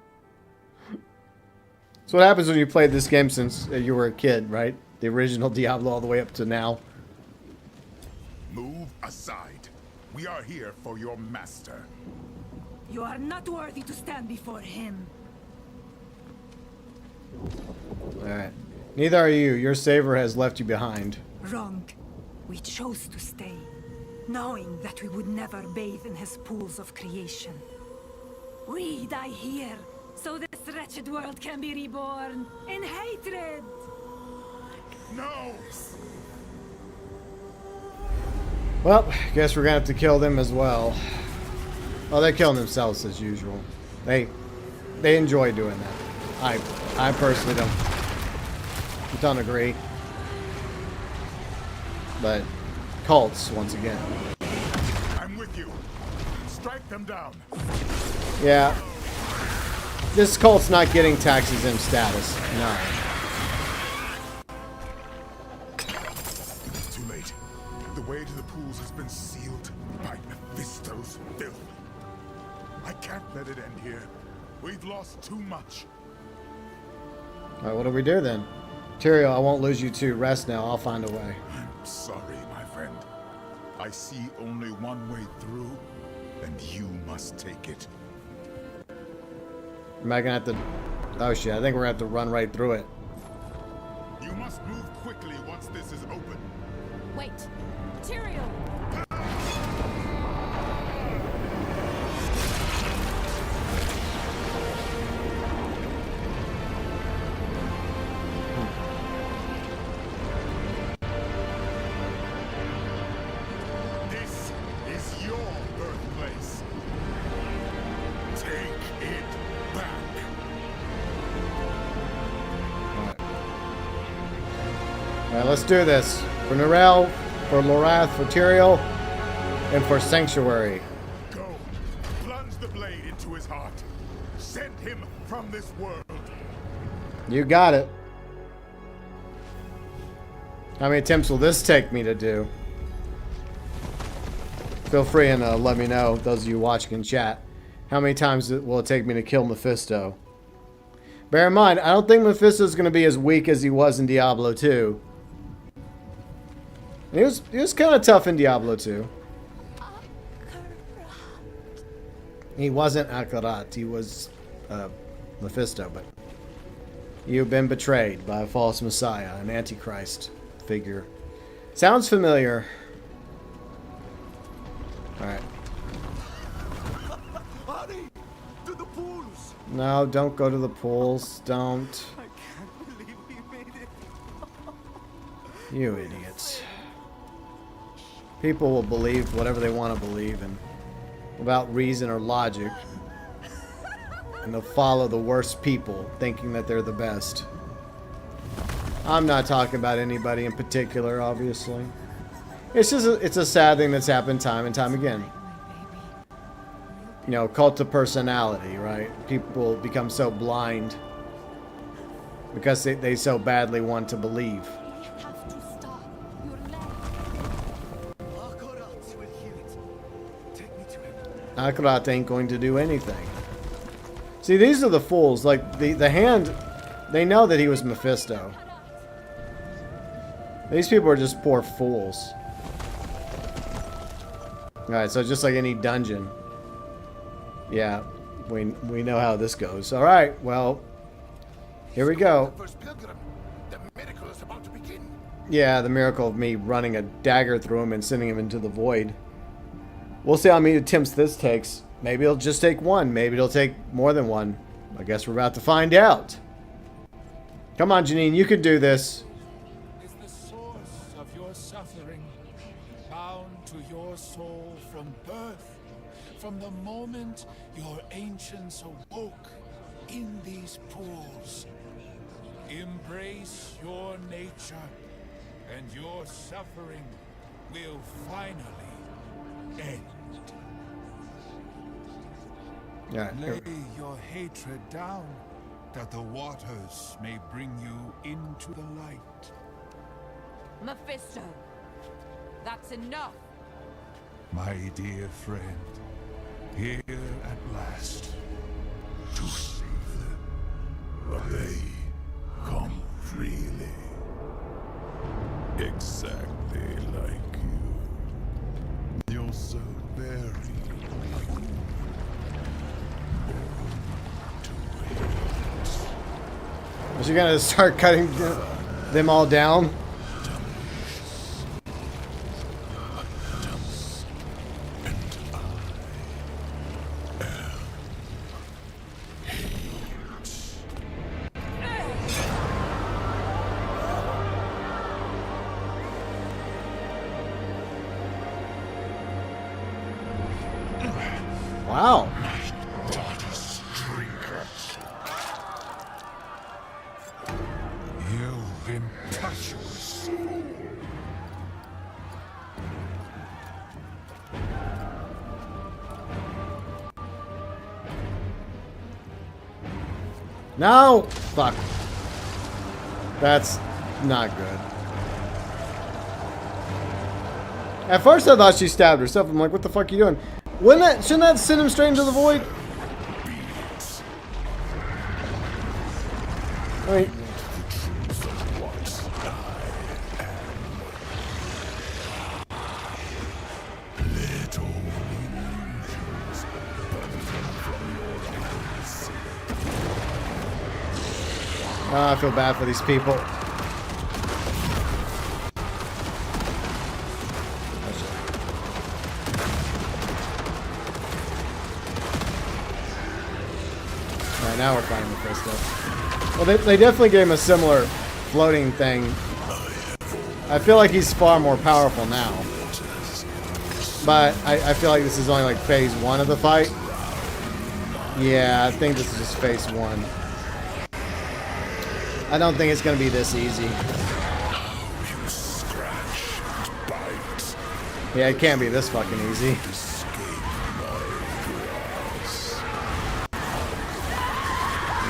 So what happens when you played this game since you were a kid, right? The original Diablo all the way up to now. Move aside. We are here for your master. You are not worthy to stand before him. Alright. Neither are you. Your savior has left you behind. Wrong. We chose to stay, knowing that we would never bathe in his pools of creation. We die here, so this wretched world can be reborn in hatred. No! Well, guess we're gonna have to kill them as well. Well, they're killing themselves as usual. They enjoy doing that. I personally don't agree. But cults once again. I'm with you. Strike them down. Yeah. This cult's not getting taxes in status. No. Too late. The way to the pools has been sealed by Mephisto's filth. I can't let it end here. We've lost too much. Alright, what do we do then? Tyrael, I won't lose you too. Rest now. I'll find a way. I'm sorry, my friend. I see only one way through, and you must take it. Am I gonna have to... Oh shit, I think we're gonna have to run right through it. You must move quickly once this is open. Wait, Tyrael! This is your birthplace. Take it back. Alright, let's do this. For Narelle, for Lorath, for Tyrael, and for Sanctuary. Go. Plunge the blade into his heart. Send him from this world. You got it. How many attempts will this take me to do? Feel free and let me know, those of you watching in chat, how many times will it take me to kill Mephisto? Bear in mind, I don't think Mephisto's going to be as weak as he was in Diablo 2. He was kind of tough in Diablo 2. He wasn't Akarat, he was Mephisto, but you've been betrayed by a false messiah, an antichrist figure. Sounds familiar. Alright. To the pools! No, don't go to the pools. Don't. I can't believe we made it. You idiots. People will believe whatever they want to believe, and without reason or logic. And they'll follow the worst people, thinking that they're the best. I'm not talking about anybody in particular, obviously. It's just it's a sad thing that's happened time and time again. You know, cult of personality, right? People become so blind because they so badly want to believe. We have to stop. Your leg. Akarat will heal it. Take me to him. Akarat ain't going to do anything. See, these are the fools. Like, the hand, they know that he was Mephisto. These people are just poor fools. Alright, so just like any dungeon. Yeah, we know how this goes. Alright, well, here we go. First pilgrim, the miracle is about to begin. Yeah, the miracle of me running a dagger through him and sending him into the void. We'll see how many attempts this takes. Maybe it'll just take one. Maybe it'll take more than one. I guess we're about to find out. Come on, Janine, you can do this. Is the source of your suffering bound to your soul from birth, from the moment your ancients awoke in these pools? Embrace your nature, and your suffering will finally end. Yeah, Lay your hatred down, that the waters may bring you into the light. Mephisto, that's enough. My dear friend, here at last, to save them. But they come freely. Exactly like you. You're so very like Is she gonna start cutting them all down? Wow. You impetuous fool. No! Fuck. That's not good. At first I thought she stabbed herself. I'm like, what the fuck are you doing? Shouldn't that send him straight into the void? I mean, I feel bad for these people. Alright, now we're fighting Mephisto. Well, they definitely gave him a similar floating thing. I feel like he's far more powerful now. But I feel like this is only like phase 1 of the fight. Yeah, I think this is just phase 1. I don't think it's going to be this easy. Yeah, it can't be this fucking easy.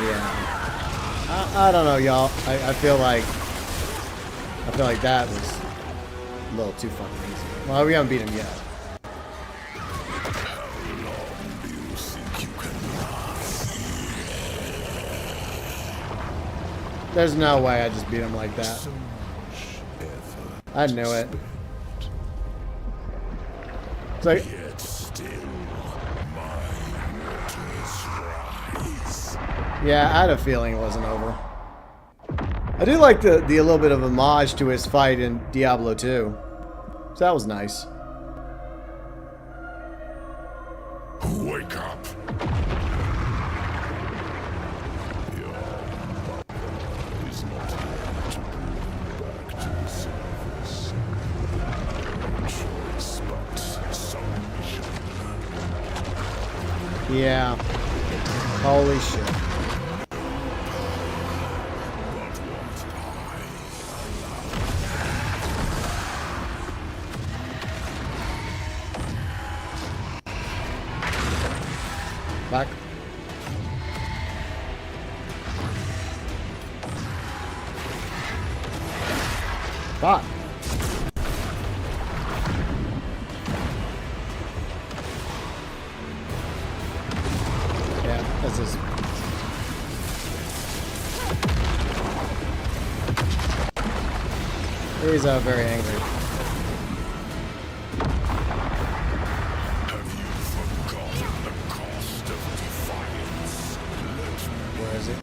Yeah. I don't know, y'all. I feel like that was a little too fucking easy. Well, we haven't beat him yet. There's no way I just beat him like that. I knew it. It's like, Yet still, my waters rise. yeah, I had a feeling it wasn't over. I do like the little bit of homage to his fight in Diablo 2. So that was nice. Wake up. Your mother is not here to bring you back to the surface. No choice but submission. Yeah. Holy shit. Back. Fuck. Yeah, this is. He's very angry. Have you forgotten the cost of defiance? Where is it?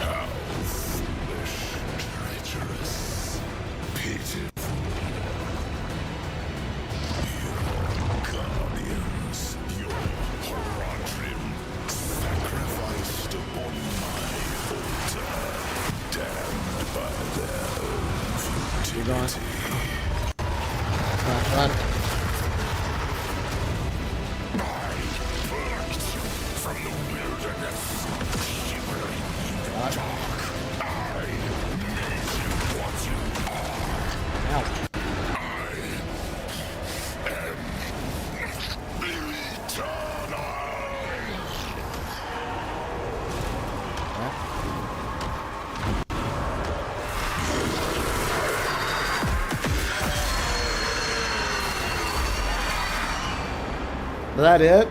How foolish, treacherous, pitiful. Your guardians, your Horadrim, sacrificed upon my altar, damned by their own futility. Run. I plucked you from the wilderness, shivering in the dark. I made you what you are. Ow. I am eternal. Is that it?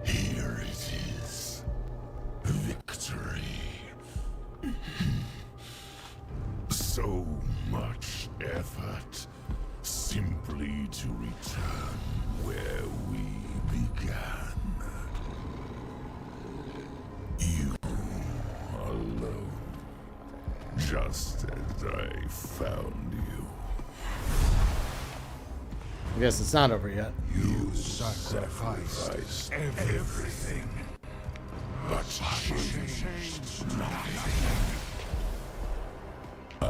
Here it is. Victory. So much effort simply to return where we began. You alone. Just as I found you. I guess it's not over yet. You sacrificed everything, but changed nothing. I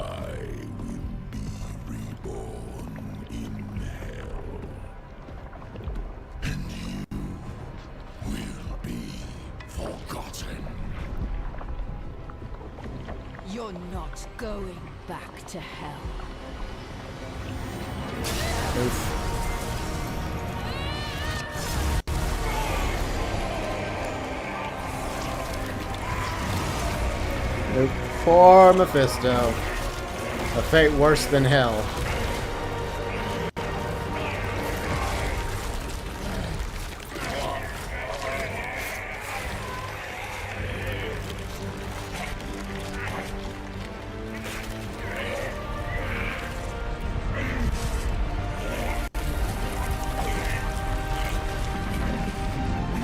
will be reborn in hell, and you will be forgotten. You're not going back to hell. Oof. Nope. Poor Mephisto. A fate worse than hell.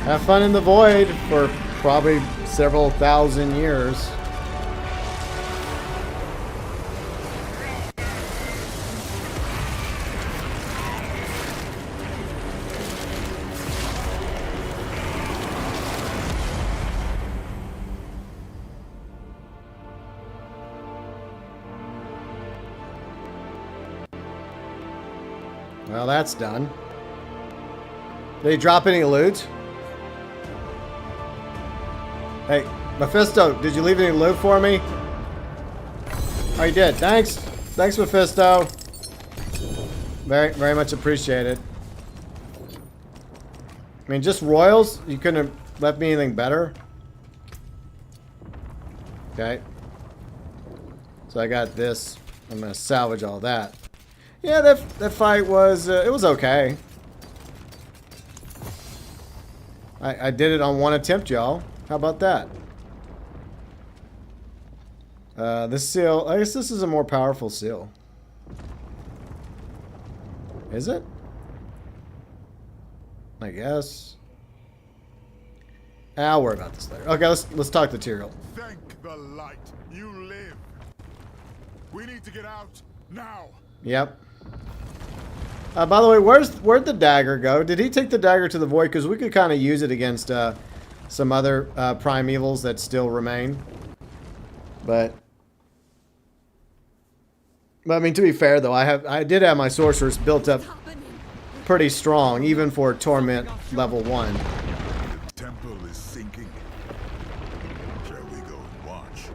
Have fun in the void for probably several thousand years. Well, that's done. Did he drop any loot? Hey, Mephisto, did you leave any loot for me? Oh, you did. Thanks. Thanks, Mephisto. Very, very much appreciated. I mean, just royals? You couldn't have left me anything better? Okay. So I got this. I'm going to salvage all that. Yeah, that fight was... it was okay. I did it on one attempt, y'all. How about that? This seal... I guess this is a more powerful seal. Is it? I guess. I'll worry about this later. Okay, let's talk to Tyrael. Thank the light. You live. We need to get out now. Yep. By the way, where'd the dagger go? Did he take the dagger to the void? Because we could kind of use it against some other primevals that still remain. But I mean, to be fair though, I did have my sorcerers built up pretty strong, even for Torment level 1. The temple is sinking. Shall we go and watch?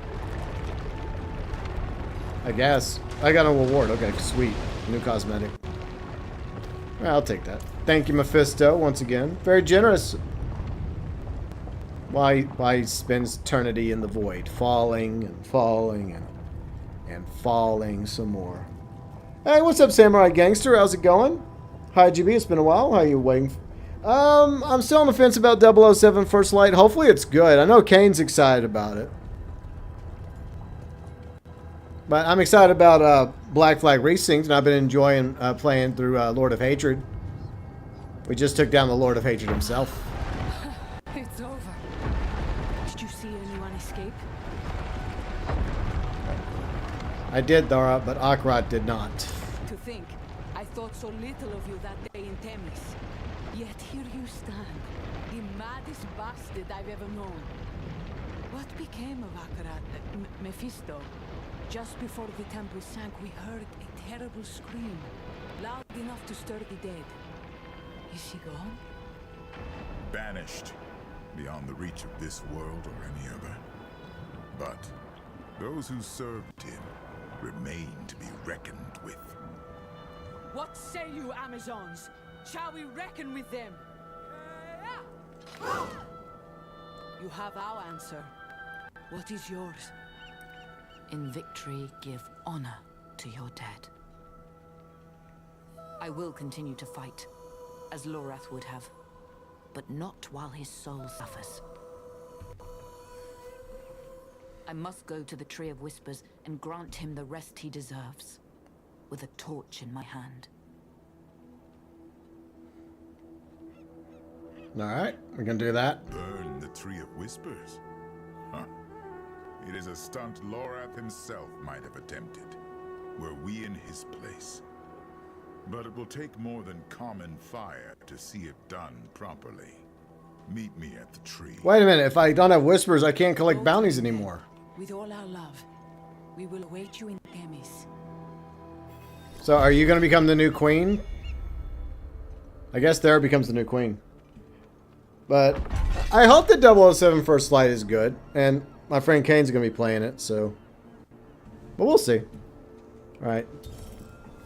I guess. I got a reward. Okay, sweet. New cosmetic. I'll take that. Thank you, Mephisto, once again. Very generous. Why he spends eternity in the void, falling and falling and falling some more. Hey, what's up, Samurai Gangster? How's it going? Hi, GB. It's been a while. How are you waiting? I'm still on the fence about 007 First Light. Hopefully it's good. I know Kane's excited about it. But I'm excited about Black Flag Racing, and I've been enjoying playing through Lord of Hatred. We just took down the Lord of Hatred himself. It's over. Did you see anyone escape? I did, Thora, but Akrat did not. To think, I thought so little of you that day in Themis. Yet here you stand, the maddest bastard I've ever known. What became of Akrat, Mephisto? Just before the temple sank, we heard a terrible scream, loud enough to stir the dead. Is he gone? Banished, beyond the reach of this world or any other. But those who served him remain to be reckoned with. What say you, Amazons? Shall we reckon with them? You have our answer. What is yours? In victory, give honor to your dead. I will continue to fight, as Lorath would have, but not while his soul suffers. I must go to the Tree of Whispers and grant him the rest he deserves, with a torch in my hand. Alright, we can do that. Burn the Tree of Whispers? Huh. It is a stunt Lorath himself might have attempted, were we in his place. But it will take more than common fire to see it done properly. Meet me at the tree. Wait a minute, if I don't have whispers, I can't collect bounties anymore. With all our love, we will await you in Themis. So are you going to become the new queen? I guess Thera becomes the new queen. But I hope that 007 First Light is good. And my friend Kane's going to be playing it, so... But we'll see. Alright.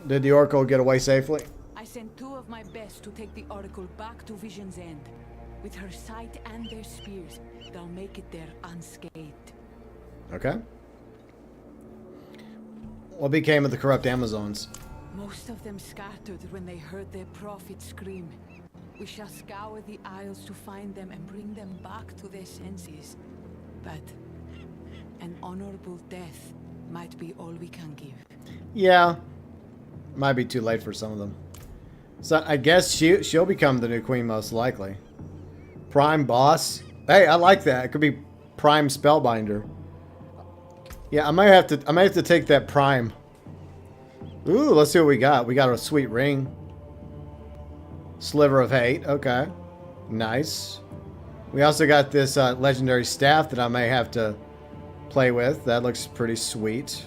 Did the Oracle get away safely? I sent 2 of my best to take the Oracle back to Vision's End. With her sight and their spears, they'll make it there unscathed. Okay. What became of the corrupt Amazons? Most of them scattered when they heard their prophet scream. We shall scour the Isles to find them and bring them back to their senses. But an honorable death might be all we can give. Yeah. Might be too late for some of them. So I guess she'll become the new queen most likely. Prime boss. Hey, I like that. It could be Prime Spellbinder. Yeah, I might have to take that Prime. Ooh, let's see what we got. We got a sweet ring. Sliver of Hate. Okay. Nice. We also got this legendary staff that I may have to play with. That looks pretty sweet.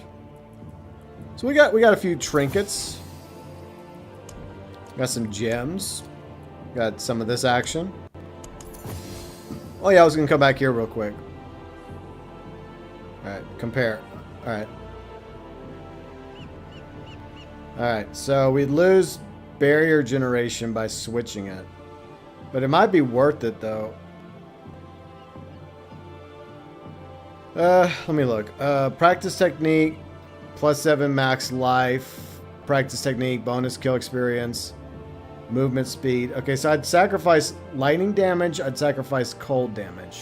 So we got a few trinkets. Got some gems. Got some of this action. Oh yeah, I was gonna come back here real quick. Alright, compare. Alright. Alright, so we lose barrier generation by switching it. But it might be worth it, though. Let me look. Practice technique, +7 max life. Practice technique, bonus kill experience. Movement speed. Okay, so I'd sacrifice lightning damage. I'd sacrifice cold damage.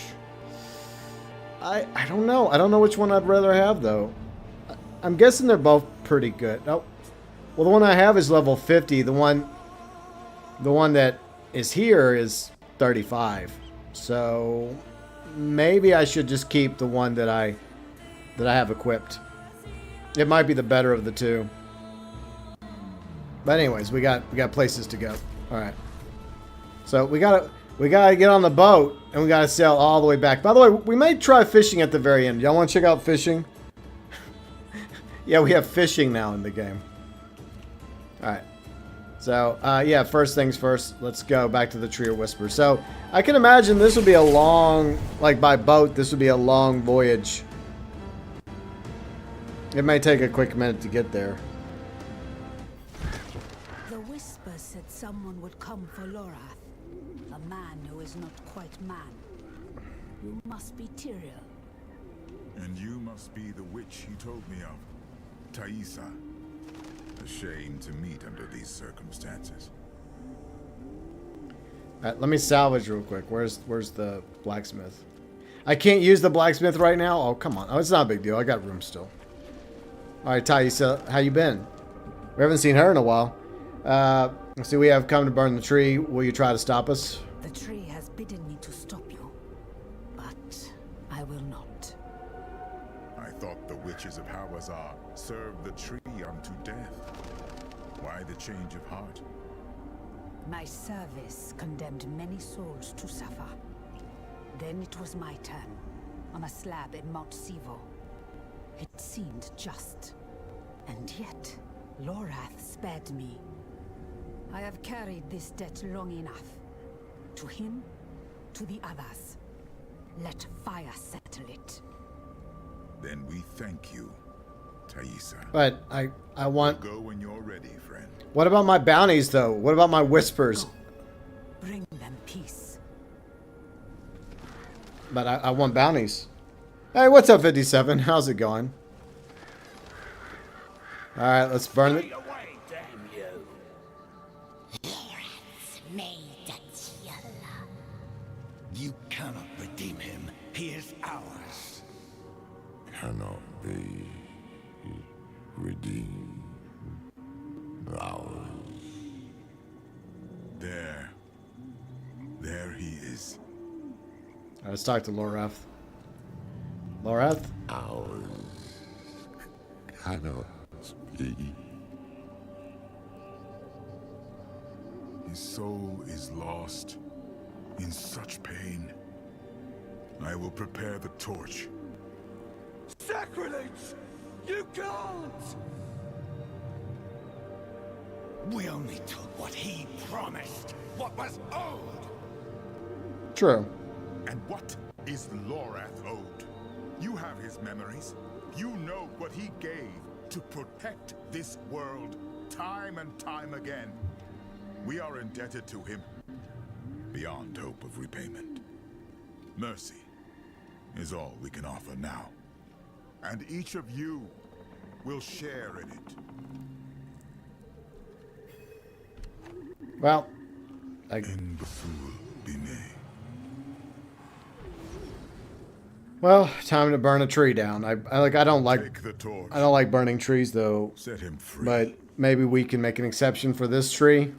I don't know. I don't know which one I'd rather have, though. I'm guessing they're both pretty good. Oh, well, the one I have is level 50. The one that is here is 35. So maybe I should just keep the one that I have equipped. It might be the better of the two. But anyways, we got places to go. All right. So we gotta get on the boat and we gotta sail all the way back. By the way, we may try fishing at the very end. Y'all want to check out fishing? Yeah, we have fishing now in the game. All right. So yeah, first things first. Let's go back to the Tree of Whispers. So I can imagine this will be a long, like by boat, this would be a long voyage. It may take a quick minute to get there. The Whisper said someone would come for Lorath. A man who is not quite man. You must be Tyrael. And you must be the witch he told me of. Thaisa. A shame to meet under these circumstances. Alright, let me salvage real quick. Where's the blacksmith? I can't use the blacksmith right now? Oh, come on. Oh, it's not a big deal. I got room still. Alright, Thaisa, how you been? We haven't seen her in a while. Let's see, we have come to burn the tree. Will you try to stop us? The tree has bidden me to stop you, but I will not. I thought the witches of Hawazar served the tree unto death. Why the change of heart? My service condemned many souls to suffer. Then it was my turn, on a slab in Mount Sivo. It seemed just. And yet, Lorath spared me. I have carried this debt long enough. To him, to the others. Let fire settle it. Then we thank you, Thaisa. But I want... Go when you're ready, friend. What about my bounties, though? What about my whispers? Go. Bring them peace. But I want bounties. Hey, what's up, 57? How's it going? Alright, let's burn it. You cannot redeem him. He is ours. Cannot be redeemed. Ours. There he is. Alright, let's talk to Lorath. Lorath? Ours. Cannot be. His soul is lost. In such pain. I will prepare the torch. Sacrilege! You can't! We only took what he promised. What was owed. True. And what is Lorath owed? You have his memories. You know what he gave to protect this world, time and time again. We are indebted to him, beyond hope of repayment. Mercy is all we can offer now. And each of you will share in it. Well, well, time to burn a tree down. I don't like burning trees though. Set him free. But maybe we can make an exception for this tree.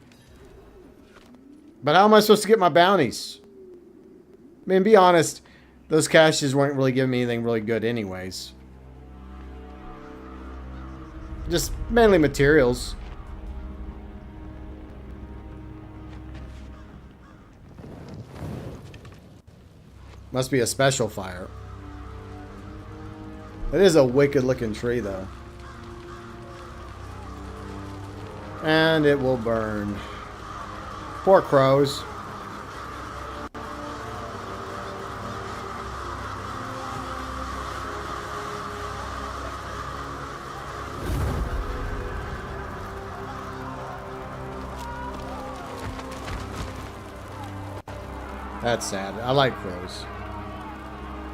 But how am I supposed to get my bounties? I mean, be honest, those caches weren't really giving me anything really good anyways. Just mainly materials. Must be a special fire. It is a wicked looking tree though. And it will burn. Poor crows. That's sad. I like crows.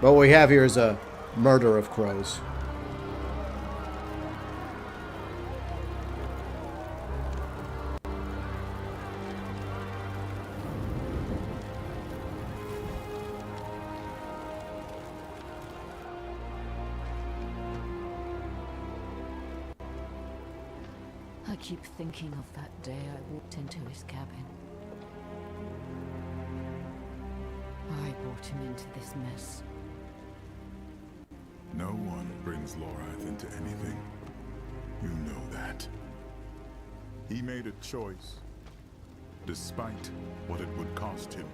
But what we have here is a murder of crows. I keep thinking of that day I walked into his cabin. I brought him into this mess. No one brings Lorath into anything. You know that. He made a choice, despite what it would cost him.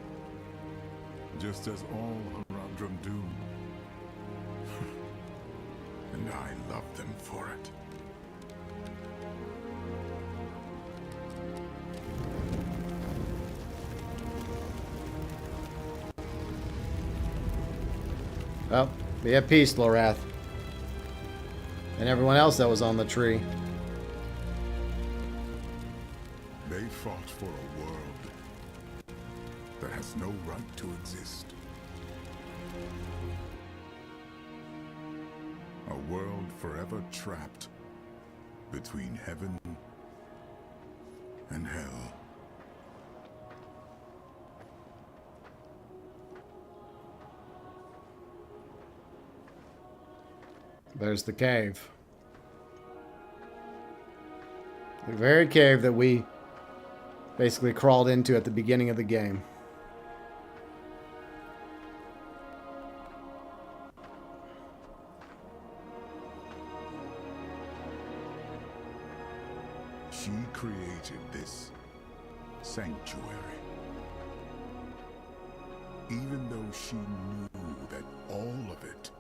Just as all Haradrim do. And I love them for it. Well, be at peace, Lorath. And everyone else that was on the tree. They fought for a world that has no right to exist. A world forever trapped between heaven and hell. There's the cave. The very cave that we basically crawled into at the beginning of the game. She created this sanctuary. Even though she knew that all of it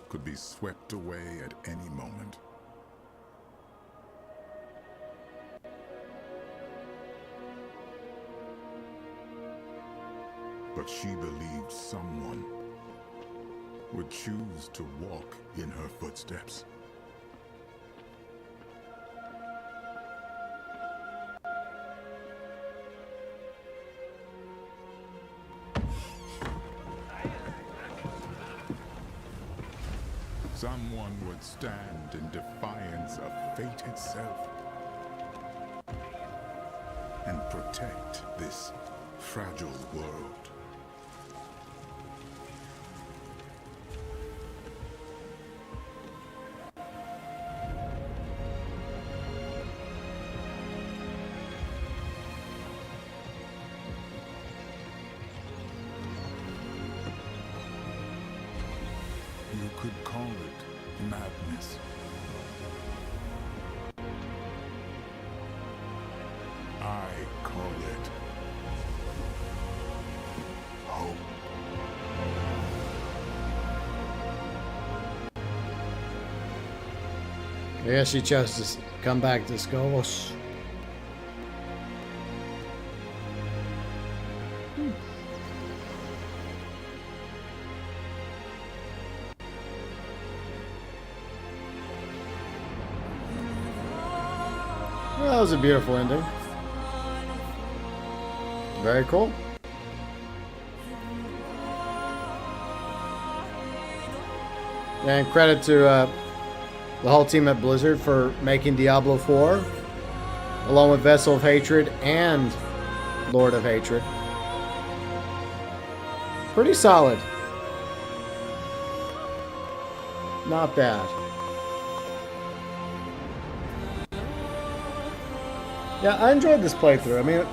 could be swept away at any moment. But she believed someone would choose to walk in her footsteps. Someone would stand in defiance of fate itself and protect this fragile world. You could call it madness. I call it hope. Yeah, she chose to come back to Skovos. Well, that was a beautiful ending. Very cool. And credit to the whole team at Blizzard for making Diablo 4, along with Vessel of Hatred and Lord of Hatred. Pretty solid. Not bad. Yeah, I enjoyed this playthrough. I mean,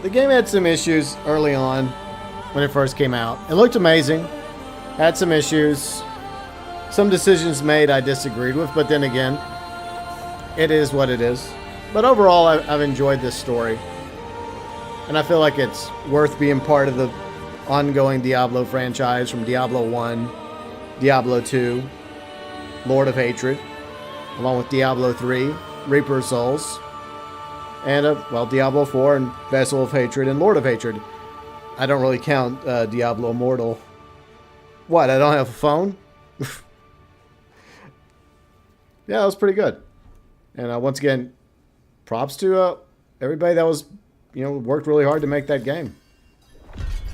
the game had some issues early on when it first came out. It looked amazing. Had some issues. Some decisions made I disagreed with, but then again, it is what it is. But overall, I've enjoyed this story. And I feel like it's worth being part of the ongoing Diablo franchise from Diablo 1, Diablo 2, Lord of Hatred, along with Diablo 3, Reaper of Souls, and, well, Diablo 4 and Vessel of Hatred and Lord of Hatred. I don't really count Diablo Immortal. What, I don't have a phone? Yeah, that was pretty good. And once again, props to everybody that was worked really hard to make that game.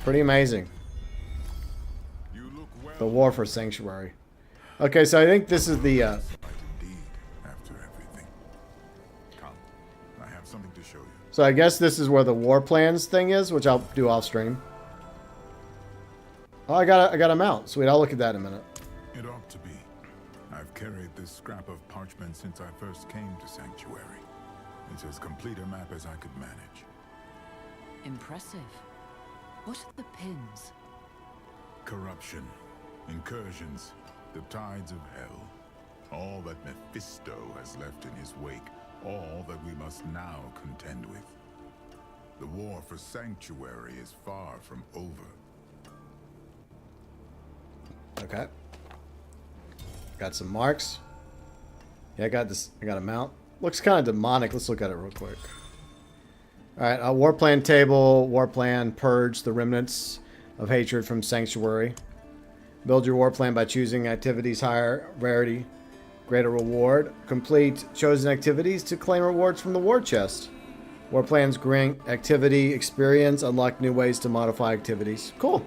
Pretty amazing. The War for Sanctuary. Okay, so I think this is the... Indeed, after everything. Come, I have something to show you. So I guess this is where the war plans thing is, which I'll do off stream. Oh, I got a mount. Sweet, I'll look at that in a minute. It ought to be. I've carried this scrap of parchment since I first came to Sanctuary. It's as complete a map as I could manage. Impressive. What are the pins? Corruption, incursions, the tides of hell. All that Mephisto has left in his wake. All that we must now contend with. The war for Sanctuary is far from over. Okay. Got some marks. Yeah, I got this. I got a mount. Looks kind of demonic. Let's look at it real quick. Alright, war plan table. War plan. Purge the remnants of hatred from Sanctuary. Build your war plan by choosing activities higher rarity, greater reward. Complete chosen activities to claim rewards from the war chest. War plans grant activity experience. Unlock new ways to modify activities. Cool.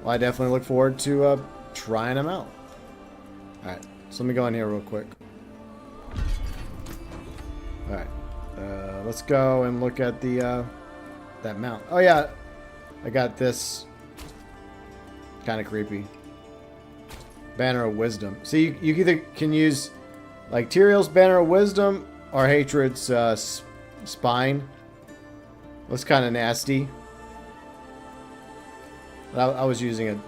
Well, I definitely look forward to trying them out. Alright, so let me go in here real quick. Alright, let's go and look at the that mount. Oh yeah, I got this. Kind of creepy. Banner of Wisdom. So you either can use like Tyrael's Banner of Wisdom or Hatred's Spine. Looks kind of nasty. I was using it.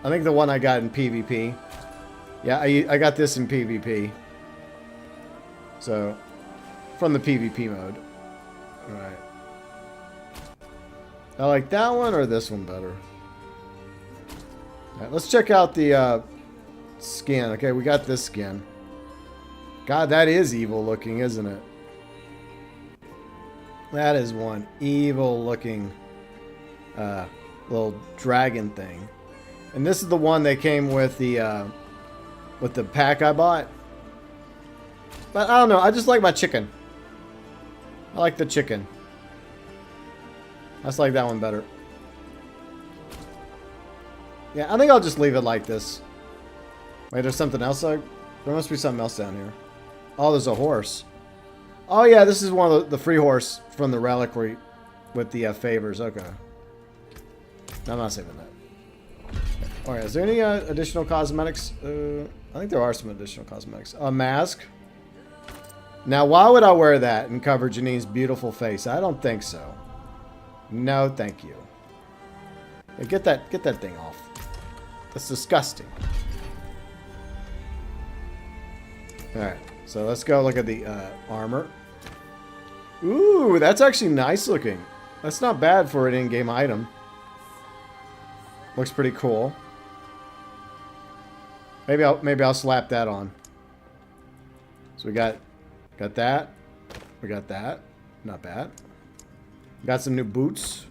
I think the one I got in PvP. Yeah, I got this in PvP. So, from the PvP mode. Alright. I like that one or this one better. Alright, let's check out the skin. Okay, we got this skin. God, that is evil looking, isn't it? That is one evil looking little dragon thing. And this is the one that came with the pack I bought. But I don't know, I just like my chicken. I like the chicken. I just like that one better. Yeah, I think I'll just leave it like this. Wait, there's something else? There must be something else down here. Oh, there's a horse. Oh yeah, this is one of the free horse from the reliquary with the favors. Okay. No, I'm not saving that. Alright, is there any additional cosmetics? I think there are some additional cosmetics. A mask. Now, why would I wear that and cover Janine's beautiful face? I don't think so. No, thank you. Yeah, get that thing off. That's disgusting. Alright, so let's go look at the armor. Ooh, that's actually nice looking. That's not bad for an in-game item. Looks pretty cool. Maybe I'll slap that on. So we got that. We got that. Not bad. Got some new boots.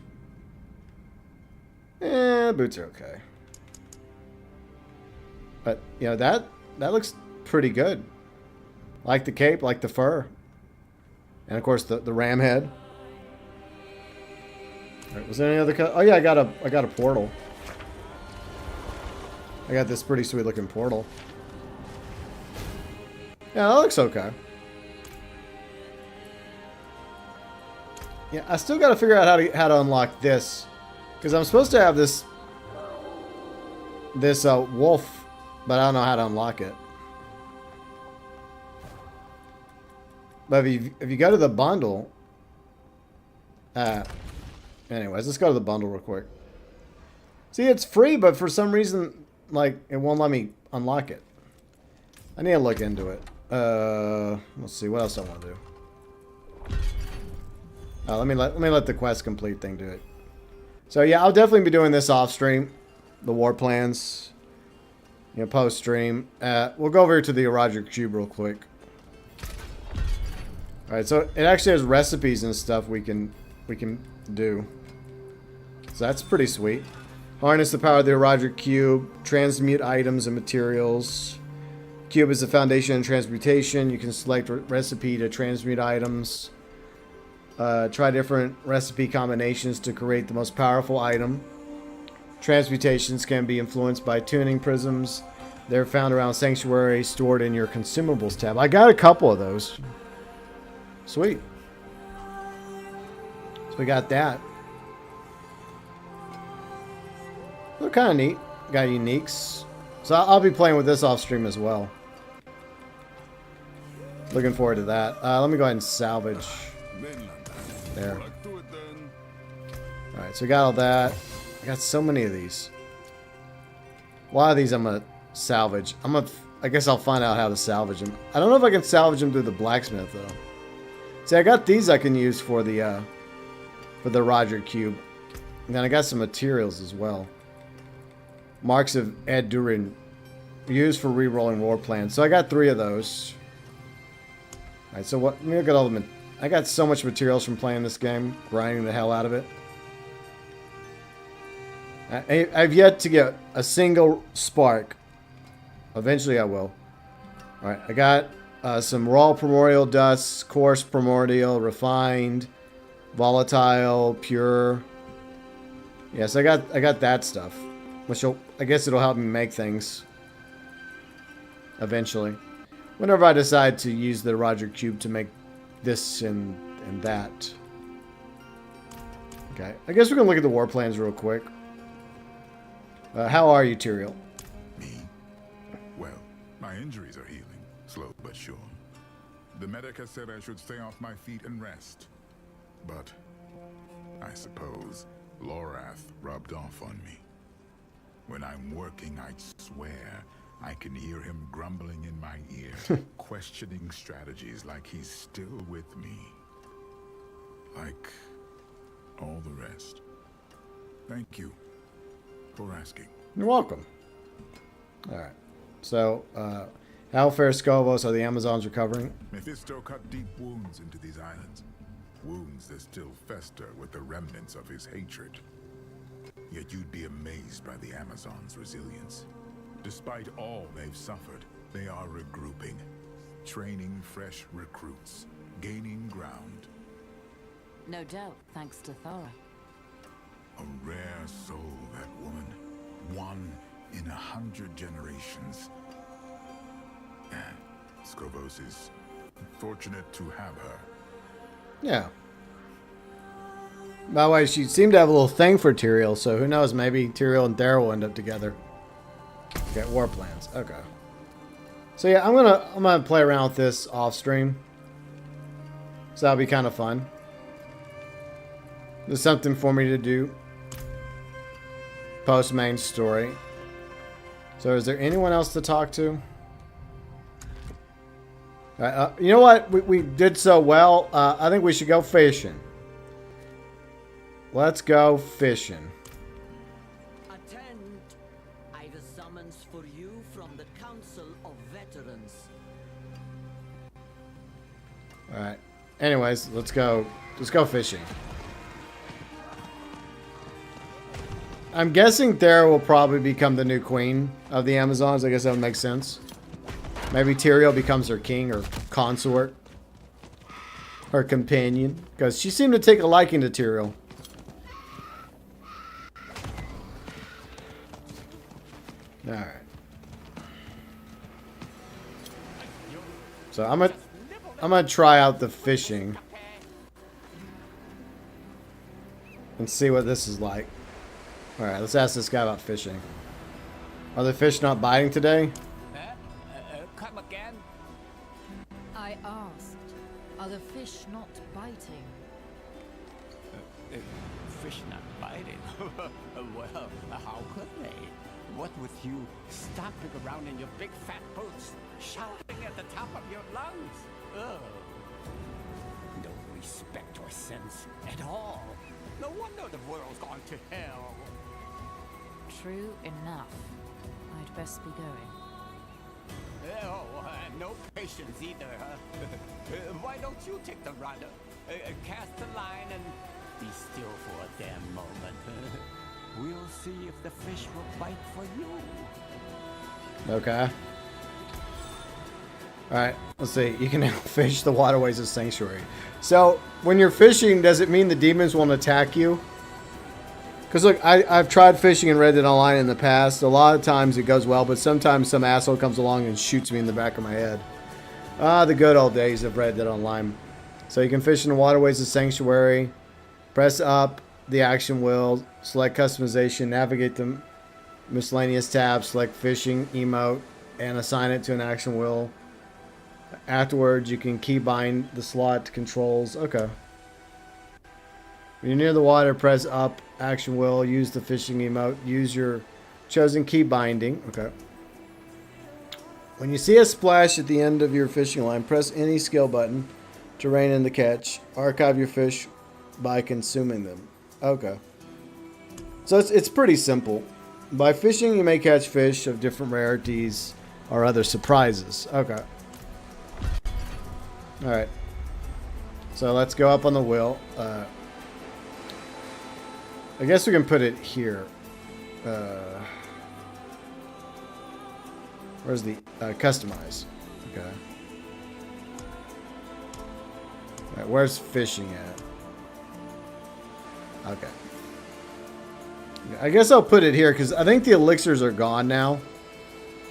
Boots are okay. But you know that looks pretty good. Like the cape, like the fur. And of course the ram head. Alright, was there any other oh yeah, I got a portal. I got this pretty sweet looking portal. Yeah, that looks okay. Yeah, I still got to figure out how to unlock this, because I'm supposed to have this wolf, but I don't know how to unlock it. But if you go to the bundle, anyways, let's go to the bundle real quick. See, it's free, but for some reason, like, it won't let me unlock it. I need to look into it. Let's see, what else I want to do. Let me let the quest complete thing do it. So yeah, I'll definitely be doing this off stream, the war plans, you know, post stream. We'll go over to the Erodric Cube real quick. All right, so it actually has recipes and stuff we can do. So that's pretty sweet. Harness the power of the Erodric Cube. Transmute items and materials. Cube is the foundation in transmutation. You can select recipe to transmute items. Try different recipe combinations to create the most powerful item. Transmutations can be influenced by tuning prisms. They're found around Sanctuary, stored in your consumables tab. I got a couple of those. Sweet. So we got that. They're kind of neat. Got uniques. So I'll be playing with this off stream as well. Looking forward to that. Let me go ahead and salvage. There. Alright, so we got all that. I got so many of these. A lot of these I'm going to salvage. I guess I'll find out how to salvage them. I don't know if I can salvage them through the blacksmith though. See, I got these I can use for the Roger cube. And then I got some materials as well. Marks of Ed Durin used for re-rolling war plans. So I got 3 of those. Alright, so let me look at all the I got so much materials from playing this game, grinding the hell out of it. I've yet to get a single spark. Eventually I will. Alright, I got some raw primordial dust, coarse primordial, refined, volatile, pure. Yes, I got that stuff. Which I guess it'll help me make things. Eventually. Whenever I decide to use the Roger Cube to make this and that. Okay, I guess we're going to look at the war plans real quick. How are you, Tyrael? Me? Well, my injuries are healing, slow but sure. The medic has said I should stay off my feet and rest. But I suppose Lorath rubbed off on me. When I'm working, I swear I can hear him grumbling in my ear, questioning strategies like he's still with me. Like all the rest. Thank you for asking. You're welcome. Alright. So, how fares Scovos? Are the Amazons recovering? Mephisto cut deep wounds into these islands. Wounds that still fester with the remnants of his hatred. Yet you'd be amazed by the Amazons' resilience. Despite all they've suffered, they are regrouping, training fresh recruits, gaining ground. No doubt, thanks to Thora. A rare soul, that woman. One in 100 generations. Scovos is fortunate to have her. Yeah. By the way, she seemed to have a little thing for Tyrael, so who knows, maybe Tyrael and Thera will end up together. Okay, war plans. Okay. So yeah, I'm gonna play around with this off stream. So that'll be kind of fun. There's something for me to do. Post main story. So is there anyone else to talk to? You know what? We did so well. I think we should go fishing. Let's go fishing. Attend. I've a summons for you from the Council of Veterans. Alright. Anyways, let's go fishing. I'm guessing Thera will probably become the new queen of the Amazons. I guess that would make sense. Maybe Tyrael becomes her king or consort. Her companion. Because she seemed to take a liking to Tyrael. Alright. So I'm gonna try out the fishing. And see what this is like. Alright, let's ask this guy about fishing. Are the fish not biting today? Come again? I asked, are the fish not biting? Fish not biting? Well, how could they? What with you stomping around in your big fat boots, shouting at the top of your lungs? Ugh. No respect or sense at all. No wonder the world's gone to hell. True enough. I'd best be going. Oh, no patience either, huh? Why don't you take the rudder, cast the line, and be still for a damn moment? We'll see if the fish will bite for you. Okay. Alright, let's see. You can now fish the waterways of Sanctuary. So, when you're fishing, does it mean the demons won't attack you? Because look, I've tried fishing in Red Dead Online in the past. A lot of times it goes well, but sometimes some asshole comes along and shoots me in the back of my head. Ah, the good old days of Red Dead Online. So you can fish in the waterways of Sanctuary. Press up the action wheel. Select customization. Navigate the miscellaneous tabs. Select fishing emote. And assign it to an action wheel. Afterwards, you can keybind the slot controls. Okay. When you're near the water, press up, action wheel, use the fishing emote, use your chosen key binding. Okay. When you see a splash at the end of your fishing line, press any skill button to rein in the catch. Archive your fish by consuming them. Okay. So it's pretty simple. By fishing, you may catch fish of different rarities or other surprises. Okay. Alright. So let's go up on the wheel. I guess we can put it here. Where's the customize? Okay. Alright, where's fishing at? Okay. I guess I'll put it here because I think the elixirs are gone now.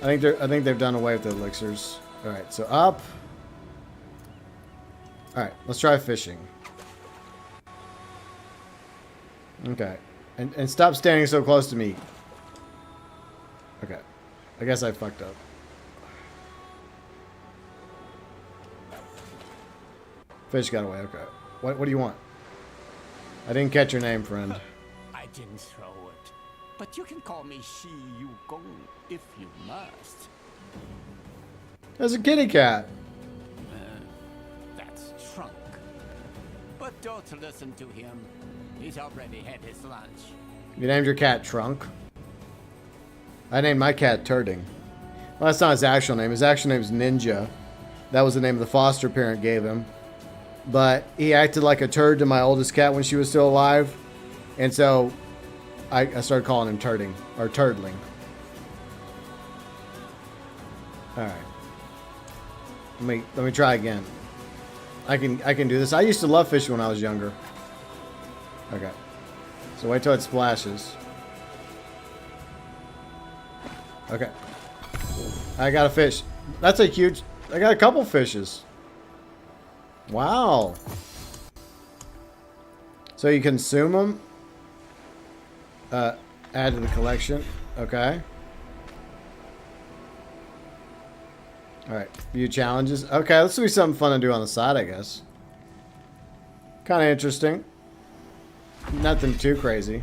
I think they've done away with the elixirs. Alright, so up. Alright, let's try fishing. Okay. And stop standing so close to me. Okay. I guess I fucked up. Fish got away, okay. What do you want? I didn't catch your name, friend. I didn't throw it. But you can call me Shi Yu Gong if you must. There's a kitty cat. That's Trunk. But don't listen to him. He's already had his lunch. You named your cat Trunk? I named my cat Turding. Well, that's not his actual name. His actual name is Ninja. That was the name the foster parent gave him. But he acted like a turd to my oldest cat when she was still alive. And so I started calling him Turding. Or Turdling. Alright. Let me try again. I can do this. I used to love fishing when I was younger. Okay. So wait till it splashes. Okay. I got a fish. That's a huge... I got a couple fishes. Wow. So you consume them. Add to the collection. Okay. Alright. View challenges. Okay, let's do something fun to do on the side, I guess. Kind of interesting. Nothing too crazy.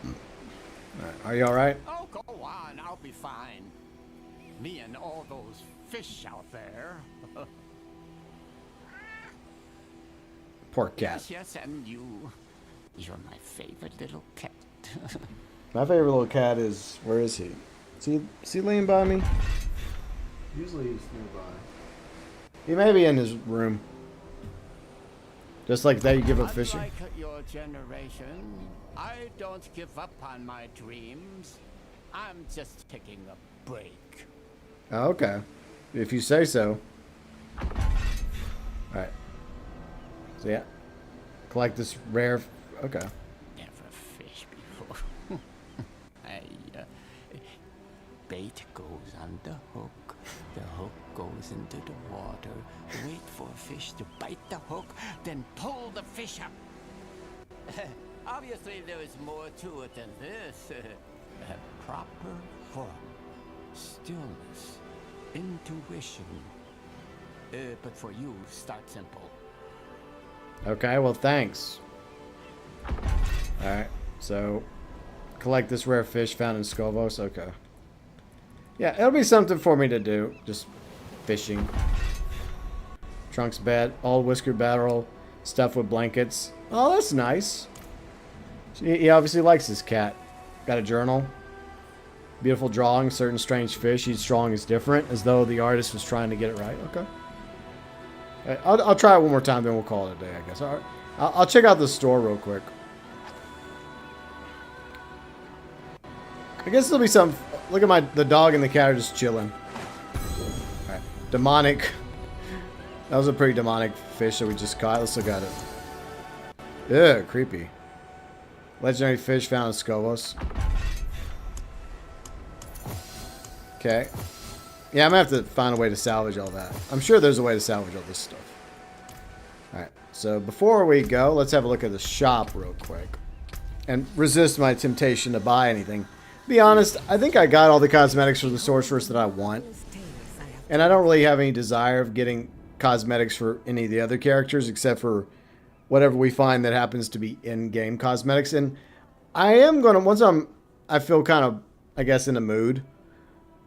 Right. Are you alright? Oh, go on. I'll be fine. Me and all those fish out there. Poor cat. Yes, and you. You're my favorite little cat. My favorite little cat is... Where is he? Is he laying by me? Usually he's nearby. He may be in his room. Just like that, you give up fishing. Unlike your generation, I don't give up on my dreams. I'm just taking a break. Oh, okay. If you say so. Alright. So yeah. Collect this rare... Okay. Never fished before. Bait goes on the hook. The hook goes into the water. Wait for a fish to bite the hook, then pull the fish up. Obviously, there is more to it than this. Proper form, stillness, intuition. But for you, start simple. Okay, well, thanks. Alright, so... Collect this rare fish found in Scovos. Okay. Yeah, it'll be something for me to do. Just fishing. Trunk's bed. All whisker barrel. Stuffed with blankets. Oh, that's nice. He obviously likes his cat. Got a journal. Beautiful drawing. Certain strange fish. Each drawing is different. As though the artist was trying to get it right. Okay. I'll try it one more time, then we'll call it a day, I guess. All right. I'll check out the store real quick. I guess there'll be some... Look at the dog and the cat are just chilling. demonic. That was a pretty demonic fish that we just caught. Let's look at it. Ugh, creepy. Legendary fish found in Scovos. Okay. Yeah, I'm gonna have to find a way to salvage all that. I'm sure there's a way to salvage all this stuff. Alright, so before we go, let's have a look at the shop real quick. And resist my temptation to buy anything. Be honest, I think I got all the cosmetics for the sorceress that I want. And I don't really have any desire of getting cosmetics for any of the other characters except for whatever we find that happens to be in-game cosmetics. And I am going to, once I feel kind of, I guess, in a mood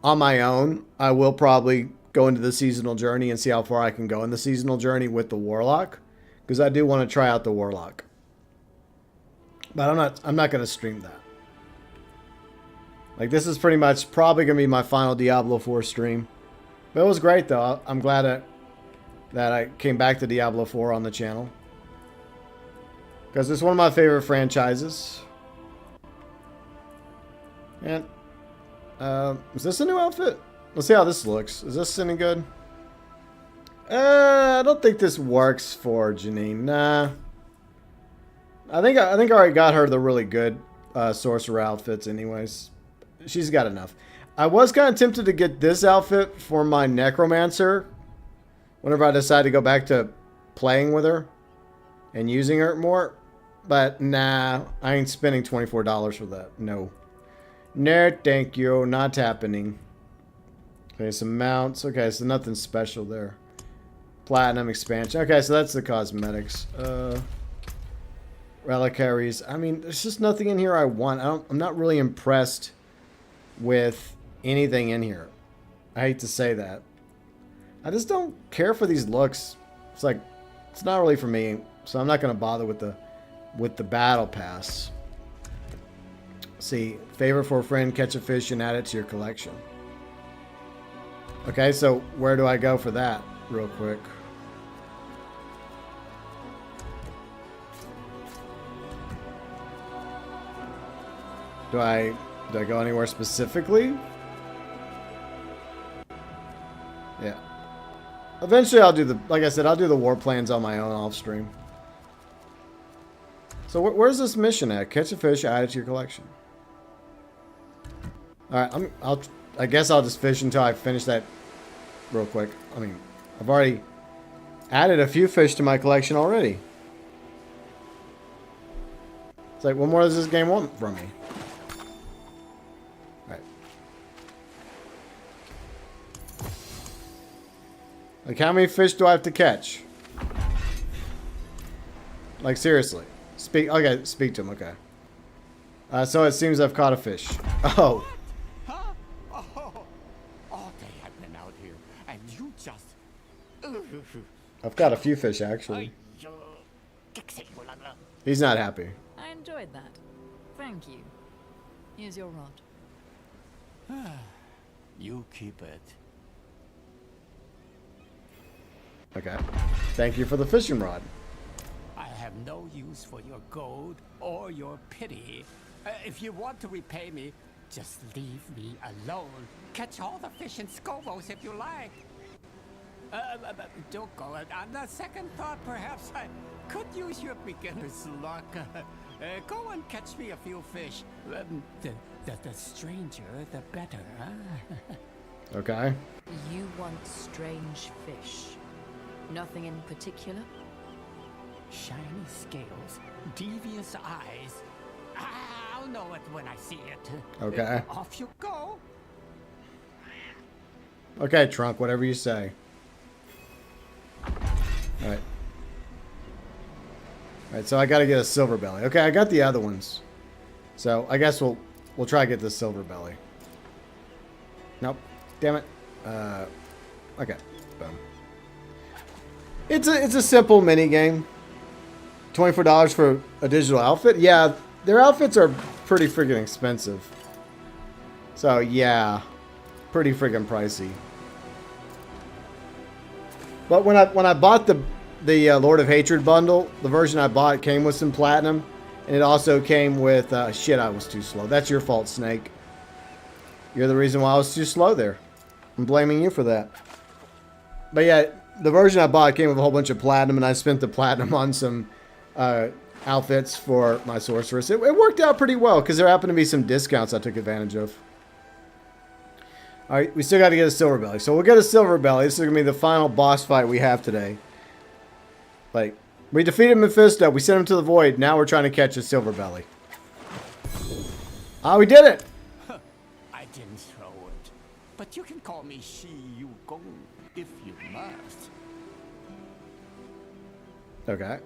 on my own, I will probably go into the seasonal journey and see how far I can go in the seasonal journey with the Warlock. Because I do want to try out the Warlock. But I'm not going to stream that. Like, this is pretty much probably going to be my final Diablo 4 stream. But it was great, though. I'm glad that I came back to Diablo 4 on the channel. Because it's one of my favorite franchises. And, is this a new outfit? Let's see how this looks. Is this any good? I don't think this works for Janine. Nah. I think I already got her the really good sorcerer outfits anyways. She's got enough. I was kind of tempted to get this outfit for my necromancer whenever I decide to go back to playing with her and using her more. But nah, I ain't spending $24 for that. No. No, thank you. Not happening. Okay, some mounts. Okay, so nothing special there. Platinum expansion. Okay, so that's the cosmetics. Reliquaries. I mean, there's just nothing in here I want. I'm not really impressed with anything in here. I hate to say that. I just don't care for these looks. It's like, it's not really for me. So I'm not going to bother with the battle pass. See, favor for a friend, catch a fish, and add it to your collection. Okay, so where do I go for that? Real quick. Do I go anywhere specifically? Yeah. Eventually I'll do like I said, I'll do the war plans on my own off stream. So where's this mission at? Catch a fish, add it to your collection. Alright, I guess I'll just fish until I finish that real quick. I mean, I've already added a few fish to my collection already. It's like, what more does this game want from me? Alright. Like, how many fish do I have to catch? Like, seriously. Okay, speak to him, okay. So it seems I've caught a fish. Oh. I've got a few fish, actually. He's not happy. I enjoyed that. Thank you. Here's your rod. You keep it. Okay. Thank you for the fishing rod. I have no use for your gold or your pity. If you want to repay me, just leave me alone. Catch all the fish in Scovos if you like. Don't go. On the second thought, perhaps I could use your beginner's luck. Go and catch me a few fish. The stranger, the better, huh? Okay. You want strange fish. Nothing in particular? Shiny scales, devious eyes. I'll know it when I see it. Okay. Off you go. Okay, Trunk, whatever you say. Alright. Alright, so I gotta get a silver belly. Okay, I got the other ones. So I guess we'll try to get this silver belly. Nope. Damn it. Okay. Boom. It's a simple mini game. $24 for a digital outfit? Yeah, their outfits are pretty freaking expensive. So yeah, pretty freaking pricey. But when I bought the Lord of Hatred bundle, the version I bought came with some platinum, and it also came with shit. I was too slow. That's your fault, Snake. You're the reason why I was too slow there. I'm blaming you for that. But yeah, the version I bought came with a whole bunch of platinum, and I spent the platinum on some outfits for my sorceress. It worked out pretty well because there happened to be some discounts I took advantage of. All right, we still got to get a silver belly. So we'll get a silver belly. This is going to be the final boss fight we have today. Like, we defeated Mephisto. We sent him to the void. Now we're trying to catch a silver belly. Ah, we did it! I didn't throw it. But you can call me you go if you must. Okay.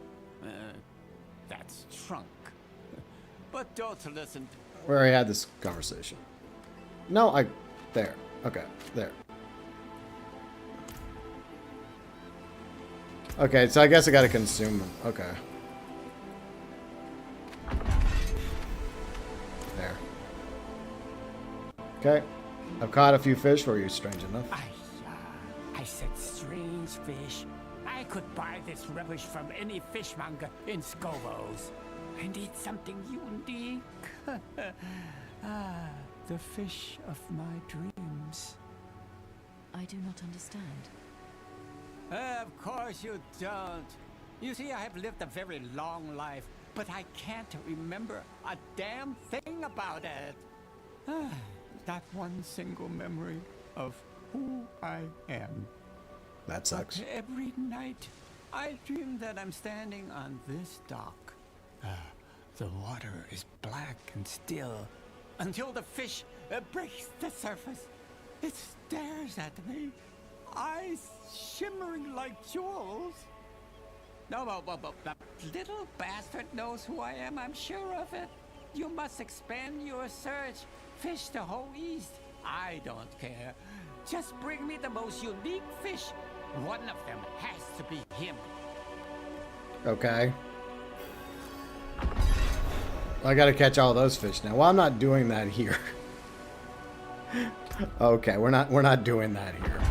That's trunk. But don't listen. We already had this conversation. No, there. Okay, there. Okay, so I guess I gotta consume them. Okay. There. Okay. I've caught a few fish for you, strange enough. I said strange fish. I could buy this rubbish from any fishmonger in Scovos. I need something unique. The fish of my dreams. I do not understand. Of course you don't. You see, I have lived a very long life, but I can't remember a damn thing about it. Not one single memory of who I am. That sucks. But every night, I dream that I'm standing on this dock. The water is black and still until the fish breaks the surface. It stares at me, eyes shimmering like jewels. No, that little bastard knows who I am, I'm sure of it. You must expand your search. Fish the whole east. I don't care. Just bring me the most unique fish. One of them has to be him. Okay. I gotta catch all those fish now. Well, I'm not doing that here. Okay, we're not doing that here.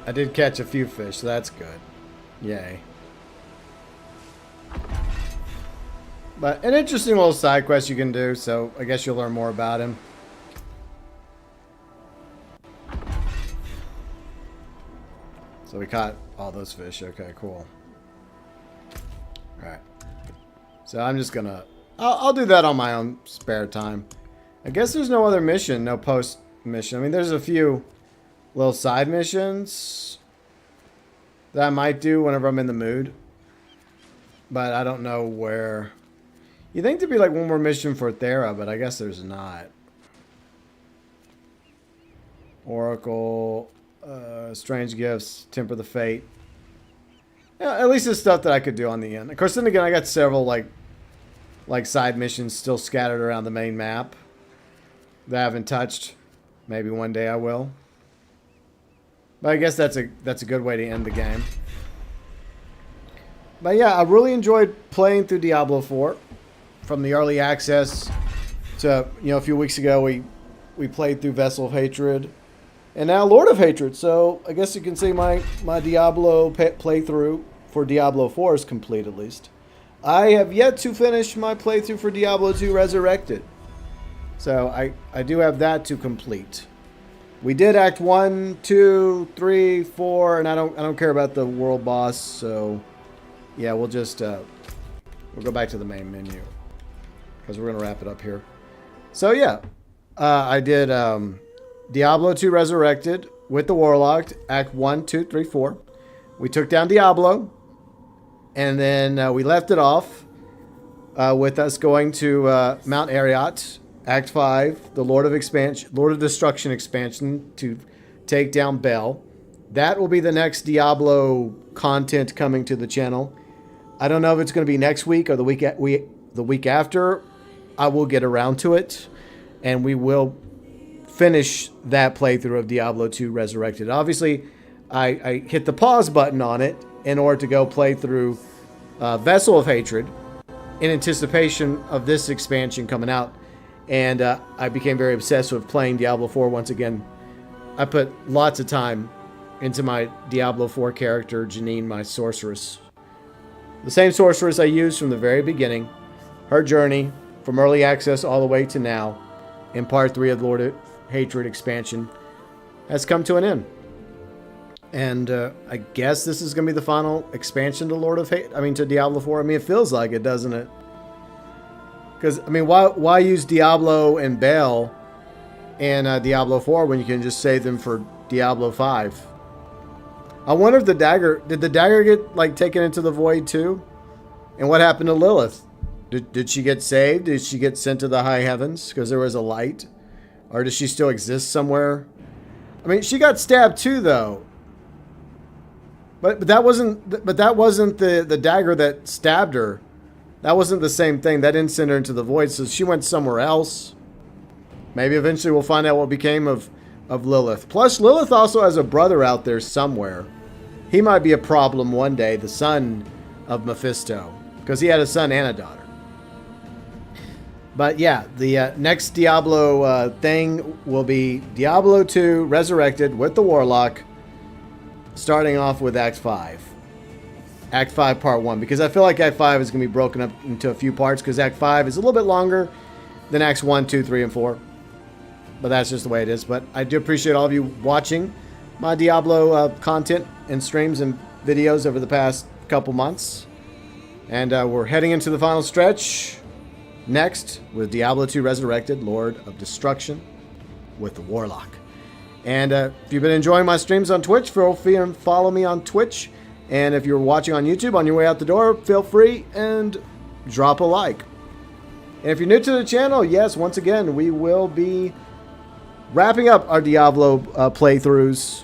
I did catch a few fish, so that's good. Yay. But an interesting little side quest you can do, so I guess you'll learn more about him. So we caught all those fish. Okay, cool. Alright. So I'm just gonna... I'll do that on my own spare time. I guess there's no other mission, no post mission. I mean, there's a few little side missions that I might do whenever I'm in the mood. But I don't know where... You think there'd be like one more mission for Thera, but I guess there's not. Oracle, Strange Gifts, Temper the Fate. Yeah, at least it's stuff that I could do on the end. Of course, then again, I got several like side missions still scattered around the main map that I haven't touched. Maybe one day I will. But I guess that's a good way to end the game. But yeah, I really enjoyed playing through Diablo 4. From the early access to, a few weeks ago we played through Vessel of Hatred. And now Lord of Hatred. So I guess you can say my Diablo playthrough for Diablo 4 is complete at least. I have yet to finish my playthrough for Diablo 2 Resurrected. So I do have that to complete. We did Act 1, 2, 3, 4, and I don't care about the world boss, so yeah, we'll just we'll go back to the main menu. Because we're going to wrap it up here. So yeah, I did Diablo 2 Resurrected with the Warlock, Act 1, 2, 3, 4. We took down Diablo. And then we left it off with us going to Mount Ariat, Act 5, the Lord of Destruction expansion to take down Bel. That will be the next Diablo content coming to the channel. I don't know if it's going to be next week or the week after. I will get around to it, and we will finish that playthrough of Diablo 2 Resurrected. Obviously, I hit the pause button on it in order to go play through Vessel of Hatred in anticipation of this expansion coming out. And I became very obsessed with playing Diablo 4 once again. I put lots of time into my Diablo 4 character, Janine, my sorceress. The same sorceress I used from the very beginning. Her journey from early access all the way to now in Part 3 of Lord of Hatred expansion has come to an end. And I guess this is going to be the final expansion to Lord of Hate. I mean, to Diablo 4. I mean, it feels like it, doesn't it? Because, I mean, why use Diablo and Baal in Diablo 4 when you can just save them for Diablo 5? I wonder if the dagger... Did the dagger get, like, taken into the void, too? And what happened to Lilith? Did she get saved? Did she get sent to the high heavens because there was a light? Or does she still exist somewhere? I mean, she got stabbed, too, though. But that wasn't the dagger that stabbed her. That wasn't the same thing. That didn't send her into the void, so she went somewhere else. Maybe eventually we'll find out what became of Lilith. Plus, Lilith also has a brother out there somewhere. He might be a problem one day, the son of Mephisto, because he had a son and a daughter. But yeah, the next Diablo thing will be Diablo 2 Resurrected with the Warlock, starting off with Act 5. Act 5 Part 1, because I feel like Act 5 is going to be broken up into a few parts, because Act 5 is a little bit longer than Acts 1, 2, 3, and 4. But that's just the way it is. But I do appreciate all of you watching my Diablo content and streams and videos over the past couple months. And we're heading into the final stretch next with Diablo 2 Resurrected, Lord of Destruction with the Warlock. And if you've been enjoying my streams on Twitch, feel free and follow me on Twitch. And if you're watching on YouTube on your way out the door, feel free and drop a like. And if you're new to the channel, yes, once again, we will be wrapping up our Diablo playthroughs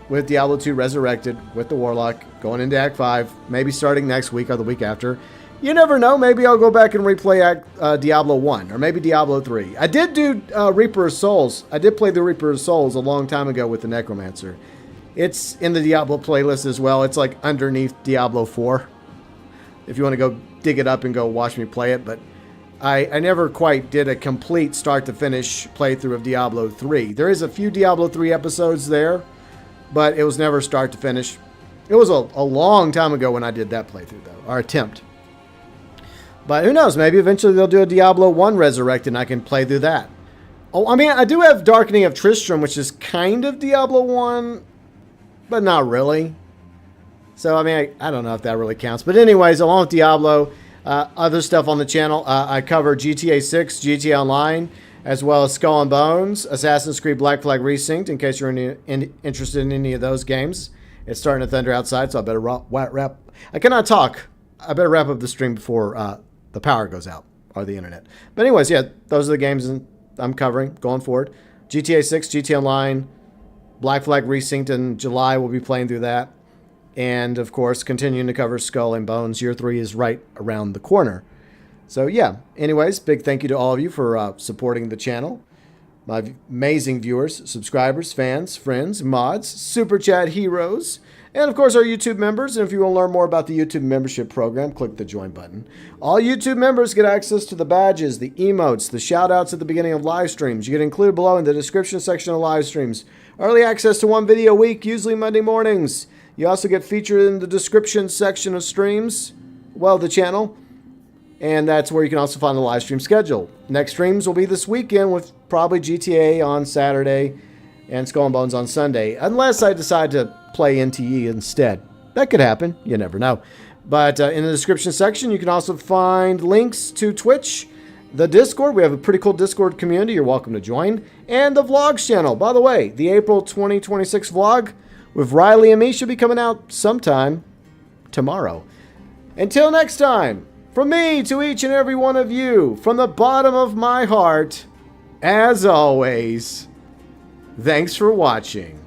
with Diablo 2 Resurrected with the Warlock, going into Act 5, maybe starting next week or the week after. You never know. Maybe I'll go back and replay Diablo 1 or maybe Diablo 3. I did do Reaper of Souls. I did play the Reaper of Souls a long time ago with the Necromancer. It's in the Diablo playlist as well. It's like underneath Diablo 4. If you want to go dig it up and go watch me play it. But I never quite did a complete start to finish playthrough of Diablo 3. There is a few Diablo 3 episodes there, but it was never start to finish. It was a long time ago when I did that playthrough, though, or attempt. But who knows? Maybe eventually they'll do a Diablo 1 Resurrected and I can play through that. Oh, I mean, I do have Darkening of Tristram, which is kind of Diablo 1, but not really. So, I mean, I don't know if that really counts. But anyways, along with Diablo, other stuff on the channel, I cover GTA 6, GTA Online, as well as Skull and Bones, Assassin's Creed Black Flag Resynced, in case you're interested in any of those games. It's starting to thunder outside, so I better wrap. I cannot talk. I better wrap up the stream before the power goes out, or the internet. But anyways, yeah, those are the games I'm covering going forward. GTA 6, GTA Online, Black Flag Resynced in July. We'll be playing through that. And, of course, continuing to cover Skull and Bones. Year 3 is right around the corner. So, yeah. Anyways, big thank you to all of you for supporting the channel. My amazing viewers, subscribers, fans, friends, mods, Super Chat heroes, and, of course, our YouTube members. And if you want to learn more about the YouTube membership program, click the join button. All YouTube members get access to the badges, the emotes, the shout-outs at the beginning of live streams. You get included below in the description section of live streams. Early access to one video a week, usually Monday mornings. You also get featured in the description section of streams, well, the channel. And that's where you can also find the live stream schedule. Next streams will be this weekend with probably GTA on Saturday and Skull and Bones on Sunday, unless I decide to play NTE instead. That could happen. You never know. But in the description section, you can also find links to Twitch, the Discord. We have a pretty cool Discord community. You're welcome to join. And the Vlogs channel. By the way, the April 2026 vlog with Riley and me should be coming out sometime tomorrow. Until next time, from me to each and every one of you, from the bottom of my heart, as always, thanks for watching.